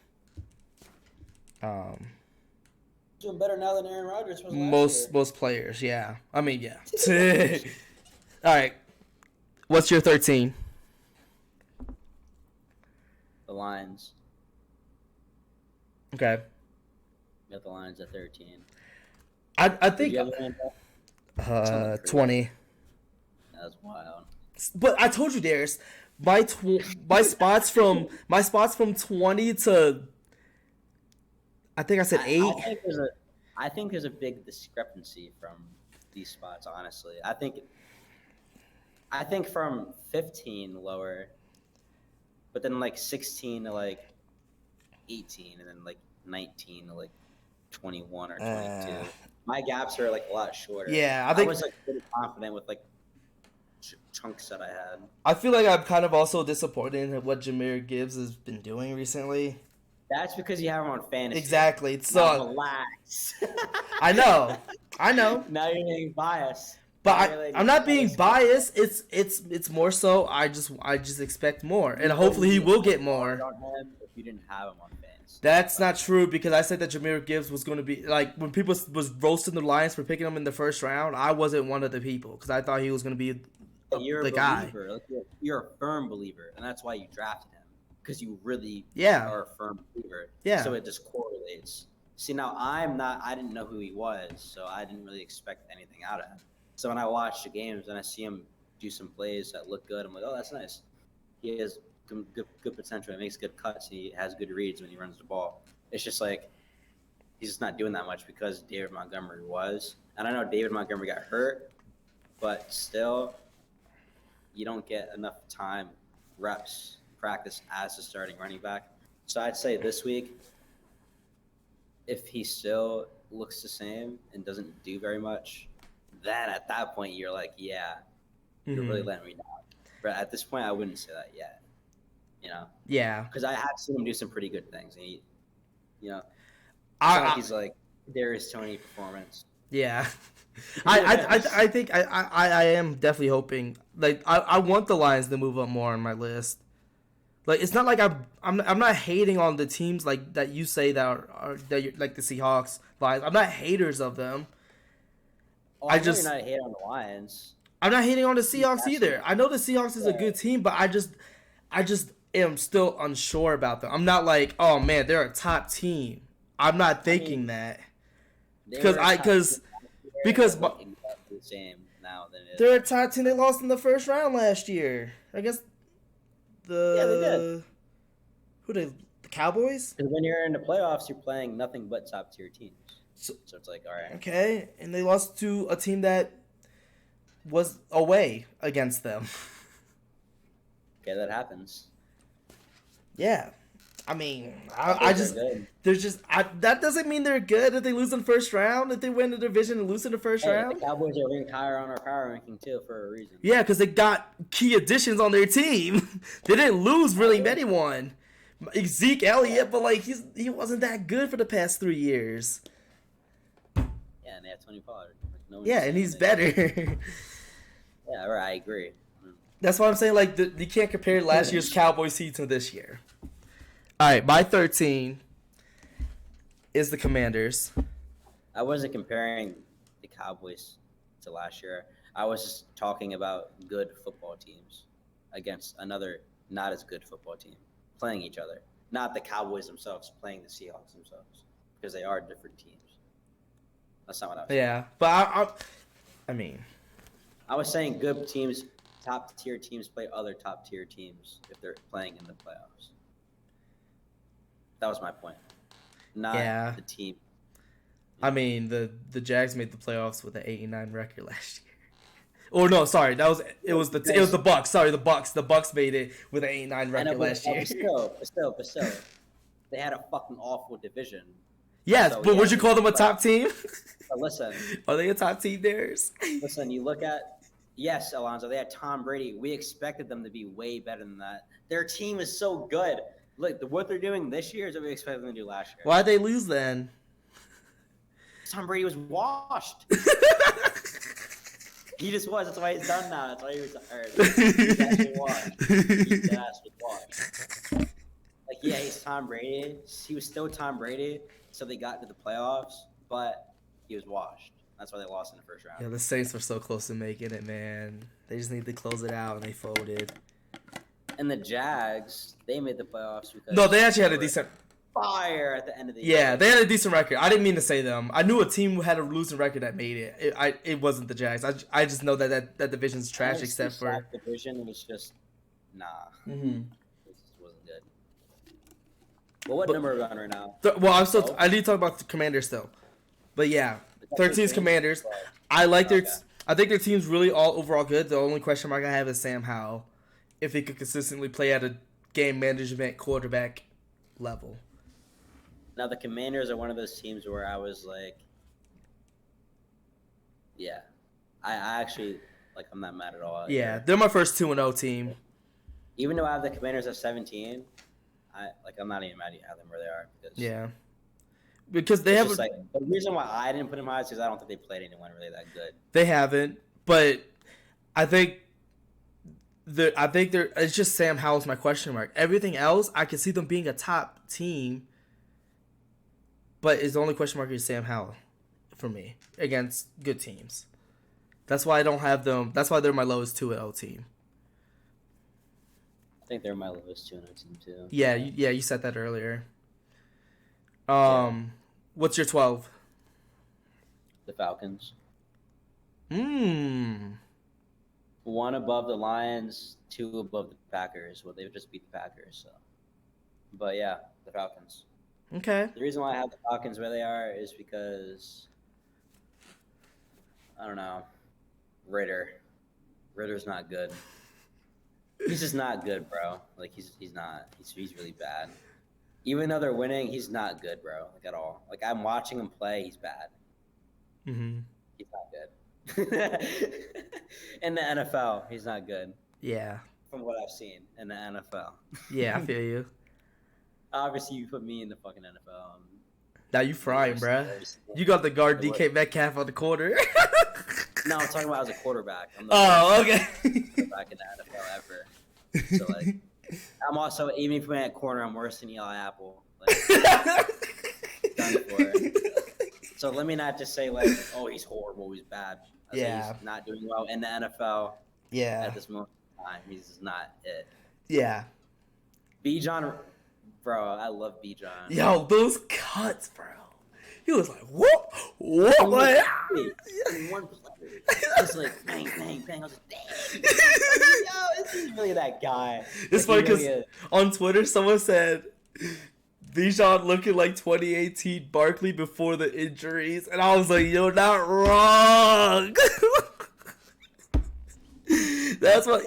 Doing better now than Aaron Rodgers was last year. most players. Yeah, I mean, yeah. All right, what's your 13? The Lions. Okay, Got the Lions at 13. I Did think you have them at that? 20. That's wild. But I told you, Darius, my spots from 20 to I think I said 8. I think there's a big discrepancy from these spots. Honestly, I think from 15 lower, but then like 16 to like 18, and then like 19 to like 21 or 22. My gaps are like a lot shorter. Yeah, I think I was like pretty confident with like chunks that I had. I feel like I'm kind of also disappointed in what Jahmyr Gibbs has been doing recently. That's because you have him on fantasy. Exactly. Now So relax. I know. Now you're being biased. But I'm not being biased. It's more so I just expect more, and hopefully he will get more. If you didn't have him on fantasy. That's not true because I said that Jahmyr Gibbs was going to be like when people was roasting the Lions for picking him in the first round. I wasn't one of the people because I thought he was going to be You're the a guy. believer. Like, you're a firm believer, and that's why you drafted him because you really Yeah. are a firm believer. Yeah. So it just correlates. See, now I'm not. I didn't know who he was, so I didn't really expect anything out of him. So when I watch the games and I see him do some plays that look good, I'm like, oh, that's nice. He has good potential. He makes good cuts. He has good reads when he runs the ball. It's just like he's just not doing that much because David Montgomery was. And I know David Montgomery got hurt, but still, you don't get enough time, reps, practice as a starting running back. So I'd say this week, if he still looks the same and doesn't do very much, then at that point you're like, yeah, you're really letting me down. But at this point, I wouldn't say that yet. You know? Yeah. Because I have seen him do some pretty good things. And he, you know, he's like Darius Toney performance. Yeah. I think I am definitely hoping like I want the Lions to move up more on my list. Like it's not like I'm not hating on the teams like that you say that are that you're, like the Seahawks, Lions. I'm not haters of them. Oh, I know you're not hating on the Lions. I'm not hating on the Seahawks either. I know the Seahawks is a good team, but I just am still unsure about them. I'm not like, oh man, they're a top team. I'm not thinking that because the same now than it is. they're a top team. They lost in the first round last year. I guess they did. The Cowboys? Because when you're in the playoffs, you're playing nothing but top tier teams. So it's like, all right. Okay, and they lost to a team that was away against them. Okay, that happens. Yeah. I mean, that doesn't mean they're good if they lose in the first round, if they win the division and lose in the first round. The Cowboys are ranked higher on our power ranking too for a reason. Yeah, because they got key additions on their team. They didn't lose really anyone. Zeke Elliott, but like he wasn't that good for the past 3 years. Yeah, and they have Tony Pollard. Like, and he's better. Yeah, right. I agree. That's why I'm saying like you can't compare last year's Cowboys team to this year. All right, my 13 is the Commanders. I wasn't comparing the Cowboys to last year. I was just talking about good football teams against another not as good football team playing each other, not the Cowboys themselves playing the Seahawks themselves, because they are different teams. That's not what I was saying. Yeah, but I mean, I was saying good teams, top tier teams play other top tier teams if they're playing in the playoffs. That was my point. Not the team. I mean, the Jags made the playoffs with an 8-9 record last year. Or no, sorry, it was the Bucks. Sorry, the Bucks. The Bucks made it with an 8-9 record last year. But still, they had a fucking awful division. Yes, So, but would you call them a top team? But listen, are they a top team theirs? Listen, you look at Alonzo. They had Tom Brady. We expected them to be way better than that. Their team is so good. Look, what they're doing this year is what we expected them to do last year. Why'd they lose then? Tom Brady was washed. He just was. That's why he's done now. That's why he was hurt. He's actually washed. His ass was washed. Like, yeah, he's Tom Brady. He was still Tom Brady, so they got to the playoffs, but he was washed. That's why they lost in the first round. Yeah, the Saints were so close to making it, man. They just need to close it out, and they folded. And the Jags, they made the playoffs because no, they actually had a decent fire at the end of the year. Yeah, they had a decent record. I didn't mean to say them. I knew a team who had a losing record that made it. It wasn't the Jags. I just know that division's trash except for division was just nah. Mm-hmm. It just wasn't good. Well, what number are we on right now? I need to talk about the Commanders still. But yeah, 13's Commanders. I like their. I think their team's really all overall good. The only question mark I have is Sam Howell, if he could consistently play at a game management quarterback level. Now the Commanders are one of those teams where I was like, yeah, I actually like. I'm not mad at all. Yeah, they're my first 2-0 team. Even though I have the Commanders at 17, I'm not even mad at having them where they are because they have. The reason why I didn't put them high is because I don't think they played anyone really that good. They haven't, but I think they're. It's just Sam Howell's my question mark. Everything else, I can see them being a top team, but the only question mark is Sam Howell for me against good teams. That's why I don't have them. That's why they're my lowest 2-0 team. I think they're my lowest 2-0 team too. Yeah, you said that earlier. What's your 12? The Falcons. 1 above the Lions, 2 above the Packers. Well, they just beat the Packers, so. But yeah, the Falcons. Okay. The reason why I have the Falcons where they are is because I don't know. Ritter's not good. He's just not good, bro. Like he's not. He's really bad. Even though they're winning, he's not good, bro. Like at all. Like I'm watching him play, he's bad. Mm-hmm. He's not good. In the NFL, he's not good. Yeah. From what I've seen in the NFL. Yeah, I feel you. Obviously, you put me in the fucking NFL. Now you frying, bruh. You got the guard DK Metcalf on the corner. No, I'm talking about as a quarterback. I'm the okay. Quarterback in the NFL ever. So like, I'm also even if I'm at corner, I'm worse than Eli Apple. Like, done for it. So let me not just say like, oh, he's horrible, he's bad. He's not doing well in the NFL. Yeah. At this moment in time, he's just not it. Yeah. Bijan, bro, I love Bijan. Yo, those cuts, bro. He was like, whoop, whoop, like, in one play. Just like bang, bang, bang. I was like, dang. Yo, this is really that guy. It's funny because on Twitter someone said Bijan looking like 2018 Barkley before the injuries, and I was like, you're not wrong. That's what.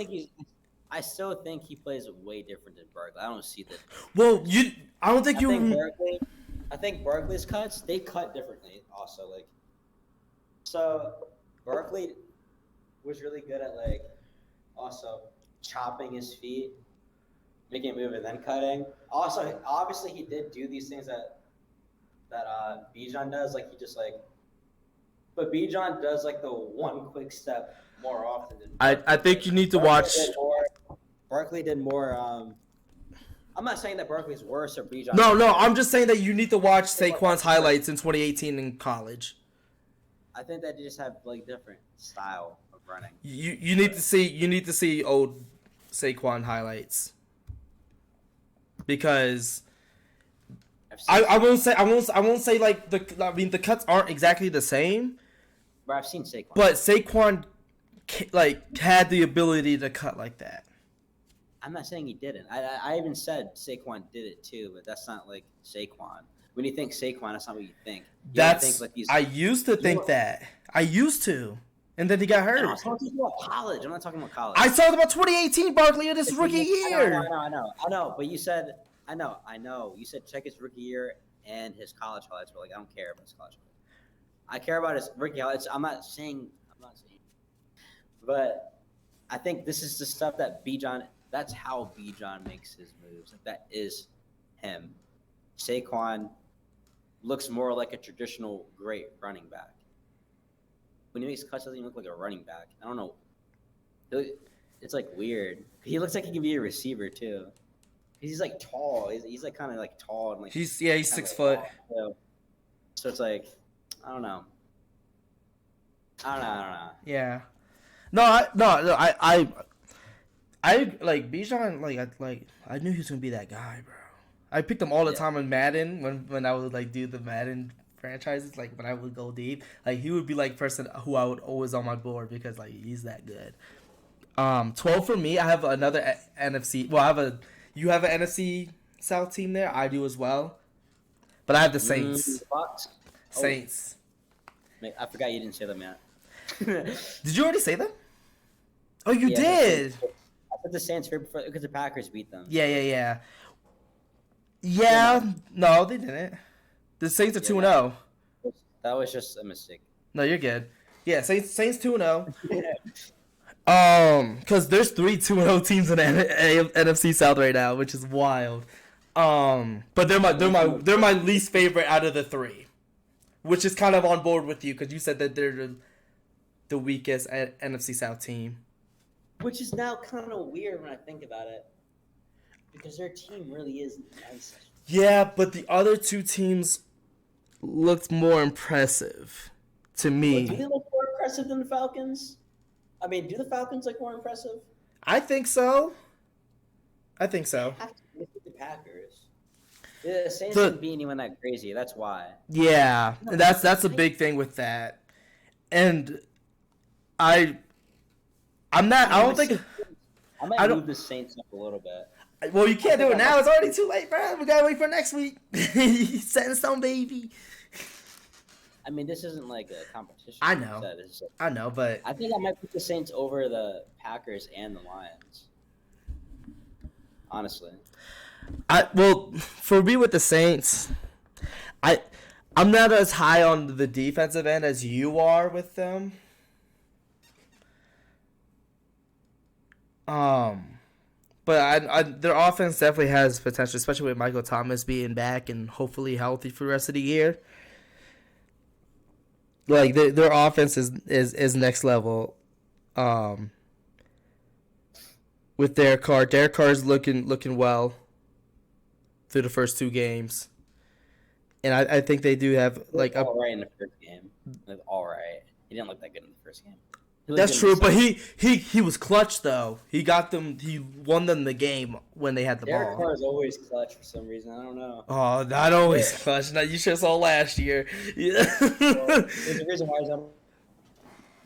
I still think he plays way different than Barkley. I don't see that. Well, I don't think I think Barkley's cuts, they cut differently also. Like, so Barkley was really good at like also chopping his feet, making a move and then cutting. Also, obviously he did do these things that Bijan does. Like he just like, but Bijan does like the one quick step more often than I think you need to watch. Barkley did more. I'm not saying that Barkley's worse or Bijan. No, I'm just saying that you need to watch Saquon's highlights in 2018 in college. I think that they just have like different style of running. You need to see old Saquon highlights. because I've seen I won't say like the cuts aren't exactly the same, but I've seen Saquon. but Saquon like had the ability to cut like that. I'm not saying he didn't. I even said Saquon did it too, but that's not like Saquon. When you think Saquon, that's not what you think. That's think, like, I used to think that. I used to, and then he got hurt. I'm not talking about college. I'm not talking about college. I talked about 2018 Barkley in his rookie year. I know. But you said I know. You said check his rookie year and his college highlights, but like I don't care about his college highlights. I care about his rookie highlights. I'm not saying. But I think this is the stuff that Bijan. That's how Bijan makes his moves. Like, that is him. Saquon looks more like a traditional great running back. When he makes cuts, doesn't even look like a running back. I don't know. It's like weird. He looks like he can be a receiver too. He's like tall. He's like kind of like tall and like. He's 6 foot. So it's like, I don't know. Yeah. I like Bijan. I knew he was gonna be that guy, bro. I picked him all the time in Madden when I would like do the Madden franchises. Like when I would go deep, like he would be like person who I would always on my board because like he's that good. 12 for me. I have another NFC. Well, you have an NFC South team there. I do as well, but I have the Saints. Saints. I forgot you didn't say them yet. Did you already say them? Oh, you did. I put the Saints here before because the Packers beat them. Yeah. No, they didn't. The Saints are 2-0. That was just a mistake. No, you're good. Yeah, Saints 2-0. Because there's 3 2-0 teams in the NFC South right now, which is wild. But they're my least favorite out of the 3, which is kind of on board with you because you said that they're the weakest NFC South team. Which is now kind of weird when I think about it, because their team really is nice. Yeah, but the other 2 teams looked more impressive to me. Well, do they look more impressive than the Falcons? I mean, do the Falcons look more impressive? I think so. Have to look at the Packers. The Saints didn't beat anyone that crazy. That's why. Yeah, that's a big thing with that, and I'm not. I don't think. I might move the Saints up a little bit. Well, you can't do it now. It's already too late, bro. We gotta wait for next week. Set in stone, baby. I mean, this isn't like a competition. I know. I know, but I think I might put the Saints over the Packers and the Lions. Honestly. For me with the Saints, I'm not as high on the defensive end as you are with them. But their offense definitely has potential, especially with Michael Thomas being back and hopefully healthy for the rest of the year. Like their offense is next level. With Derek Carr. Derek Carr is looking well through the first 2 games. And I think they do have like all right in the first game. Like, all right. He didn't look that good in the first game. That's true, but he was clutch though. He won them the game when they had the ball. Derek Carr is always clutch for some reason. I don't know. Oh, not always clutch. No, you should have saw last year. Yeah. There's a reason why he's on.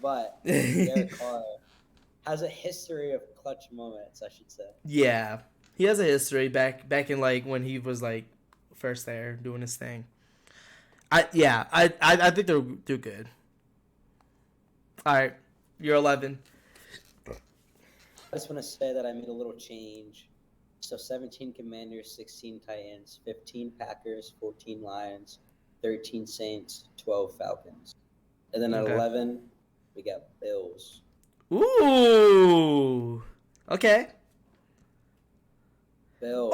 But Derek Carr has a history of clutch moments, I should say. Yeah, he has a history back in like when he was like first there doing his thing. I think they're good. All right. You're 11. I just want to say that I made a little change. So 17 Commanders, 16 Titans, 15 Packers, 14 Lions, 13 Saints, 12 Falcons. And then at 11, we got Bills. Ooh. Okay. Bills.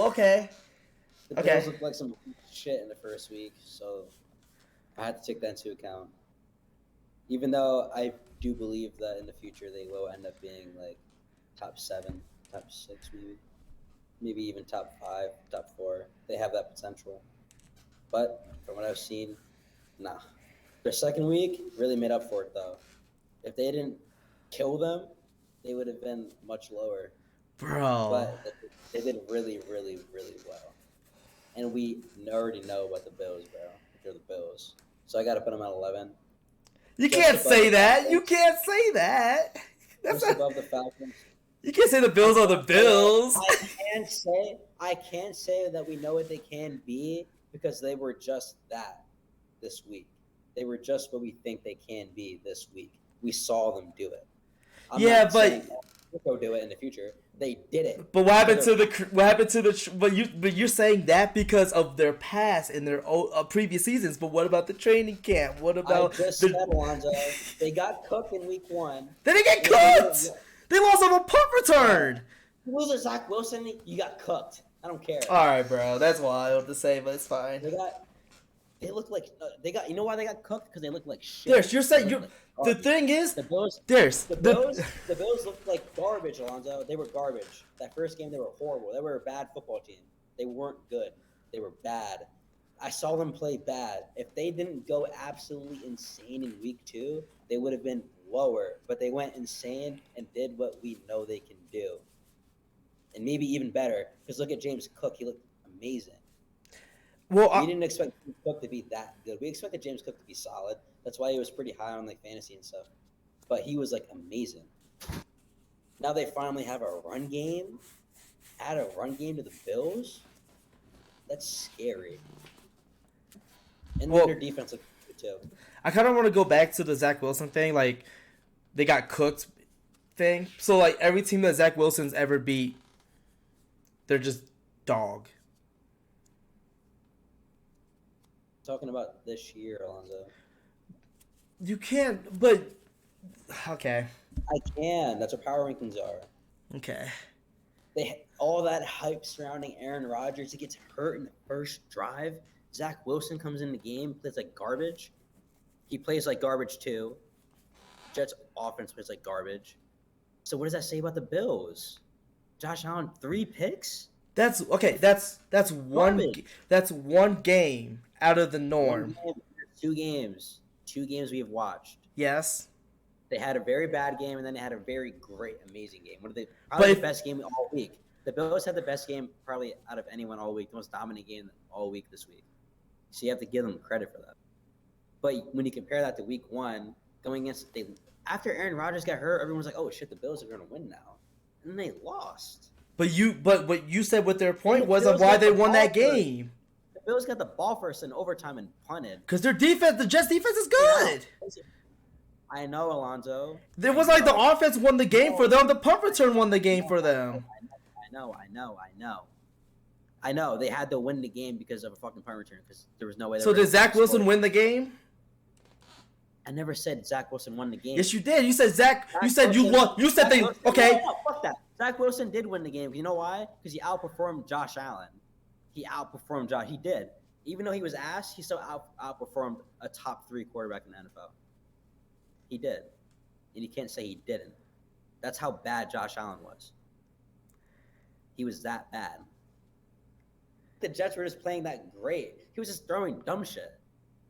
Okay. The Bills looked like some shit in the first week, so I had to take that into account. Even though I do believe that in the future they will end up being like top 7, top 6 maybe even top 5, top 4. They have that potential. But from what I've seen, nah. Their second week really made up for it though. If they didn't kill them, they would have been much lower. Bro. but they did really, really, really well. And we already know about the Bills, bro. They're the Bills, so I got to put them at 11, You just can't above the say that. You Falcons. can't say that. That's Just not. above the Falcons. You can't say the I Bills are the can't say that. Bills. I can't say that we know what they can be because they were just that this week. They were just what we think they can be this week. We saw them do it. I'm Yeah, not but saying they'll do it in the future. They did it. But what happened So to the? What happened to the? But you're saying that because of their past in their previous seasons. But what about the training camp? What I about just the? said, Alonzo, they got cooked in week 1. They didn't get And they cooked. They lost on a punt return. You lose to Zach Wilson, you got cooked. I don't care. All right, bro. That's wild to say, but it's fine. They look like they got. You know why they got cooked? Because they look like shit. There's. You're saying They you. look The garbage. thing is, The Bills. there's The Bills looked like garbage, Alonzo. They were garbage. That first game, they were horrible. They were a bad football team. They weren't good. They were bad. I saw them play bad. If they didn't go absolutely insane in week 2, they would have been lower. But they went insane and did what we know they can do. And maybe even better. Because look at James Cook. He looked amazing. Well, We didn't expect James Cook to be that good. We expected James Cook to be solid. That's why he was pretty high on like fantasy and stuff. But he was like amazing. Now they finally have a run game. Add a run game to the Bills. That's scary. And Well, their defense looks good too. I kind of want to go back to the Zach Wilson thing. Like, they got cooked thing. So like every team that Zach Wilson's ever beat, they're just dog. Talking about this year, Alonzo. You can't, but okay, I can. That's what power rankings are. okay. All that hype surrounding Aaron Rodgers. He gets hurt in the first drive. Zach Wilson comes in the game, plays like garbage. He plays like garbage too. Jets offense plays like garbage. So what does that say about the Bills? Josh Allen, 3 picks? That's okay. That's one. Garbage. That's one game out of the norm. 1 game, 2 games. 2 games we have watched. Yes, They had a very bad game, and then they had a very great, amazing game. Probably the best game all week. The Bills had the best game probably out of anyone all week, the most dominant game all week this week. So you have to give them credit for that. But when you compare that to week 1, going against after Aaron Rodgers got hurt, everyone's like, "Oh shit, the Bills are going to win now," and then they lost. but what you said with their point The was of Bills why got they the won ball that first. game. The Bills got the ball first in overtime and punted. Because their defense, the Jets defense is good. I know, Alonzo. It was like the offense won the game for them. The punt return won the game for them. I know. They had to win the game because of a fucking punt return because there was no way. So did Zach Wilson win the game? I never said Zach Wilson won the game. Yes, you did. You said Zach. You said you won. You said they. Okay. No, fuck that. Zach Wilson did win the game. You know why? Because he outperformed Josh Allen. He did. Even though he was ass, he still outperformed a top 3 quarterback in the NFL. He did. And you can't say he didn't. That's how bad Josh Allen was. He was that bad. The Jets were just playing that great. He was just throwing dumb shit.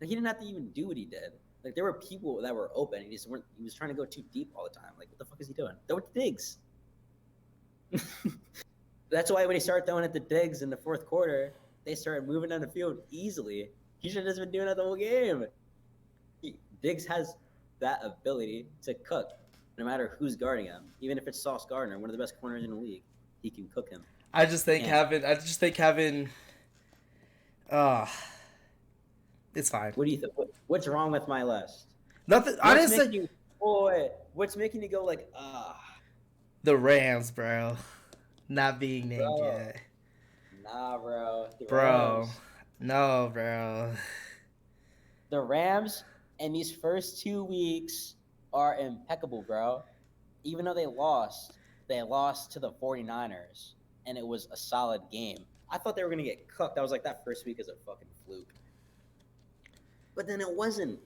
Like, he didn't have to even do what he did. Like, there were people that were open. He was trying to go too deep all the time. Like, what the fuck is he doing? Throw it to Diggs. That's why when he started throwing it to Diggs in the 4th quarter, they started moving down the field easily. He should have just been doing that the whole game. Diggs has that ability to cook no matter who's guarding him. Even if it's Sauce Gardner, one of the best corners in the league, he can cook him. I just think having. It's fine. What do you think? What's wrong with my list? Nothing. I didn't say What's making you go like the Rams, bro. Not being named yet. Nah, bro. Bro. No, bro. The Rams in these first 2 weeks are impeccable, bro. Even though they lost to the 49ers, and it was a solid game. I thought they were going to get cooked. I was like, that first week is a fucking fluke. But then it wasn't.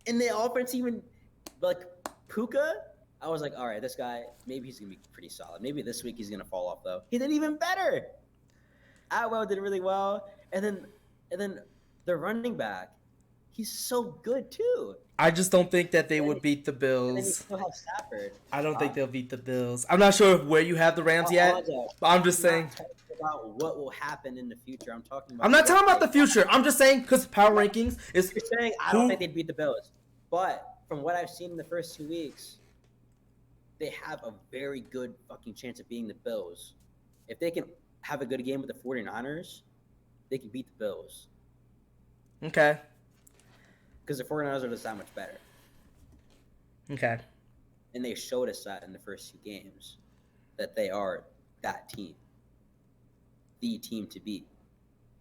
And the offense even, like, Puka, I was like, all right, this guy, maybe he's going to be pretty solid. Maybe this week he's going to fall off, though. He did even better. Atwell did really well. And then the running back, He's so good too. I just don't think that they And then, would beat the and then you Bills. still have Stafford. I don't think Huh? they'll beat the Bills. I'm not sure where you have the Rams yet, Alonzo, but I'm just I'm saying. not talking about what will happen in the future. I'm talking about. I'm not talking about the what future. I'm just saying because power rankings is You're saying I don't think they'd beat the Bills, but from what I've seen in the first 2 weeks, they have a very good fucking chance of beating the Bills. If they can have a good game with the 49ers, they can beat the Bills okay. because the 49ers are just that much better. Okay. And they showed us that in the first 2 games that they are that team, the team to beat.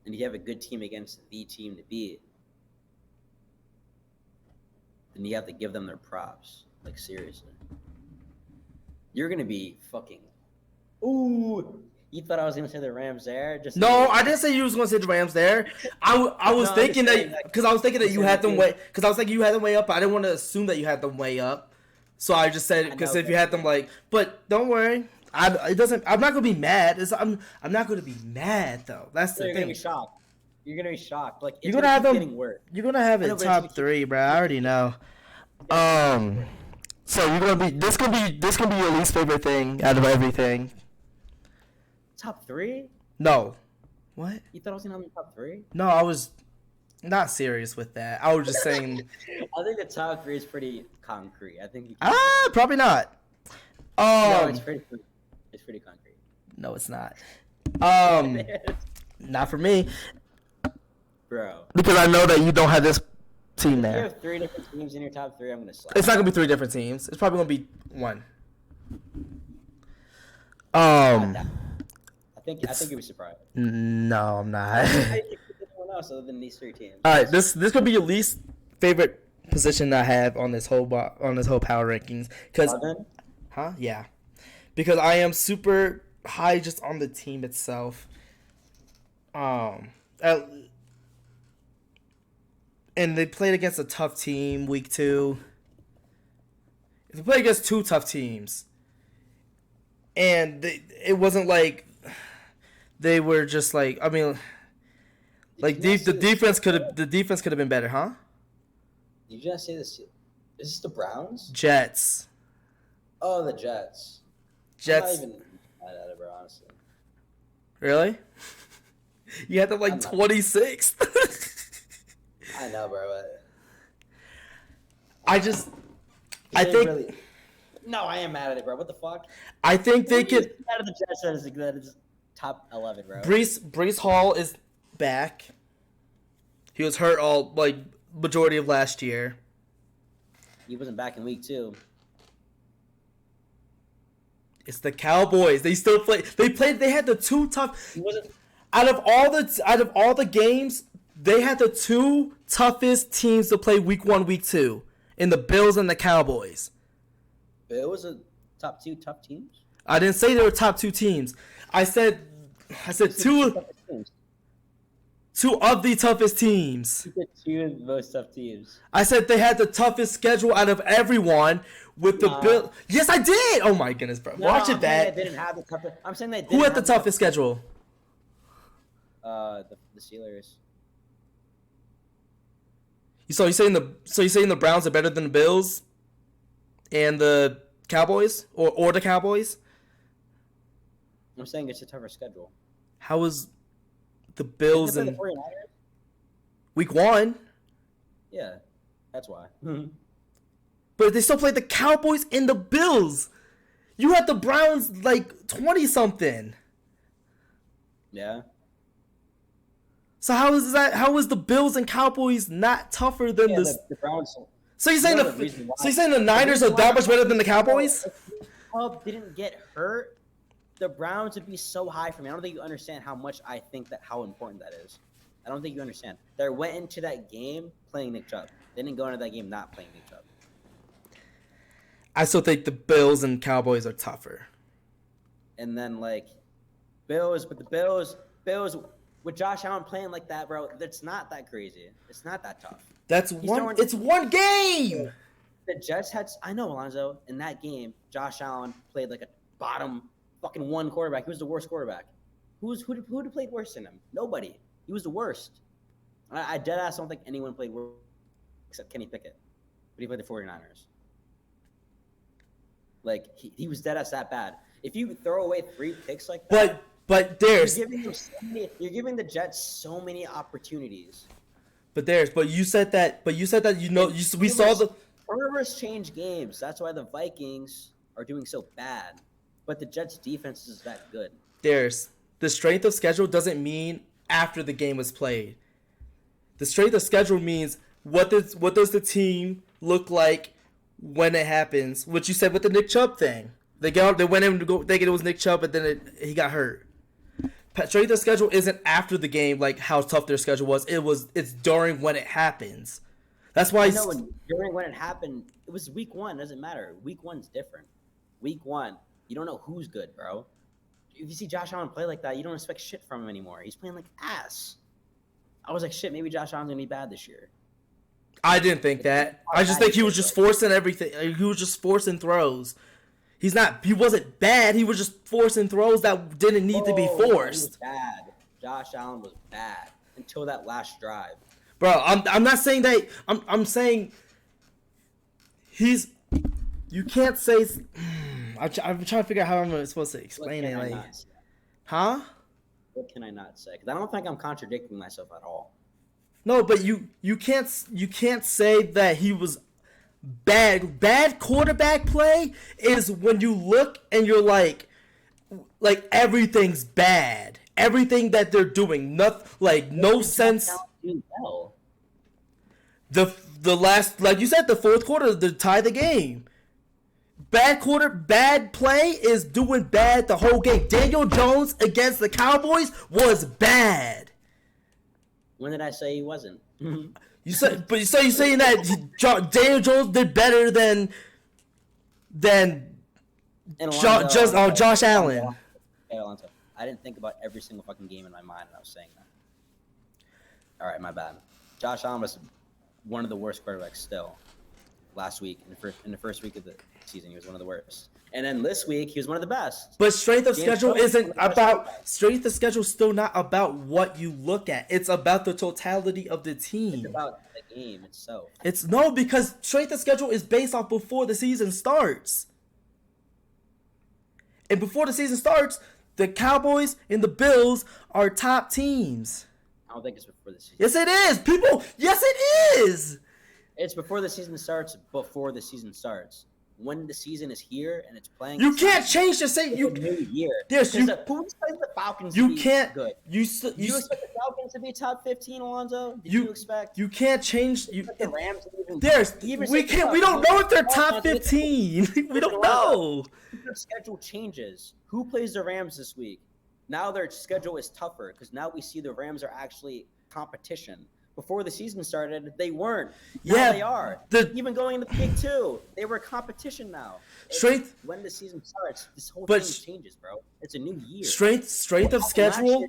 And if you have a good team against the team to beat, then you have to give them their props. Like, seriously. You're going to be fucking. Ooh. You thought I was going to say the Rams there? Just No, I didn't say you was going to say the Rams there. I was No, I'm thinking just saying, that like, because I was thinking that I'm you saying had them like way because I was thinking you had them way up. But I didn't want to assume that you had them way up, so I just said I because know, if you had them like, but don't worry, it doesn't. I'm not gonna be mad. I'm not gonna be mad though. That's the You're going to thing. be shocked. You're going to be shocked. Like, it's You're going gonna to have keep them. getting worse. You're gonna have I it know, but it's gonna top keep- 3, bro. I already know. So you're gonna be this gonna be your least favorite thing out of everything. Top 3? No. What? You thought I was going to have the top 3? No, I was not serious with that. I was just saying. I think the top 3 is pretty concrete. I think you can. Probably not. No, it's pretty concrete. No, it's not. Not for me Bro. because I know that you don't have this team If you there. have 3 different teams in your top 3, I'm going to slap. It's not gonna be 3 different teams. It's probably gonna be 1. I think you'll be surprised. No, I'm not. How do you pick anyone else other than these 3 teams? All right, this could be your least favorite position I have on this whole power rankings because Eleven? yeah, because I am super high just on the team itself. And they played against a tough team week 2. They played against 2 tough teams, and it wasn't like they were just like like the defense could have been better, huh? Did you not say this? Is this the Browns? Jets. Oh, the Jets. Jets. I'm not even mad at it, bro, honestly. Really? You had them like I'm not. 26th. I know, bro. But I they think really... No, I am mad at it, bro. What the fuck? I think they What are you could. mad at the Jets that is top 11, bro. Brees Hall is back. He was hurt all like majority of last year. He wasn't back in week 2. It's the Cowboys. They still play. They had the 2 tough. He wasn't. Out of all the games, they had the 2 toughest teams to play week 1, week 2, in the Bills and the Cowboys. It was a top 2 tough teams. I didn't say they were top 2 teams. I said two of the toughest teams. You said 2 of the most tough teams. I said they had the toughest schedule out of everyone with the Bills. Yes, I did. Oh my goodness, bro. Watch it back. They didn't have the toughest. I'm saying they didn't. Who had the have toughest schedule? The Steelers. So you're saying the Browns are better than the Bills and the Cowboys or the Cowboys? I'm saying it's a tougher schedule. How was the Bills Did they in play the 49ers? week 1? Yeah, that's why. But they still played the Cowboys and the Bills. You had the Browns like 20 something. Yeah. So how is that? How is the Bills and Cowboys not tougher than The Browns. So you're saying the reason why- the Niners are that much better than the Cowboys? If Chubb didn't get hurt, the Browns would be so high for me. I don't think you understand how much I think how important that is. I don't think you understand. They went into that game playing Nick Chubb. They didn't go into that game not playing Nick Chubb. I still think the Bills and Cowboys are tougher. And then Bills with Josh Allen playing like that, bro. That's not that crazy. It's not that tough. It's one game. The Jets had. I know, Alonzo. In that game, Josh Allen played like a bottom fucking 1 quarterback. He was the worst quarterback. Who played worse than him? Nobody. He was the worst. I deadass don't think anyone played worse except Kenny Pickett, but he played the 49ers. Like he was dead ass that bad. If you throw away 3 picks like that, but there's you're giving the Jets so many opportunities. But you said that we saw the turnovers change games. That's why the Vikings are doing so bad. But the Jets defense is that good. The strength of schedule doesn't mean after the game was played. The strength of schedule means what does the team look like when it happens? What you said with the Nick Chubb thing. They went in to go thinking it was Nick Chubb, but then he got hurt. Strength of schedule isn't after the game, like how tough their schedule was. It's during when it happens. That's why. During when it happened, it was week 1. It doesn't matter. Week 1's different. Week 1, you don't know who's good, bro. If you see Josh Allen play like that, you don't expect shit from him anymore. He's playing like ass. I was like, shit, maybe Josh Allen's gonna be bad this year. I didn't think that. I just think he was just forcing everything. He was just forcing throws. He wasn't bad. He was just forcing throws that didn't need to be forced. He was bad. Josh Allen was bad until that last drive. Bro, I'm not saying that. I'm saying you can't say. I'm trying to figure out how I'm supposed to explain it. Like, huh? What can I not say? Because I don't think I'm contradicting myself at all. No, but you can't say that he was bad. Bad quarterback play is when you look and you're like everything's bad. Everything that they're doing, no sense. The last, like you said, the fourth quarter to tie the game. Bad play is doing bad the whole game. Daniel Jones against the Cowboys was bad. When did I say he wasn't? You're saying that Daniel Jones did better than Josh Allen. Hey, Alonzo, I didn't think about every single fucking game in my mind when I was saying that. All right, my bad. Josh Allen was one of the worst quarterbacks still. Last week, in the first week of the season, he was one of the worst. And then this week, he was one of the best. But strength of schedule isn't about strength of schedule. Still not about what you look at. It's about the totality of the team. It's about the game itself. Because strength of schedule is based off before the season starts. And before the season starts, the Cowboys and the Bills are top teams. I don't think it's before the season. Yes, it is. Yes, it is. It's before the season starts. Before the season starts. When the season is here and it's playing, you can't change the same. New year. Who expects the Falcons to be good? You expect the Falcons to be top 15, Alonzo? Did you expect? You can't change. The Rams. We can't. We don't know if they're top 15. We don't know. Their schedule changes. Who plays the Rams this week? Now their schedule is tougher because now we see the Rams are actually competition. Before the season started, they weren't. Now they are. Even going into Big 2, they were competition now. When the season starts, this whole thing changes, bro. It's a new year. Strength of schedule.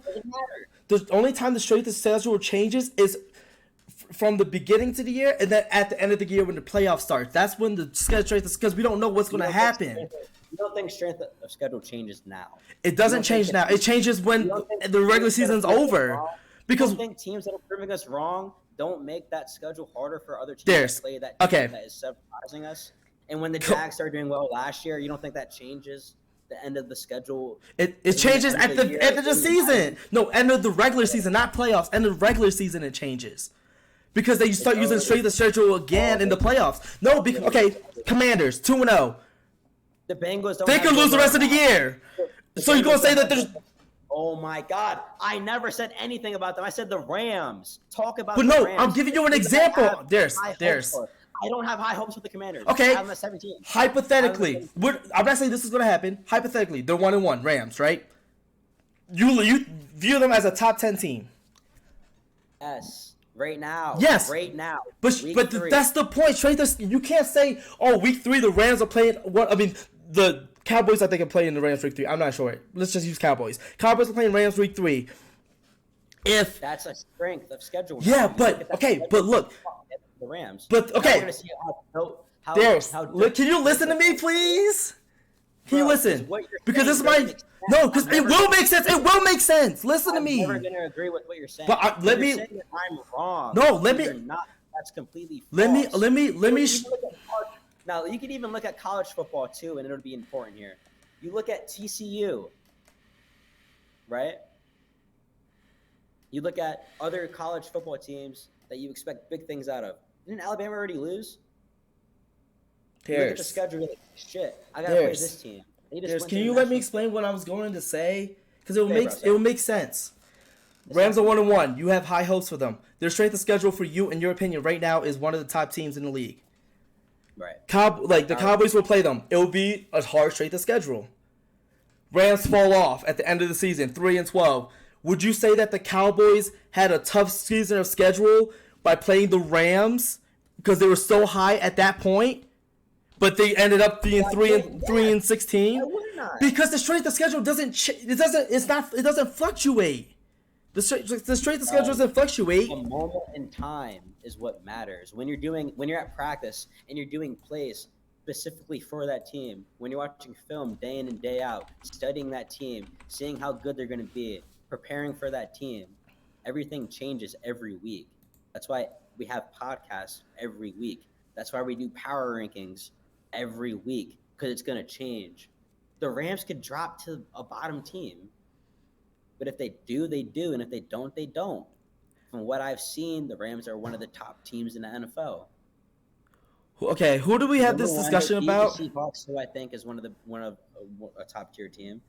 The only time the strength of schedule changes is from the beginning to the year, and then at the end of the year when the playoff starts. That's when the schedule is because we don't know what's going to happen. You don't think strength of schedule changes now? It doesn't change now. It changes when the regular season's over. Because I think teams that are proving us wrong don't make that schedule harder for other teams to play that team that is surprising us. And when the Jags started doing well last year, you don't think that changes the end of the schedule? It changes at the end of the season. No, end of the regular season, not playoffs. End of the regular season, it changes. Because they start using straight the schedule again in the playoffs. No, Commanders 2-0. The Bengals they could lose the rest of the year. So you're gonna say that there's. Oh my God! I never said anything about them. I said the Rams. Talk about. But no, I'm giving you an example. There's. I don't have high hopes for the Commanders. Okay. I have them at 17. Hypothetically, I'm not saying this is gonna happen. Hypothetically, they're 1-1 Rams, right? You view them as a top 10 team. Yes. Right now. Yes. Right now. But that's the point. You can't say, week 3 the Rams are playing. The Cowboys I think are playing the Rams week 3. I'm not sure. Let's just use Cowboys. Cowboys are playing Rams week 3. If that's a strength of schedule. Yeah, but look. The Rams. But okay. How can you listen to me, please? Can you listen? Because this is because it will make sense. It will make sense. Listen to me. I'm never gonna agree with what you're saying. But I'm wrong. No, let me. that's completely Let me false. let me let me. Now you can even look at college football too, and it'll be important here. You look at TCU, right? You look at other college football teams that you expect big things out of. Didn't Alabama already lose? You look at the schedule, you're like, shit, I gotta play this team. Can you let me explain what I was going to say? Because it Say, will make sense. Rams are 1-1. You have high hopes for them. Their strength of schedule for you, in your opinion, right now is one of the top teams in the league. Right. The Cowboys will play them. It will be a hard strength of schedule. Rams fall off at the end of the season, 3-12. Would you say that the Cowboys had a tough season of schedule by playing the Rams because they were so high at that point, but they ended up being 3-16? Why would not? Because the strength of schedule doesn't fluctuate. The strength of schedule doesn't fluctuate. The moment in time is what matters. When you're at practice and you're doing plays specifically for that team, when you're watching film day in and day out, studying that team, seeing how good they're going to be, preparing for that team, everything changes every week. That's why we have podcasts every week. That's why we do power rankings every week, because it's going to change. The Rams could drop to a bottom team, but if they do, they do, and if they don't, they don't. From what I've seen, the Rams are one of the top teams in the NFL. Okay, who do we have this discussion about? The Seahawks, who I think is one of a top tier team,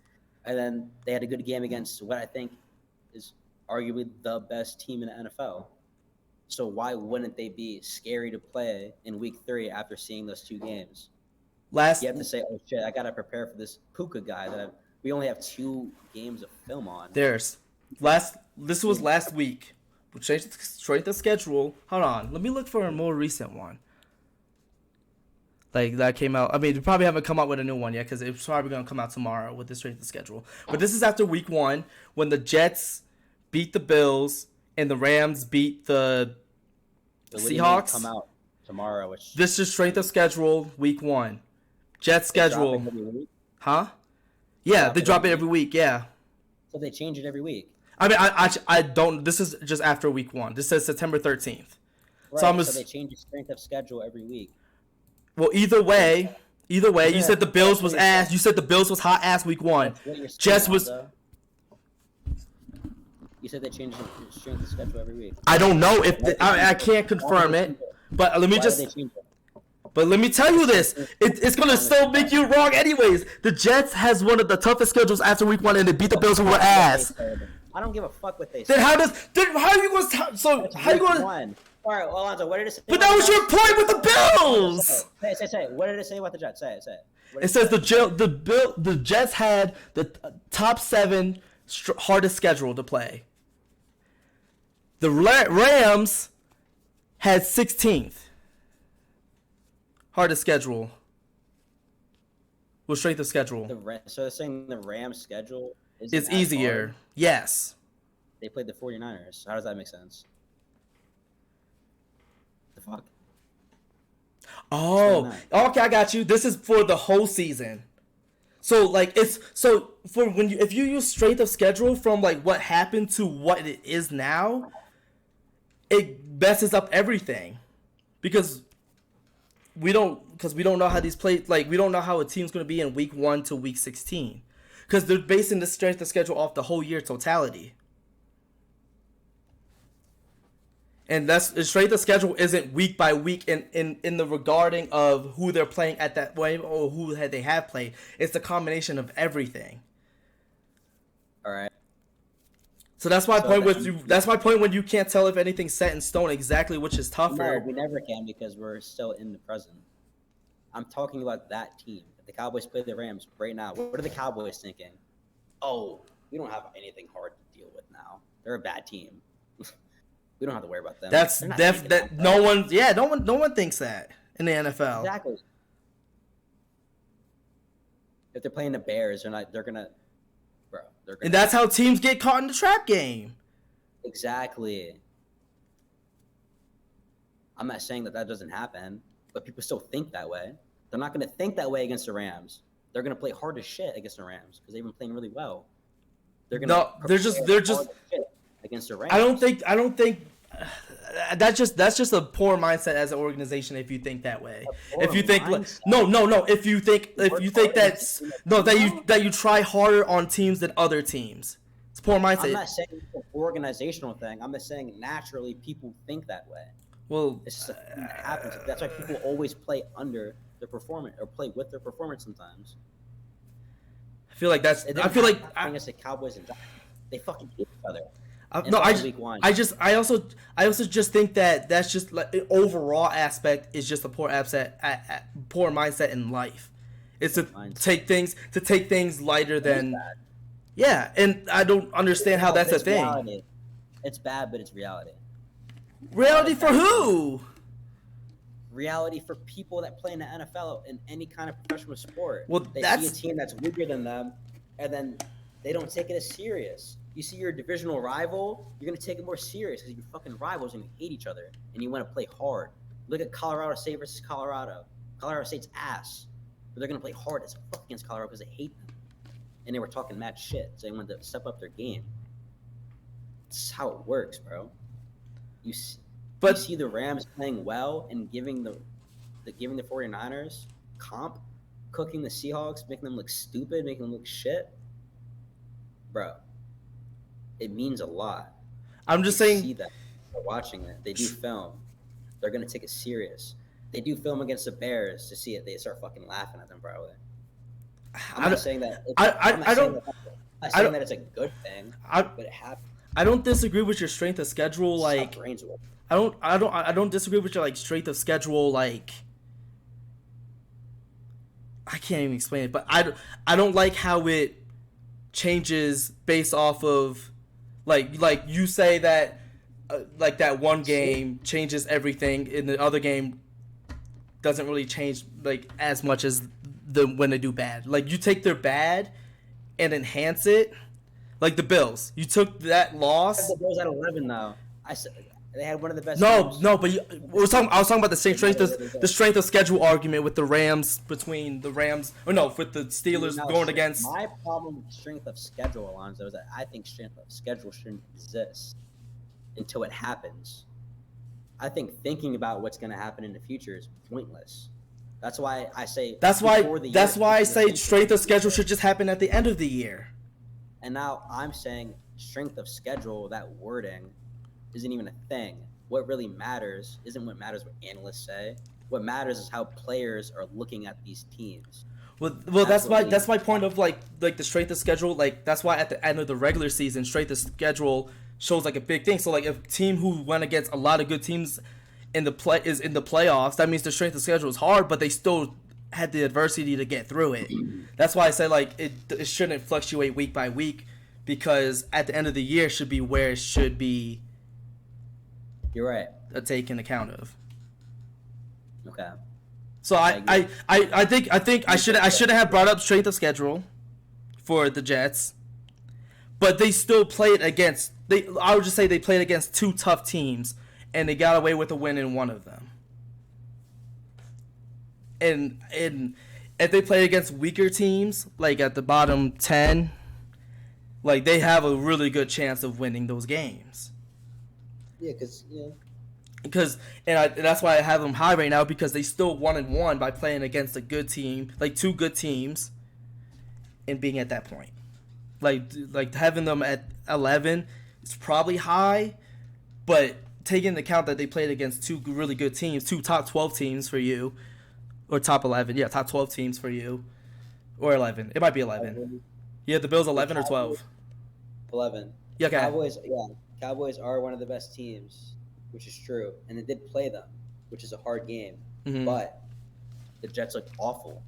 and then they had a good game against what I think is arguably the best team in the NFL. So why wouldn't they be scary to play in Week 3 after seeing those two games? You have to say, "Oh shit, I gotta prepare for this Puka guy that we only have 2 games of film on." This was last week. We changed straight the schedule. Hold on, let me look for a more recent one. Like that came out. I mean, they probably haven't come out with a new one yet because it's probably gonna come out tomorrow with the strength of schedule. But this is after Week 1 when the Jets beat the Bills and the Rams beat the Seahawks. Come out tomorrow. This is strength of schedule Week 1. Jets schedule. Huh? Yeah, they drop it every week. Yeah. So they change it every week. I mean, I don't. This is just after Week 1. This says September 13th. Right, so they change the strength of schedule every week. Well, either way, you said the Bills was ass. You said the Bills was hot ass Week 1. Jets was. You said they changed the strength of schedule every week. I don't know if I can't confirm it, but let me But let me tell you this: it's gonna still make you wrong, anyways. The Jets has one of the toughest schedules after Week 1, and they beat the Bills who were ass. I don't give a fuck what they say. Then how are you gonna? So how are you gonna? All right, Alonzo, what did it say? But that was your point with the Bills. Say. What did it say about the Jets? Say it. It says the Jets had the top 7 hardest schedule to play. The Rams had 16th hardest schedule. With strength of schedule. So they're saying the Rams schedule is easier. Hard. Yes. They played the 49ers. How does that make sense? The fuck? Oh, okay, I got you. This is for the whole season. So like if you use strength of schedule from like what happened to what it is now, it messes up everything. Because we don't know how these play, like we don't know how a team's going to be in Week 1 to Week 16. Because they're basing the strength of schedule off the whole year totality. And that's strength of schedule isn't week by week in the regarding of who they're playing at that way or who they have played. It's the combination of everything. All right. So that's my point with you. That's my point when you can't tell if anything's set in stone exactly which is tougher. No, we never can because we're still in the present. I'm talking about that team. If the Cowboys play the Rams right now, what are the Cowboys thinking? Oh, we don't have anything hard to deal with now. They're a bad team. We don't have to worry about them. That's no one thinks that in the NFL. Exactly. If they're playing the Bears, they're gonna. And that's how teams get caught in the trap game. Exactly. I'm not saying that doesn't happen, but people still think that way. They're not going to think that way against the Rams. They're going to play hard as shit against the Rams because they've been playing really well. They're just against the Rams. I don't think that's just a poor mindset as an organization if you think that way. poor If you think mindset? no, if you think hard that's and no team that you try harder on teams than other teams. It's poor I'm mindset. not saying it's an organizational thing. I'm just saying naturally people think that way. Well, It's just a thing that happens. That's why people always play under their performance or play with their performance sometimes. I feel like that's. It I didn't feel like happen against the Cowboys and Giants. They fucking hate each other. no. Week one. I also just think that that's just like an overall aspect is just a poor poor mindset in life. It's to take things lighter than. Yeah, and I don't understand how that's a thing. Reality. It's bad, but it's reality. Reality for who? Reality for people that play in the NFL in any kind of professional sport. Well, they see a team that's weaker than them, and then they don't take it as serious. You see your divisional rival, you're gonna take it more serious because you're fucking rivals and you hate each other and you want to play hard. Look at Colorado State versus Colorado. Colorado State's ass, but they're gonna play hard as fuck against Colorado because they hate them, and they were talking mad shit, so they wanted to step up their game. That's how it works, bro. You see the Rams playing well and giving the 49ers comp, cooking the Seahawks, making them look stupid, making them look shit. Bro, it means a lot. I'm just saying. See that. They're watching it. They do film. They're going to take it serious. They do film against the Bears to see it. They start fucking laughing at them, probably. I'm not saying that. I'm not saying that it's a good thing, but it happens. I don't disagree with your strength of schedule. Like, I don't disagree with your like strength of schedule. Like, I can't even explain it, but I don't like how it changes based off of like you say that like that one game changes everything, and the other game doesn't really change like as much as when they do bad. Like, you take their bad and enhance it. Like the Bills, you took that loss. The Bills at 11 though. I said they had one of the best. No, teams. but I was talking about the strength of schedule argument with the Rams with the Steelers going against. My problem with strength of schedule, Alonzo, is that I think strength of schedule shouldn't exist until it happens. I think thinking about what's going to happen in the future is pointless. That's why I say. That's why I say strength of schedule should just happen at the end of the year. And now I'm saying strength of schedule, that wording, isn't even a thing. What really matters isn't what matters what analysts say. What matters is how players are looking at these teams. Well, that's my point of like the strength of schedule. Like, that's why at the end of the regular season, strength of schedule shows like a big thing. So like, if a team who went against a lot of good teams in the playoffs, that means the strength of schedule is hard, but they still had the adversity to get through it. That's why I say like it shouldn't fluctuate week by week, because at the end of the year should be where it should be. You're right. Taken account of. Okay. So I think I should have brought up strength of schedule for the Jets, but they still played against I would just say they played against two tough teams and they got away with a win in one of them. And if they play against weaker teams, like at the bottom 10, like they have a really good chance of winning those games. Yeah, that's why I have them high right now, because they still 1-1 by playing against a good team, like two good teams, and being at that point. Like having them at 11 is probably high, but taking into account that they played against two really good teams, two top 12 teams for you. Or top 11. Yeah, top 12 teams for you. Or 11. It might be 11. Yeah, the Bills 11 or 12? 11. Yeah, okay. Cowboys are one of the best teams, which is true. And they did play them, which is a hard game. Mm-hmm. But the Jets looked awful.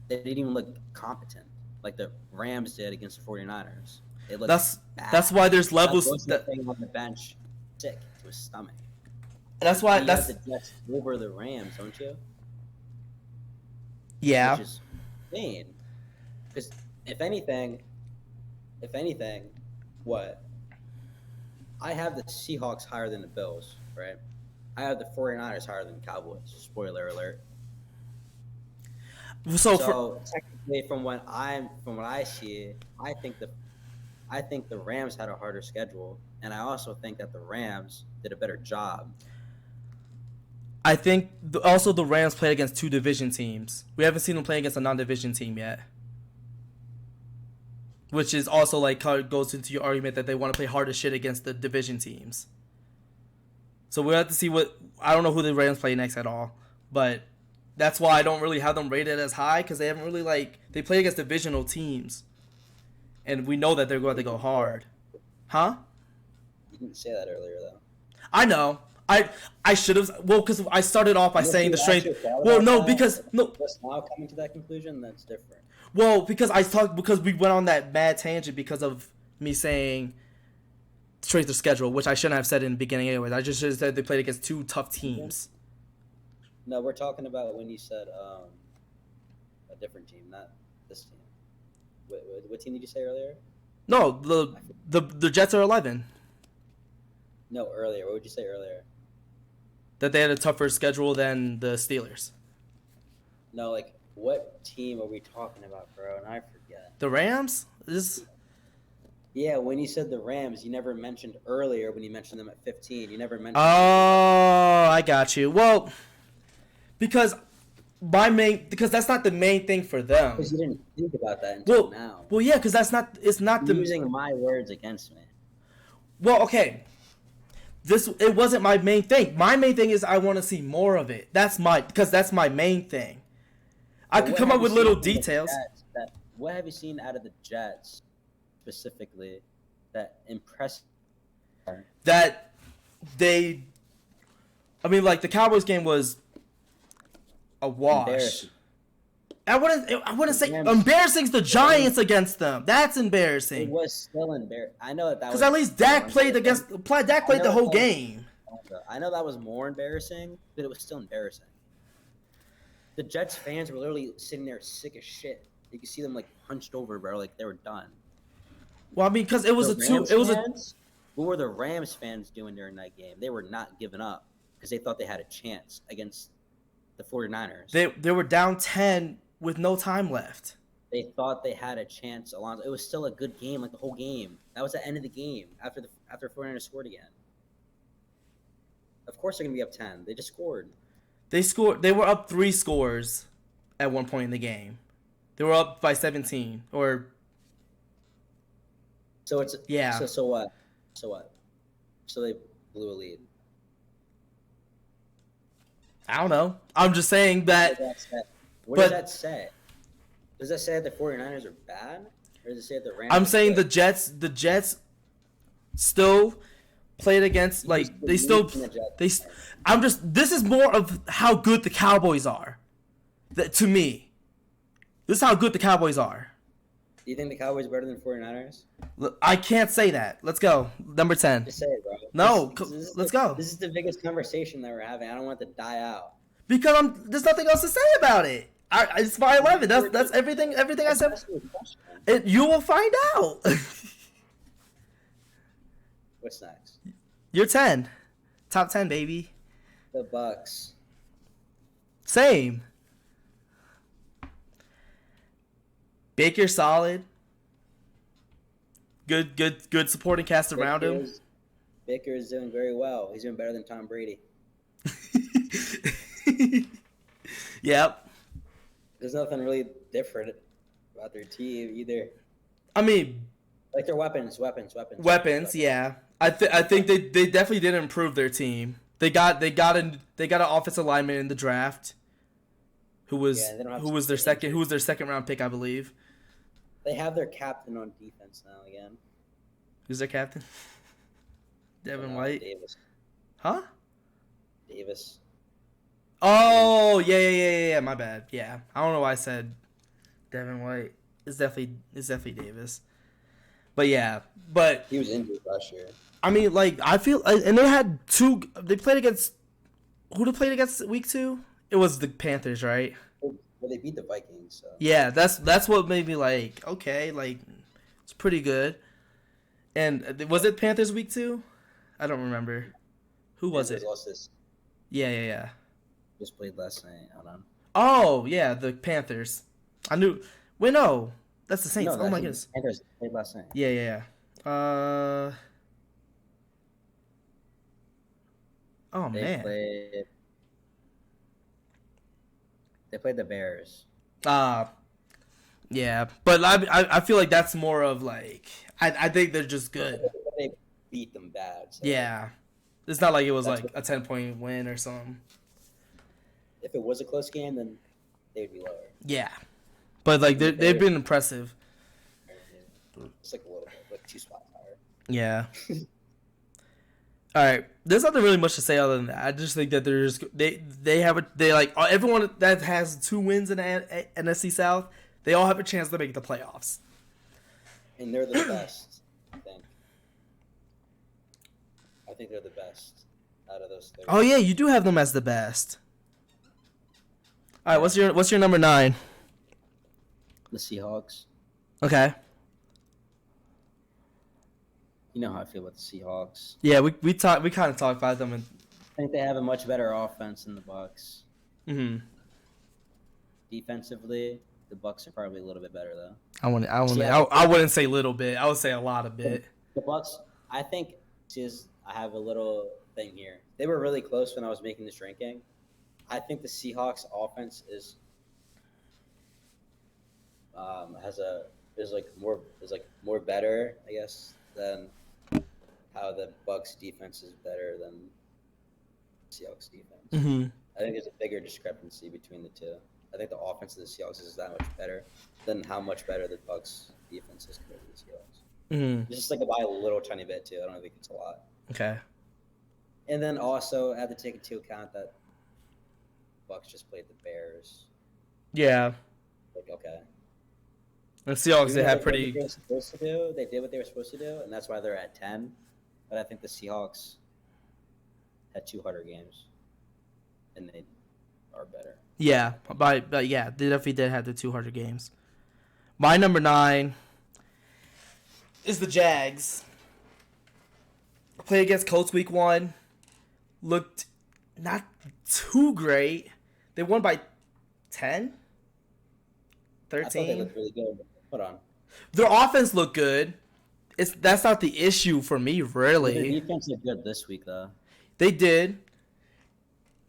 They didn't even look competent like the Rams did against the 49ers. It looked bad. That's why there's levels. That thing on the bench, sick to his stomach. That's why you have the Jets over the Rams, don't you? Yeah. Which is insane. Because if anything, what? I have the Seahawks higher than the Bills, right? I have the 49ers higher than the Cowboys. Spoiler alert. So technically, from what I see, I think the Rams had a harder schedule and I also think that the Rams did a better job. I think also the Rams played against 2 division teams. We haven't seen them play against a non-division team yet. Which is also like goes into your argument that they want to play hard as shit against the division teams. So we'll have to see what... I don't know who the Rams play next at all. But that's why I don't really have them rated as high, because they haven't really like... They play against divisional teams. And we know that they're going to go hard. Huh? You didn't say that earlier, though. I know. I should have... Well, because I started off by saying the strength... Well, no, because... No. Just now coming to that conclusion, that's different. Well, because we went on that bad tangent because of me saying strength of schedule, which I shouldn't have said in the beginning anyways. I just should have said they played against 2 tough teams. No, we're talking about when you said a different team, not this team. What team did you say earlier? No, the Jets are 11. No, earlier. What would you say earlier? That they had a tougher schedule than the Steelers. No, like, what team are we talking about, bro? And I forget. The Rams? Yeah, when you said the Rams, you never mentioned earlier when you mentioned them at 15. You never mentioned... Oh, I got you. Well, because that's not the main thing for them. Because you didn't think about that until now. Well, yeah, because it's not You're using my words against me. Well, okay. It wasn't my main thing. My main thing is I want to see more of it. That's my main thing. I could come up with little details. What have you seen out of the Jets specifically that impressed you? That they... I mean, like, the Cowboys game was a wash. I wouldn't say... Embarrassing's the Giants against them. That's embarrassing. It was still embarrassing. I know that was... Because at least Dak played the whole game. I know that was more embarrassing, but it was still embarrassing. The Jets fans were literally sitting there sick as shit. You could see them like hunched over, bro, like they were done. Well, I mean, because it was What were the Rams fans doing during that game? They were not giving up because they thought they had a chance against the 49ers. They were down 10 with no time left. They thought they had a chance. Alonzo, it was still a good game, like the whole game. That was the end of the game after 49ers scored again. Of course they're gonna be up 10. They just scored. They were up 3 scores at one point in the game. They were up by 17 or. So it's yeah. So what? So they blew a lead. I don't know. I'm just saying that. What does that say? Does that say that the 49ers are bad, or does it say that the Rams? I'm saying the Jets still played against this is more of how good the Cowboys are. To me, this is how good the Cowboys are. Do you think the Cowboys are better than 49ers? I can't say that. Let's go. Number 10. Just say it, bro. No, let's go. This is the biggest conversation that we're having. I don't want it to die out. Because there's nothing else to say about it. It's my 11. That's everything. Everything I said. You will find out. What's next? You're 10. Top 10, baby. The Bucks. Same. Baker solid. Good supporting cast around him. Baker is doing very well. He's doing better than Tom Brady. Yep. There's nothing really different about their team either. I mean, like their weapons. Yeah. I think they definitely did improve their team. They got an offensive lineman in the draft. Who was their second round pick, I believe. They have their captain on defense now again. Who's their captain? Devin White. Davis. Huh? Davis. Oh yeah. My bad. Yeah, I don't know why I said Devin White. It's definitely Davis. But yeah, he was injured last year. I mean, like I feel, and they had 2. They played against who? They played against week 2. It was the Panthers, right? Well, they beat the Vikings. So. Yeah, that's what made me like, okay, like it's pretty good. And was it Panthers week 2? I don't remember. Who was it? Lost this. Yeah. Just played last night. Hold on. Oh yeah, the Panthers. I knew. Wait, no, that's the Saints. No, oh my goodness. Panthers played last night. Yeah. Oh They man. played. They played the Bears. Uh yeah, but I feel like that's more of like I think they're just good. They beat them bad. So like, Yeah, it's not like it was that's like what, a 10-point win or something. if it was a close game, then they'd be lower. Yeah, but like they've been impressive. It's like a little bit, like 2 spots higher. Yeah. All right. There's nothing really much to say other than that. I just think that they have they like everyone that has 2 wins in the NFC South. They all have a chance to make the playoffs. And they're the best. I think they're the best out of those 3. Oh yeah, you do have them as the best. All right. What's your number 9? The Seahawks. Okay. You know how I feel about the Seahawks. Yeah, we kind of talked about them. I think they have a much better offense than the Bucks. Mm-hmm. Defensively, the Bucks are probably a little bit better though. I wouldn't say little bit. I would say a lot of bit. The Bucks, I think, I have a little thing here. They were really close when I was making this ranking. I think the Seahawks offense is more better, I guess, than how the Bucks defense is better than Seahawks defense. Mm-hmm. I think there's a bigger discrepancy between the two. I think the offense of the Seahawks is that much better than how much better the Bucks defense is compared to the Seahawks. Mm-hmm. It's just like by a little tiny bit too. I don't think it's a lot. Okay. And then also I have to take into account that Bucks just played the Bears. Yeah. Like, okay. And Seahawks, they had They pretty. They did what they were supposed to do, and that's why they're at 10. But I think the Seahawks had 2 harder games, and they are better. Yeah, but yeah, they definitely did have the 200 games. My number 9 is the Jags. Played against Colts week 1. Looked not too great. They won by 10? I thought they 13? looked really good. Hold on. Their offense looked good. That's not the issue for me, Their really. defense looked good this week, though. They did.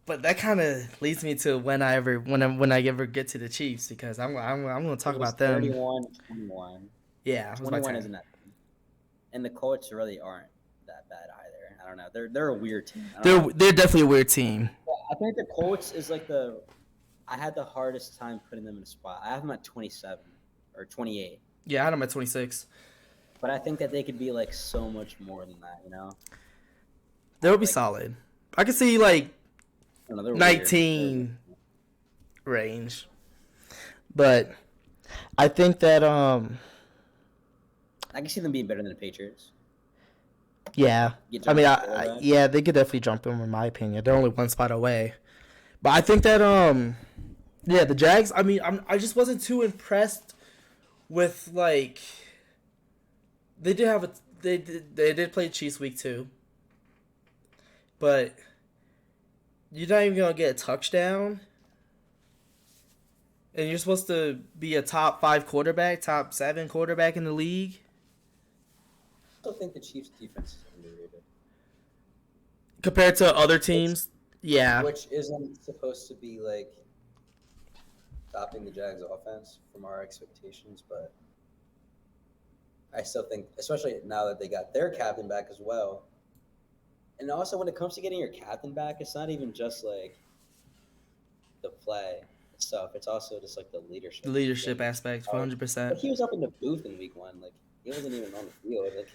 But that kind of leads me to when I ever get to the Chiefs, because I'm going to talk about them. 31-21. Yeah, it was my 21 turn. isn't that bad. And the Colts really aren't that bad either. I don't know. They're a weird team. They're definitely a weird team. I think the Colts is like I had the hardest time putting them in a spot. I have them at 27 or 28. Yeah, I had them at 26. But I think that they could be like so much more than that, you know? They would be solid. I could see like I don't know, they're 19 range. But I think that I can see them being better than the Patriots. yeah. Get I mean, jumped before that. yeah, they could definitely jump in my opinion. They're only 1 spot away. But I think that yeah, the Jags, I mean, I just wasn't too impressed with like they did play Chiefs week 2. But you're not even going to get a touchdown. And you're supposed to be a top 5 quarterback, top 7 quarterback in the league. I still think the Chiefs' defense is underrated. Compared to other teams, yeah. Which isn't supposed to be like stopping the Jags' offense from our expectations, but I still think, especially now that they got their captain back as well. And also, when it comes to getting your captain back, it's not even just like the play itself. It's also just like the leadership. The leadership aspect, But 100%. he was up in the booth in week 1. Like, he wasn't even on the field. Like,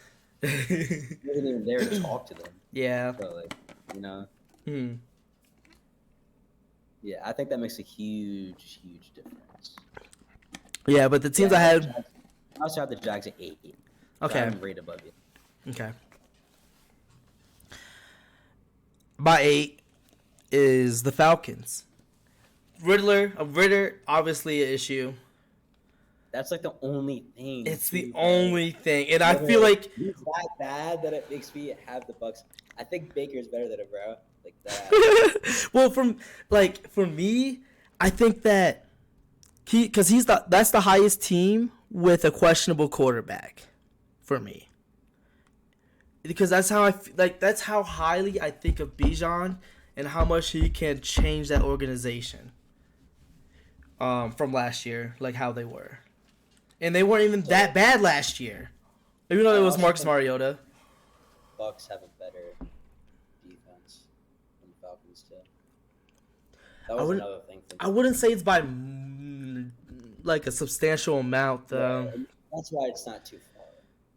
he wasn't even there to talk to them. Yeah. So, like, you know. Hmm. Yeah, I think that makes a huge, huge difference. Yeah, but the teams I had. I also have the Jags at 8. Okay. I'm right above you. Okay. My 8 is the Falcons. Ritter, obviously an issue. That's like the only thing. It's the only thing, and I feel like he's that bad that it makes me have the Bucks. I think Baker's better than him, bro. Like that. well, for me, I think that that's the highest team with a questionable quarterback for me. because that's how highly I think of Bijan and how much he can change that organization. From last year, like how they were, and they weren't even that bad last year. Even though it was Marcus Mariota. Bucks have a better defense than the Falcons do. That was another thing. I wouldn't say it's by like a substantial amount though. Yeah, that's why it's not too far.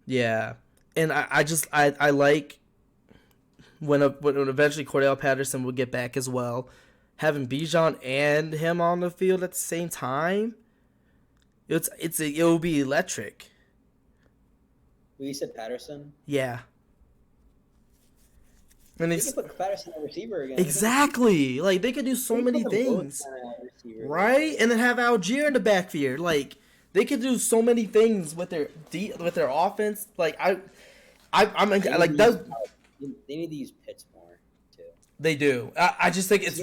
Yeah, and I like when eventually Cordell Patterson will get back as well. Having Bijan and him on the field at the same time, it will be electric. Well, you said Patterson? Yeah. And they can put Patterson at receiver again. Exactly. Like they could do so many things. Right? And then have Algier in the backfield. Like they could do so many things with their offense. Like I'm like those. They need to use Pitts more too. They do. I just think it's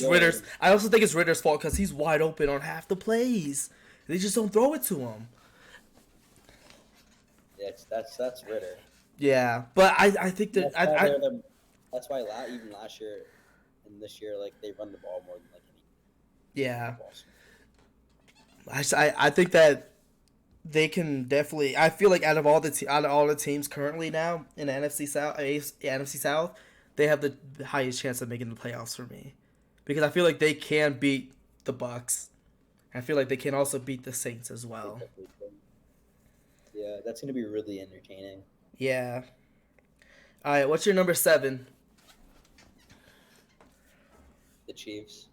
Ritter's. I also think it's Ritter's fault because he's wide open on half the plays. They just don't throw it to him. Yeah, that's Ritter. Yeah, but I think that that's why even last year and this year, like they run the ball more than like any. Yeah. I think that they can definitely. I feel like out of all the teams currently now in the NFC South, they have the highest chance of making the playoffs for me, because I feel like they can beat the Bucks. I feel like they can also beat the Saints as well. Yeah, that's gonna be really entertaining. Yeah. All right, what's your number 7? The Chiefs.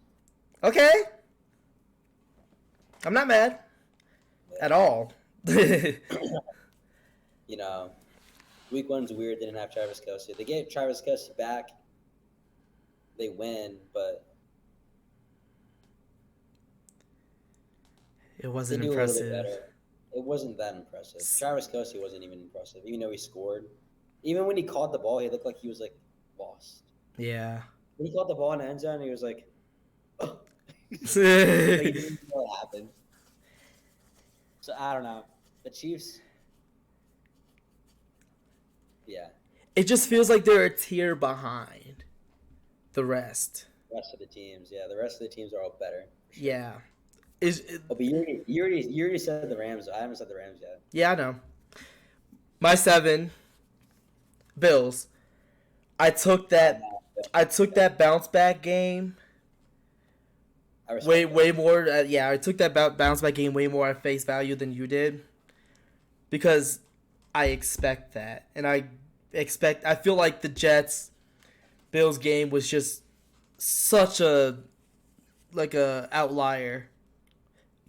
Okay. I'm not mad at all. You know, week 1's weird. They didn't have Travis Kelce. They gave Travis Kelce back. They win, but it wasn't impressive. It wasn't that impressive. Travis Kelce wasn't even impressive, even though he scored. Even when he caught the ball, he looked like he was like lost. Yeah. When he caught the ball in the end zone, he was like, oh. Like, he didn't know what happened. So I don't know. The Chiefs. Yeah. It just feels like they're a tier behind the rest. The rest of the teams, yeah. The rest of the teams are all better. Sure. Yeah. But you already said the Rams. I haven't said the Rams yet. Yeah, I know. My 7, Bills. I took that bounce back game way more. I took that bounce back game way more at face value than you did, because I expect that, and I feel like the Jets Bills game was just such a outlier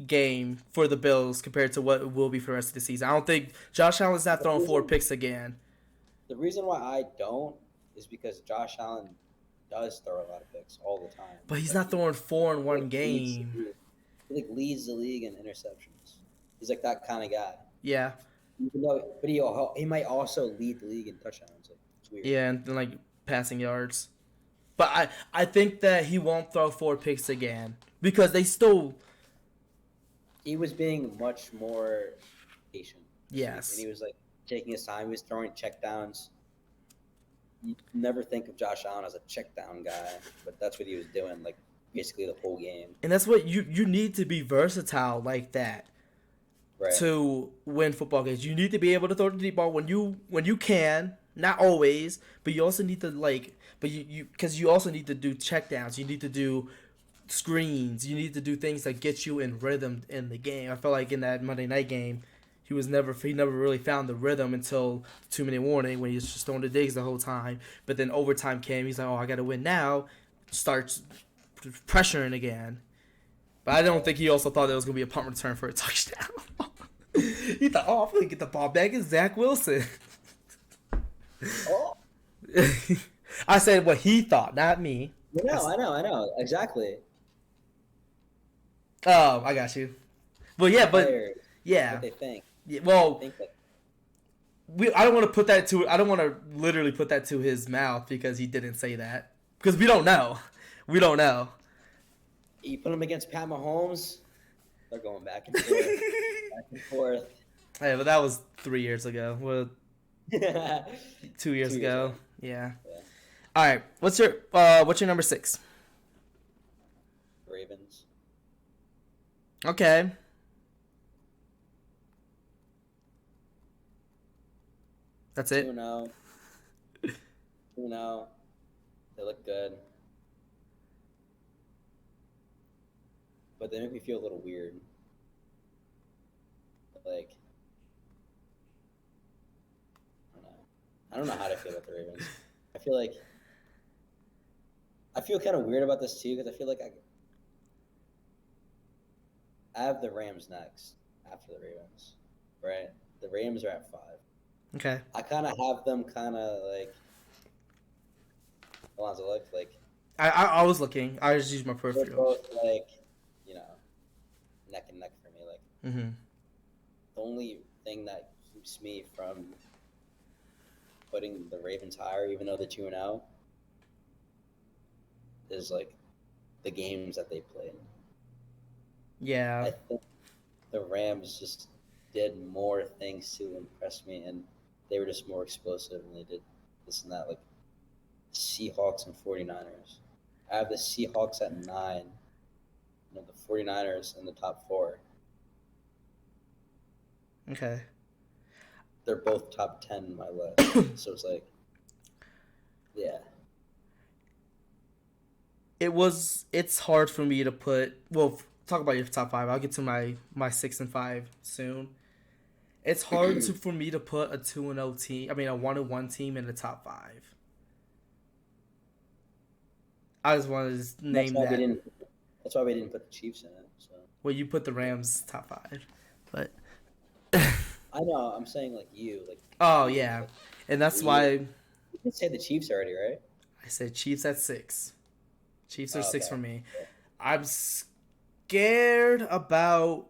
game for the Bills compared to what it will be for the rest of the season. I don't think Josh Allen's not throwing 4 picks again. The reason why I don't is because Josh Allen does throw a lot of picks all the time. But he's not throwing 4 in one game. He leads the league in interceptions. He's like that kind of guy. Yeah. But he might also lead the league in touchdowns. It's weird. Yeah, and then like passing yards. But I think that he won't throw 4 picks again because they still. He was being much more patient. Yes. And he was like taking his time. He was throwing checkdowns. You never think of Josh Allen as a checkdown guy, but that's what he was doing, like basically the whole game. And that's what you need to be versatile like that. Right. To win football games. You need to be able to throw the deep ball when you can, not always, but you also need to because you also need to do checkdowns. You need to do screens. You need to do things that get you in rhythm in the game. I felt like in that Monday night game, he never really found the rhythm until 2-minute warning when he was just throwing the digs the whole time. But then overtime came. He's like, oh, I got to win now. Starts pressuring again. But I don't think he also thought there was going to be a punt return for a touchdown. He thought, oh, I'm going to get the ball back. It's Zach Wilson. Oh. I said what he thought, not me. I know. Exactly. Oh, I got you. Well, yeah, but yeah. What they think. Yeah, well, I don't want to put that to. I don't want to literally put that to his mouth because he didn't say that, because we don't know. We don't know. You put him against Pat Mahomes, they're going back and forth. Hey, but that was 3 years ago. Well, 2 years 2 years ago. ago. Yeah. Yeah. All right. What's your number 6? Ravens. Okay. That's it. 2-0. 2-0. They look good. But they make me feel a little weird. Like, I don't know how to feel about the Ravens. I feel kind of weird about this too because I feel like I have the Rams next after the Ravens, right? The Rams are at 5. Okay. I kind of have them kind of like. Alonzo, look like I was looking. I just used my they're peripheral. both like, neck and neck for me. Like Mm-hmm. the only thing that keeps me from putting the Ravens higher, even though they're 2-0, is like the games that they played. Yeah. I think the Rams just did more things to impress me, and they were just more explosive, and they did this and that. Like Seahawks and 49ers. I have the Seahawks at 9, and the 49ers in the top 4. Okay. They're both top 10 in my list. So it's like, yeah. It's hard for me to put. Well, talk about your top 5. I'll get to my 6 and 5 soon. It's hard for me to put a 2-0 team. I mean, a 1-1 team in the top 5. I just wanted to name that. That's why we didn't put the Chiefs in it. So. Well, you put the Rams top 5, but. I know. I'm saying like you. Like. Oh yeah, and that's why. You did say the Chiefs already, right? I said Chiefs at 6. Chiefs are 6 okay. for me. I'm scared about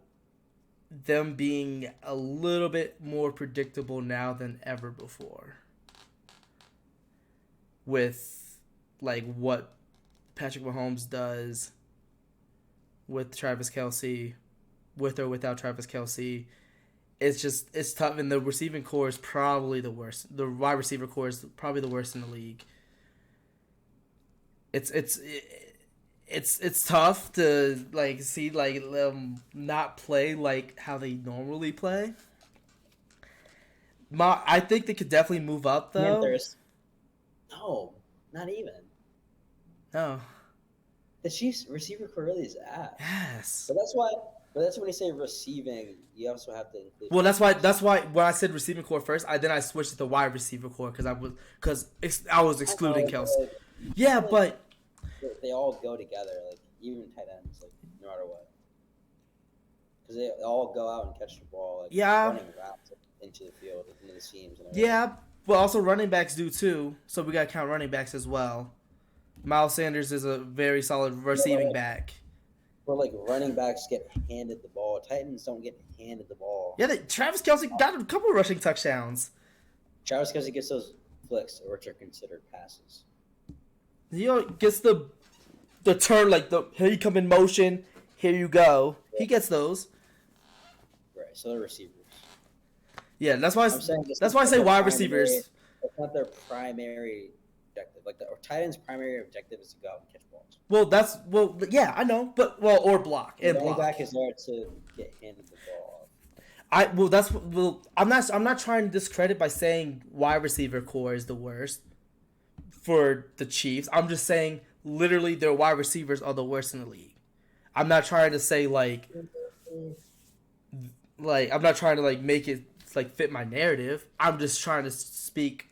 them being a little bit more predictable now than ever before. With like what Patrick Mahomes does with Travis Kelce, with or without Travis Kelce. It's tough, and the receiving core is probably the worst. The wide receiver core is probably the worst in the league. It's tough to like see like them not play like how they normally play. I think they could definitely move up though. Panthers. No, not even. No. The Chiefs receiver core really is ass. Yes. But that's why. But that's when you say receiving, you also have to include. Well, that's why when I said receiving core first, I switched to the wide receiver core because I was excluding Kelce. Like, Yeah, but they all go together, like even tight ends, like no matter what, because they all go out and catch the ball, like running routes into the field, into the seams. And everything. Yeah, but also running backs do too. So we gotta count running backs as well. Miles Sanders is a very solid receiving back. Where like running backs get handed the ball, Titans don't get handed the ball. Yeah, Travis Kelce got a couple of rushing touchdowns. Travis Kelce gets those flicks, which are considered passes. Gets the turn, like here you come in motion, here you go. He gets those. Right, so they're receivers. Yeah, that's why I say wide receivers. That's not their primary objective. Like the Titans' primary objective is to go out and catch balls. Yeah, I know, or block and block. The running back is there to get handed the ball. I'm not trying to discredit by saying wide receiver core is the worst for the Chiefs. I'm just saying literally their wide receivers are the worst in the league. I'm not trying to say like I'm not trying to like make it like fit my narrative. I'm just trying to speak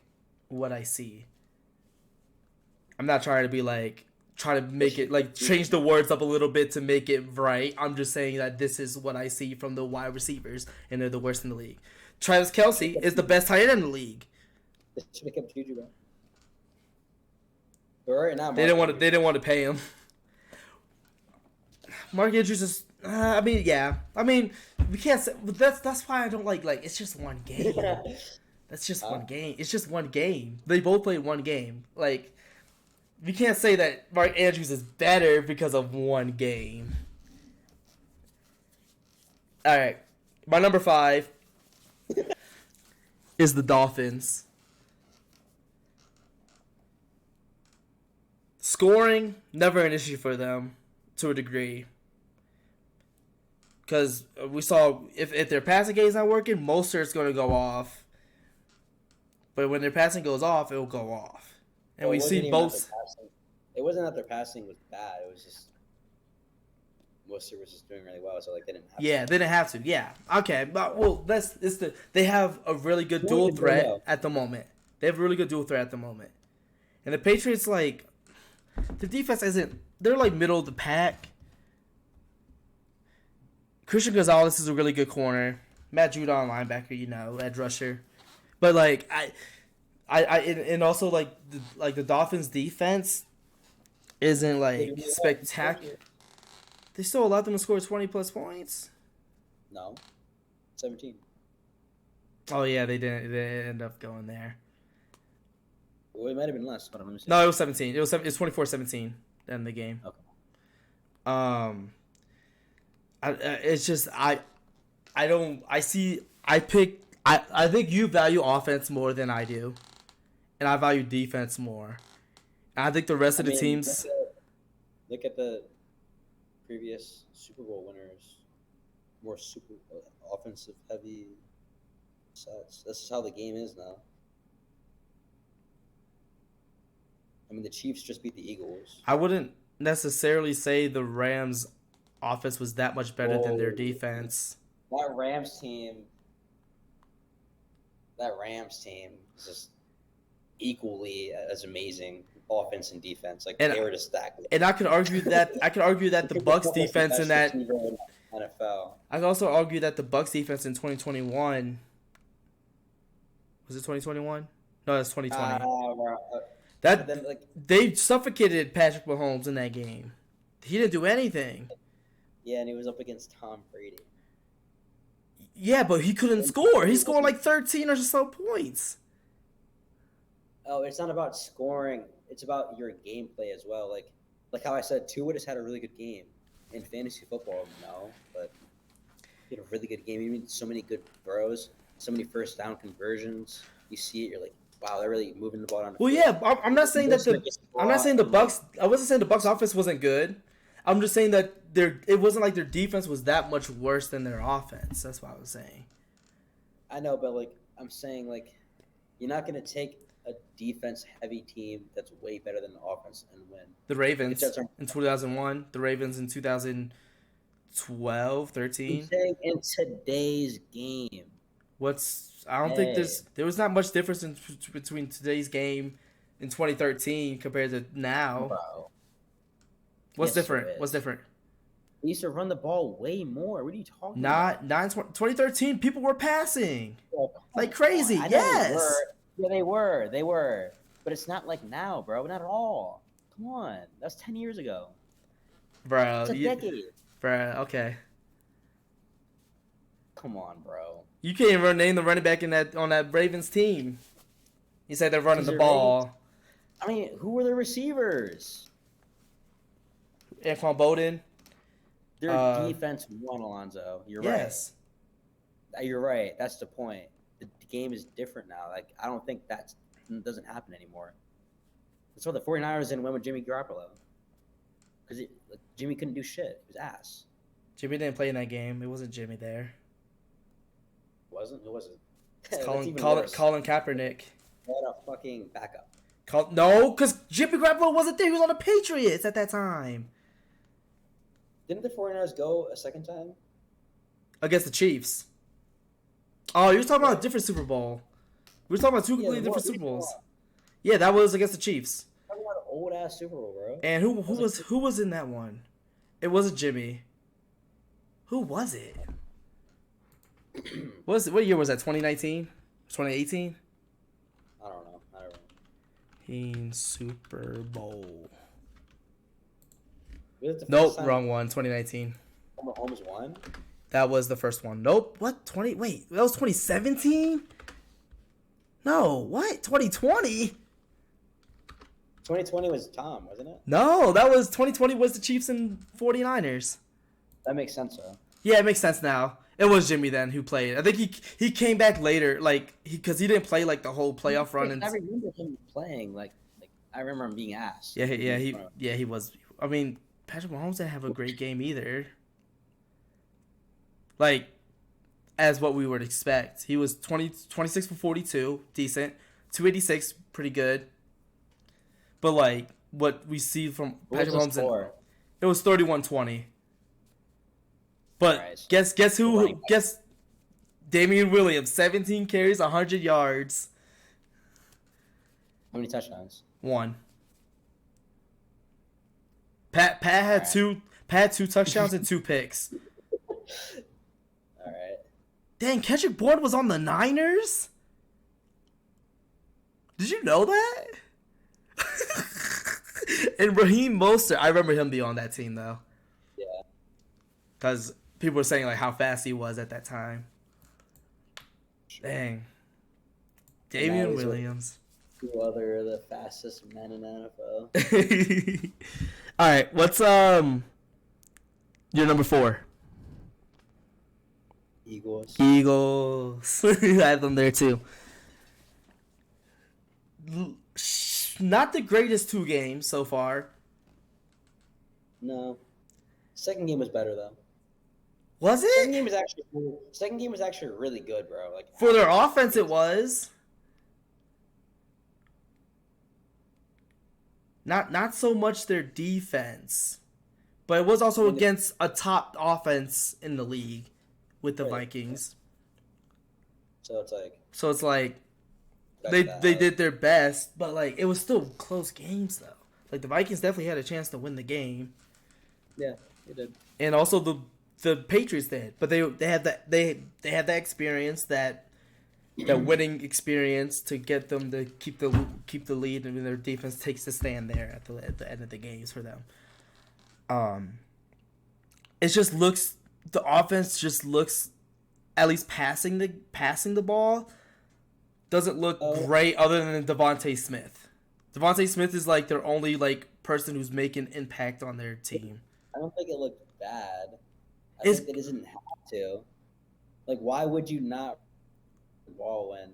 what I see. I'm not trying to be like trying to make it like change the words up a little bit to make it right. I'm just saying that this is what I see from the wide receivers, and they're the worst in the league. Travis Kelce is the best tight end in the league. They should make up Juju, bro. But right now, they didn't want to pay him. Mark Andrews is. We can't say. That's why I don't like it's just one game. That's just one game. It's just one game. They both played one game. Like, we can't say that Mark Andrews is better because of one game. All right, my number 5 is the Dolphins. Scoring, never an issue for them to a degree. Because we saw if their passing game is not working, Mostert's going to go off. But when their passing goes off, it will go off. And we see both. It wasn't that their passing was bad. It was just Mostert was just doing really well, so like they didn't have Yeah, to. they didn't have to. Yeah. Okay. But, well, they have a really good dual threat at the moment. They have a really good dual threat at the moment. And the Patriots, like, the defense isn't. They're like middle of the pack. Christian Gonzalez is a really good corner. Matt Judon, linebacker, edge rusher. But like and also like the Dolphins' defense isn't like spectacular. They still allowed them to score 20+ points. No, 17. Oh yeah, they didn't. They didn't end up going there. Well, it might have been less, but I'm gonna say. No, it was 17. It was 24-17 in the game. Okay. It's just I think you value offense more than I do, and I value defense more. And I think the rest of the teams. Look at the previous Super Bowl winners. More super offensive heavy sets. This is how the game is now. I mean, the Chiefs just beat the Eagles. I wouldn't necessarily say the Rams' offense was that much better than their defense. That Rams team is just equally as amazing offense and defense. Like they were just that good. And I could argue that the Bucs defense in that NFL. I could also argue that the Bucs defense in 2021 was it 2021? No, that's 2020. They suffocated Patrick Mahomes in that game. He didn't do anything. Yeah, and he was up against Tom Brady. Yeah, but he couldn't score. He scored like 13 or so points. Oh, it's not about scoring. It's about your gameplay as well. Like how I said, Tua just had a really good game. In fantasy football, no, but he had a really good game. He made so many good throws, so many first down conversions. You see it, you're like, wow, they're really moving the ball on. Well, yeah, I'm not saying the Bucs. I wasn't saying the Bucs offense wasn't good. I'm just saying that it wasn't like their defense was that much worse than their offense. That's what I was saying. I know, but I'm saying you're not gonna take a defense-heavy team that's way better than the offense and win. The Ravens in 2001. The Ravens in 2012, 13. I'm saying in today's game. I don't think there was not much difference between today's game in 2013 compared to now. Bro. What's different? They used to run the ball way more. What are you talking about? 2013, people were passing like crazy. Yes. They were. But it's not like now, bro. Not at all. Come on. That's 10 years ago. Bro. It's a decade. Bro, okay. Come on, bro. You can't even name the running back on that Ravens team. You said they're running the ball. I mean, who were the receivers? Anquan Bolden. Their defense won, Alonzo. You're right. You're right. That's the point. The game is different now. I don't think that doesn't happen anymore. That's why the 49ers didn't win with Jimmy Garoppolo. Because Jimmy couldn't do shit. He was ass. Jimmy didn't play in that game. It wasn't Jimmy there. Wasn't? Who was it? It's Colin Kaepernick. What a fucking backup. No, because Jimmy Garoppolo wasn't there. He was on the Patriots at that time. Didn't the 49ers go a second time? Against the Chiefs. Oh, you're talking about a different Super Bowl. We're talking about two completely different Super Bowls. Yeah, that was against the Chiefs. Talking about an old ass Super Bowl, bro. And who was in that one? It wasn't Jimmy. Who was it? What year was that? 2019? 2018? I don't know. Super Bowl. Nope, wrong one. 2019. Mahomes won? That was the first one. Nope. What? Wait, that was 2017? No, what? 2020? 2020 was Tom, wasn't it? No, that was 2020 was the Chiefs and 49ers. That makes sense, though. Yeah, it makes sense now. It was Jimmy then who played. I think he came back later, like because he didn't play like the whole playoff run. And I remember him playing. Like I remember him being asked. He was. I mean, Patrick Mahomes didn't have a great game either. Like, as what we would expect, he was 26 for 42, decent. 286, pretty good. But like what we see from Patrick Mahomes, it was 31-20. But Christ. guess who? Guess Damian Williams, 17 carries, 100 yards. How many touchdowns? 1. Pat had two touchdowns and 2 picks. All right. Dang, Kendrick Bourne was on the Niners? Did you know that? And Raheem Mostert, I remember him being on that team though. Yeah. Because people were saying like how fast he was at that time. Sure. Dang. Damian Williams. 2 other the fastest men in the NFL. All right, what's your number 4? Eagles. I have them there too. Not the greatest 2 games so far. No. Second game was better though. Was it? Second game was actually really good, bro. Like for their offense, it was. Not so much their defense, but it was also against a top offense in the league with the Vikings. So it's like they did their best, but like it was still close games though. Like the Vikings definitely had a chance to win the game. Yeah, they did. And also the Patriots did, but they had that experience, that winning experience to get them to keep the lead, and their defense takes the stand there at the end of the games for them. It just looks, the offense just looks, at least passing the ball doesn't look great other than Devontae Smith. Devontae Smith is like their only like person who's making impact on their team. I don't think it looked bad. I think it doesn't have to. Like, why would you not run the ball when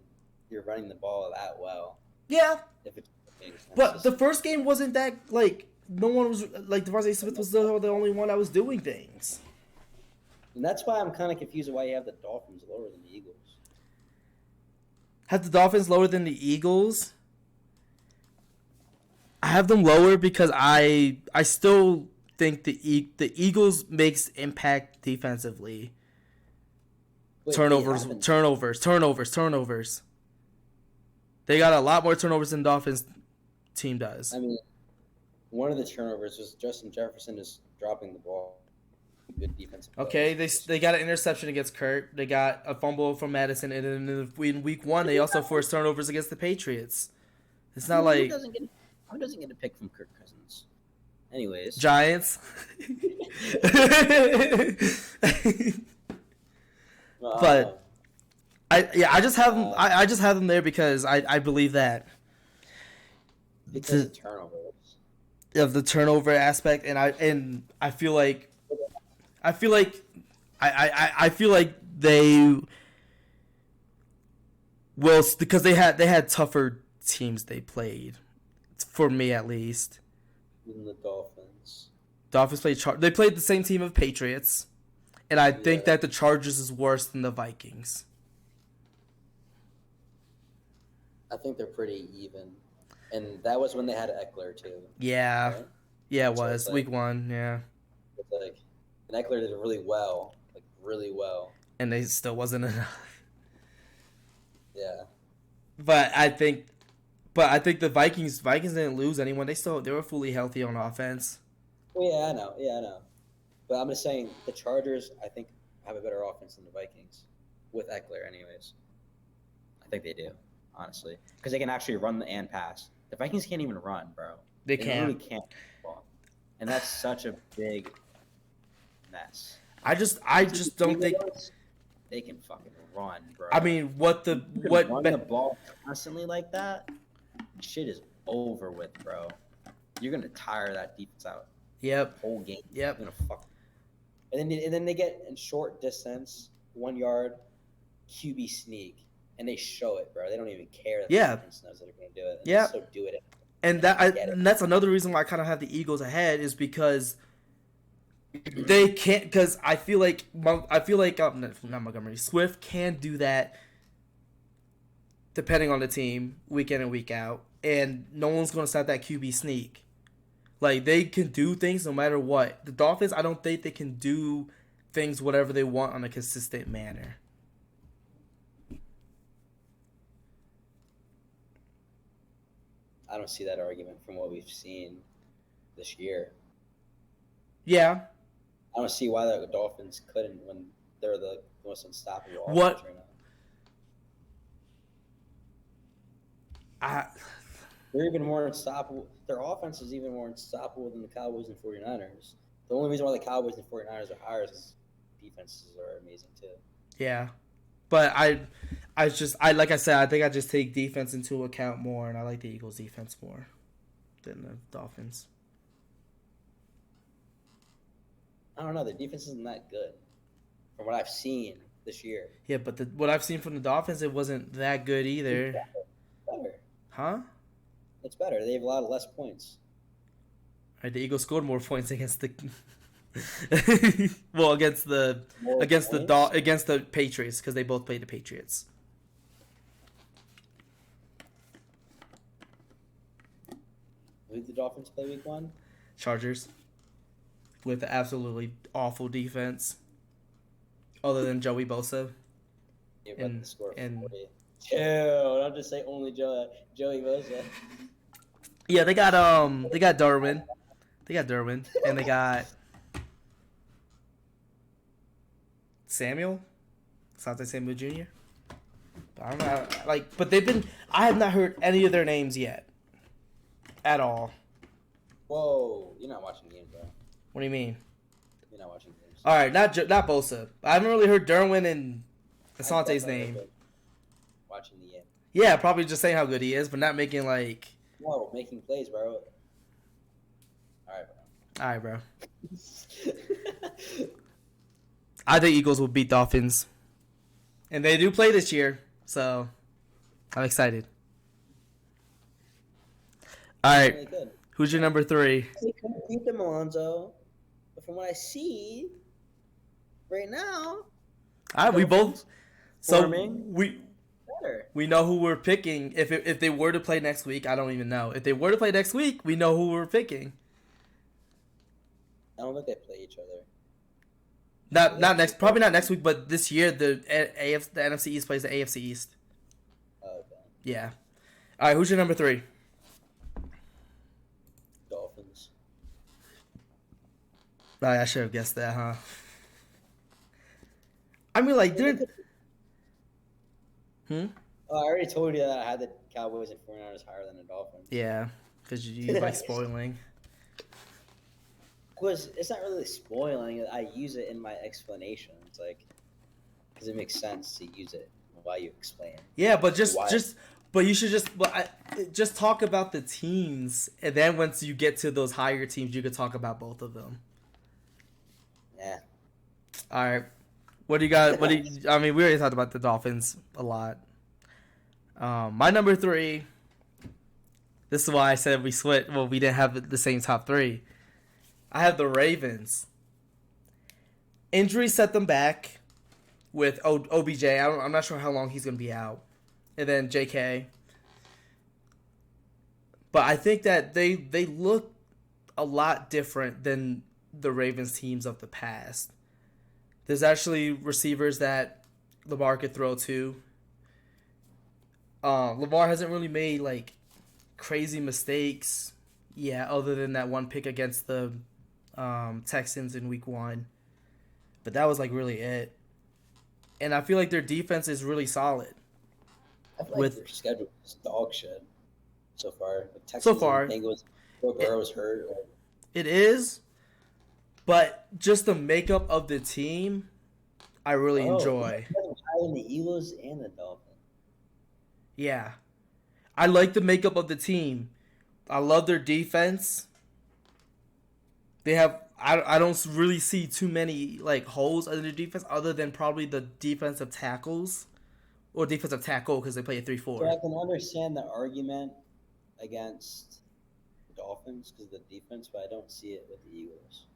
you're running the ball that well? Yeah. But just... the first game wasn't that, like, no one was, like, Devontae Smith was the only one that was doing things. And that's why I'm kind of confused why you have the Dolphins lower than the Eagles. Have the Dolphins lower than the Eagles? I have them lower because I still think the Eagles makes impact defensively. Wait, turnovers. They got a lot more turnovers than the Dolphins team does. I mean, one of the turnovers was Justin Jefferson just dropping the ball. Good defense. Okay, they got an interception against Kurt. They got a fumble from Madison, and then in week 1 they also forced turnovers against the Patriots. It's not like who doesn't get a pick from Kirk Cousins? Anyways, Giants. But I just have them. I just have them there because I believe that because of turnovers. Of the turnover aspect, and I feel like they will, because they had tougher teams they played, for me at least. Than the Dolphins. Dolphins they played the same team of Patriots, and I think that the Chargers is worse than the Vikings. I think they're pretty even, and that was when they had Eckler too. Yeah, right? Yeah, it was week 1. Yeah, it's like, and Eckler did really well, and they still wasn't enough. Yeah, but I think the Vikings didn't lose anyone. They were fully healthy on offense. Well, yeah, I know. But I'm just saying the Chargers, I think, have a better offense than the Vikings with Eckler, anyways. I think they do, honestly, because they can actually run and pass. The Vikings can't even run, bro. They really can't. And that's such a big mess. I just don't think they can fucking run, bro. I mean, run the ball constantly like that? Shit is over with, bro. You're gonna tire that defense out. Yep. The whole game. Yep. You're gonna fuck. And then they get in short distance. 1 yard QB sneak, and they show it, bro. They don't even care that Yeah. the defense knows that they're going to do it. Yeah. So do it. And and that's another reason why I kind of have the Eagles ahead is because they can't. Because I feel like not Montgomery, Swift can do that depending on the team week in and week out, and no one's going to stop that QB sneak. Like, they can do things no matter what. The Dolphins, I don't think they can do things whatever they want on a consistent manner. I don't see that argument from what we've seen this year. Yeah. I don't see why the Dolphins couldn't when they're the most unstoppable What? offense right now. They're even more unstoppable. Their offense is even more unstoppable than the Cowboys and 49ers. The only reason why the Cowboys and 49ers are higher is defenses are amazing too. Yeah. But I like I said, I think I just take defense into account more, and I like the Eagles' defense more than the Dolphins. I don't know. The defense isn't that good from what I've seen this year. Yeah, but what I've seen from the Dolphins, it wasn't that good either. It's better. Huh? It's better. They have a lot of less points. Right, the Eagles scored more points against the against the Patriots because they both played the Patriots. Who did the Dolphins play week 1? Chargers. With an absolutely awful defense. Other than Joey Bosa. Yeah, but the score 40. Chill. Don't just say only Joey Bosa. Yeah, they got Derwin. They got Derwin. And they got Samuel Jr. But I don't know, but I have not heard any of their names yet. At all. Whoa, you're not watching games, bro. What do you mean? You're not watching games. All right, not Bosa. I haven't really heard Derwin and Asante's name. Watching the game. Yeah, probably just saying how good he is, but not making No, making plays, bro. All right, bro. I think Eagles will beat Dolphins, and they do play this year, so I'm excited. All right, really good. Who's your number 3? They couldn't beat them, Alonzo. But from what I see right now, all right, we both. So we better. We know who we're picking. If they were to play next week, I don't even know. If they were to play next week, we know who we're picking. I don't think they play each other. Probably not next week, but this year the NFC East plays the AFC East. Oh, okay. Yeah. All right, who's your number 3? Dolphins. I should have guessed that, huh? I mean, they're. Oh, I already told you that I had the Cowboys and 49ers higher than the Dolphins. Yeah, because you like spoiling. Because it's not really spoiling. I use it in my explanation. It's because it makes sense to use it while you explain. Yeah, but but you should just talk about the teams, and then once you get to those higher teams, you could talk about both of them. Yeah. All right. What do you got? I mean, we already talked about the Dolphins a lot. My number 3. This is why I said we split. Well, we didn't have the same top 3. I have the Ravens. Injuries set them back with OBJ. I'm not sure how long he's going to be out. And then JK. But I think that they look a lot different than the Ravens teams of the past. There's actually receivers that Lamar could throw to. Lamar hasn't really made crazy mistakes. Yeah, other than that one pick against the Texans in week 1. But that was really it. And I feel like their defense is really solid. I feel like their schedule is dog shit so far. Texans so far. And Bengals, Joe Burrow's hurt. It is. But just the makeup of the team, I really enjoy. Higher than the Eagles and the Dolphins. Yeah. I like the makeup of the team. I love their defense. I don't really see too many like holes in the defense other than probably the defensive tackles or defensive tackle because they play a So 3-4. I can understand the argument against the Dolphins because of the defense, but I don't see it with the Eagles.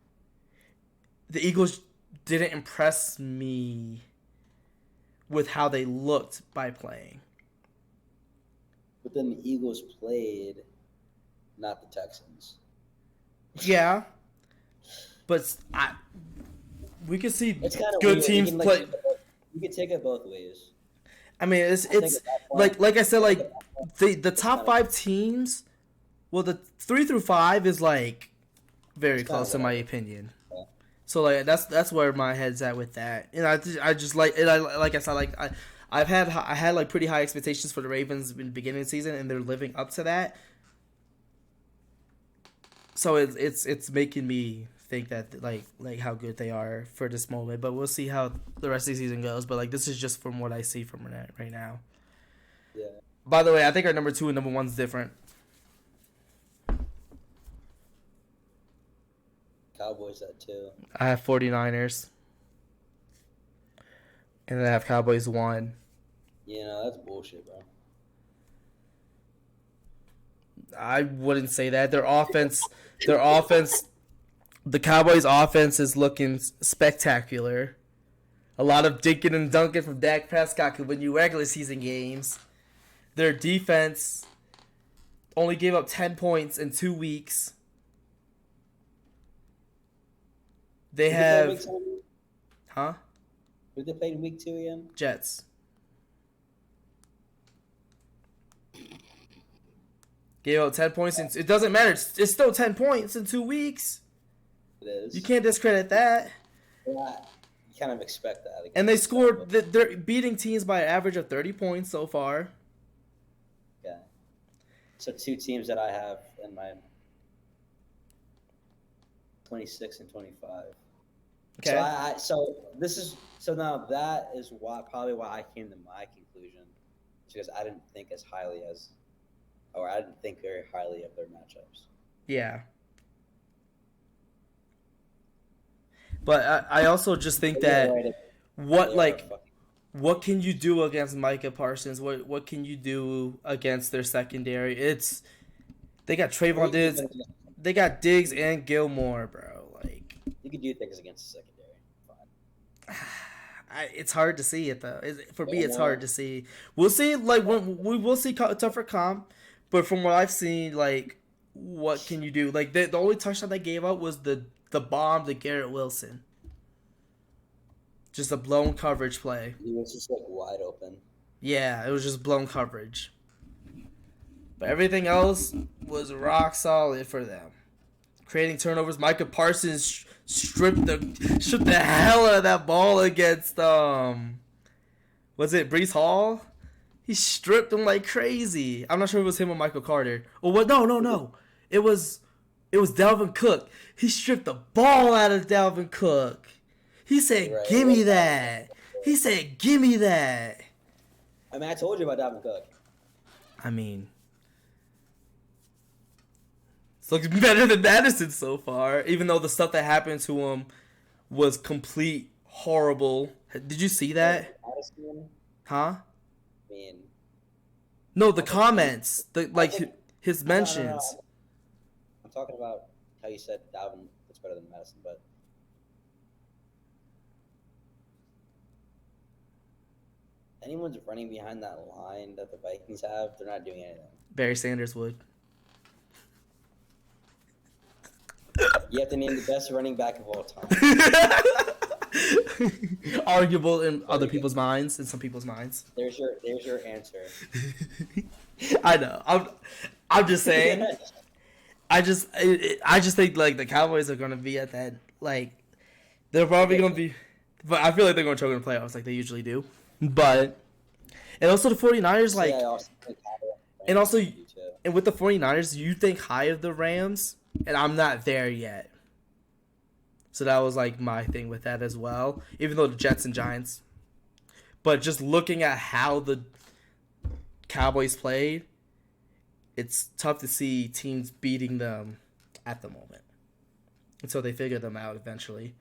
The Eagles didn't impress me with how they looked by playing. But then the Eagles played, not the Texans. Yeah, but we can see It's kind of good weird. teams play. You can take it both ways. I mean, it's like I said, like the top 5 teams. Well, the 3 through 5 is like very close in my opinion. Yeah. So like that's where my head's at with that, and I just like and like I said like I had like pretty high expectations for the Ravens in the beginning of the season, and they're living up to that. So it's making me think that like how good they are for this moment, but we'll see how the rest of the season goes. But like this is just from what I see from right now. Yeah. By the way, I think our number 2 and number 1's different. Cowboys at 2. I have 49ers. And then I have Cowboys 1. That's bullshit, bro. I wouldn't say that. Their offense, the Cowboys' offense is looking spectacular. A lot of dinking and dunking from Dak Prescott could win you regular season games. Their defense only gave up 10 points in 2 weeks. They have... Huh? Who they played in week 2 again? Jets. Gave up 10 points. It doesn't matter. It's still 10 points in 2 weeks. It is. You can't discredit that. Yeah, you kind of expect that. And they scored. They're beating teams by an average of 30 points so far. Okay. So 2 teams that I have in my 26 and 25. Okay. So now that is probably why I came to my conclusion, because I didn't think I didn't think very highly of their matchups. Yeah. But I also just think that what can you do against Micah Parsons? What can you do against their secondary? They got Trayvon Diggs, they got Diggs and Gilmore, bro. Like you can do things against the secondary. Fine. It's hard to see it though. For me, it's hard to see. We'll see. Like when we will see tougher comp, but from what I've seen, like what can you do? Like the only touchdown they gave up was the bomb to Garrett Wilson. Just a blown coverage play. He was just like wide open. Yeah, it was just blown coverage. But everything else was rock solid for them. Creating turnovers. Micah Parsons stripped the hell out of that ball against was it Breece Hall? He stripped him like crazy. I'm not sure if it was him or Michael Carter. Oh what? No. It was Dalvin Cook. He stripped the ball out of Dalvin Cook. He said, Right. "Give me that." He said, "Give me that." I mean, I told you about Dalvin Cook. I mean, it's looking better than Madison so far, even though the stuff that happened to him was complete horrible. Did you see that? Madison, Huh? I mean, No, the comments, his mentions. No. I'm talking about how you said Dalvin was better than Madison, but anyone's running behind that line that the Vikings have, they're not doing anything. Barry Sanders would. You have to name the best running back of all time. Arguable in other people's minds, in some people's minds. There's your answer. I know. I'm just saying. I just think like the Cowboys are gonna be at that like they're probably gonna be, but I feel like they're gonna choke in the playoffs like they usually do. But and also the 49ers like and also and with the 49ers you think high of the Rams and I'm not there yet. So that was like my thing with that as well. Even though the Jets and Giants, but just looking at how the Cowboys played, it's tough to see teams beating them at the moment. until they figure them out eventually.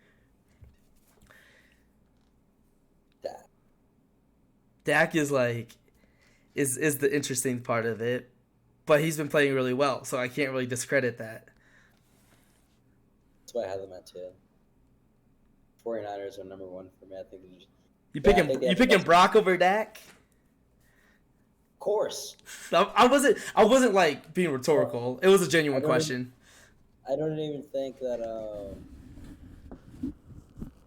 Dak is like is the interesting part of it, but he's been playing really well, so I can't really discredit that. That's why I have them at 2. 49ers are number 1 for me. I think they're just, You picking Brock over Dak? of course. I wasn't like being rhetorical. It was a genuine question. I don't even think that.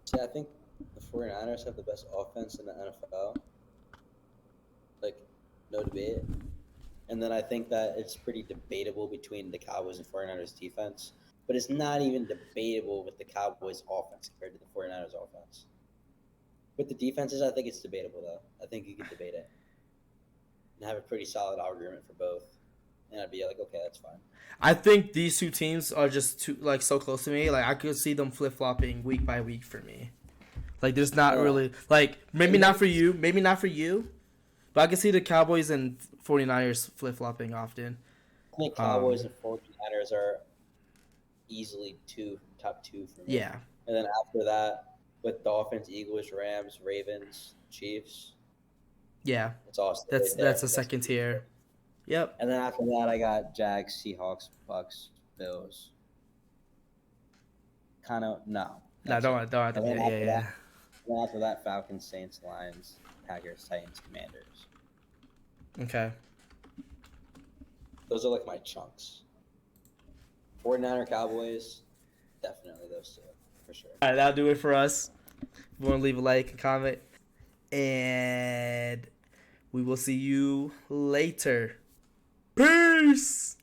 See, I think the 49ers have the best offense in the NFL. Like, no debate. And then I think that it's pretty debatable between the Cowboys and 49ers defense. But it's not even debatable with the Cowboys offense compared to the 49ers offense. With the defenses, I think it's debatable, though. I think you can debate it and have a pretty solid argument for both. And I'd be like, okay, that's fine. I think these two teams are just too like so close to me. Like I could see them flip flopping week by week for me. Like there's not really like maybe not for you, but I can see the Cowboys and 49ers flip flopping often. I think Cowboys and 49ers are easily top two for me. Yeah. And then after that, with Dolphins, Eagles, Rams, Ravens, Chiefs. Yeah. It's awesome. That's a second tier. Yep. And then after that, I got Jags, Seahawks, Bucks, Bills. Kind of no. No, don't. Yeah. And then after that, Falcons, Saints, Lions, Packers, Titans, Commanders. Okay. Those are like my chunks. 49er, Cowboys, definitely those two, for sure. All right, that'll do it for us. If you want to leave a like, a comment, and we will see you later. Peace!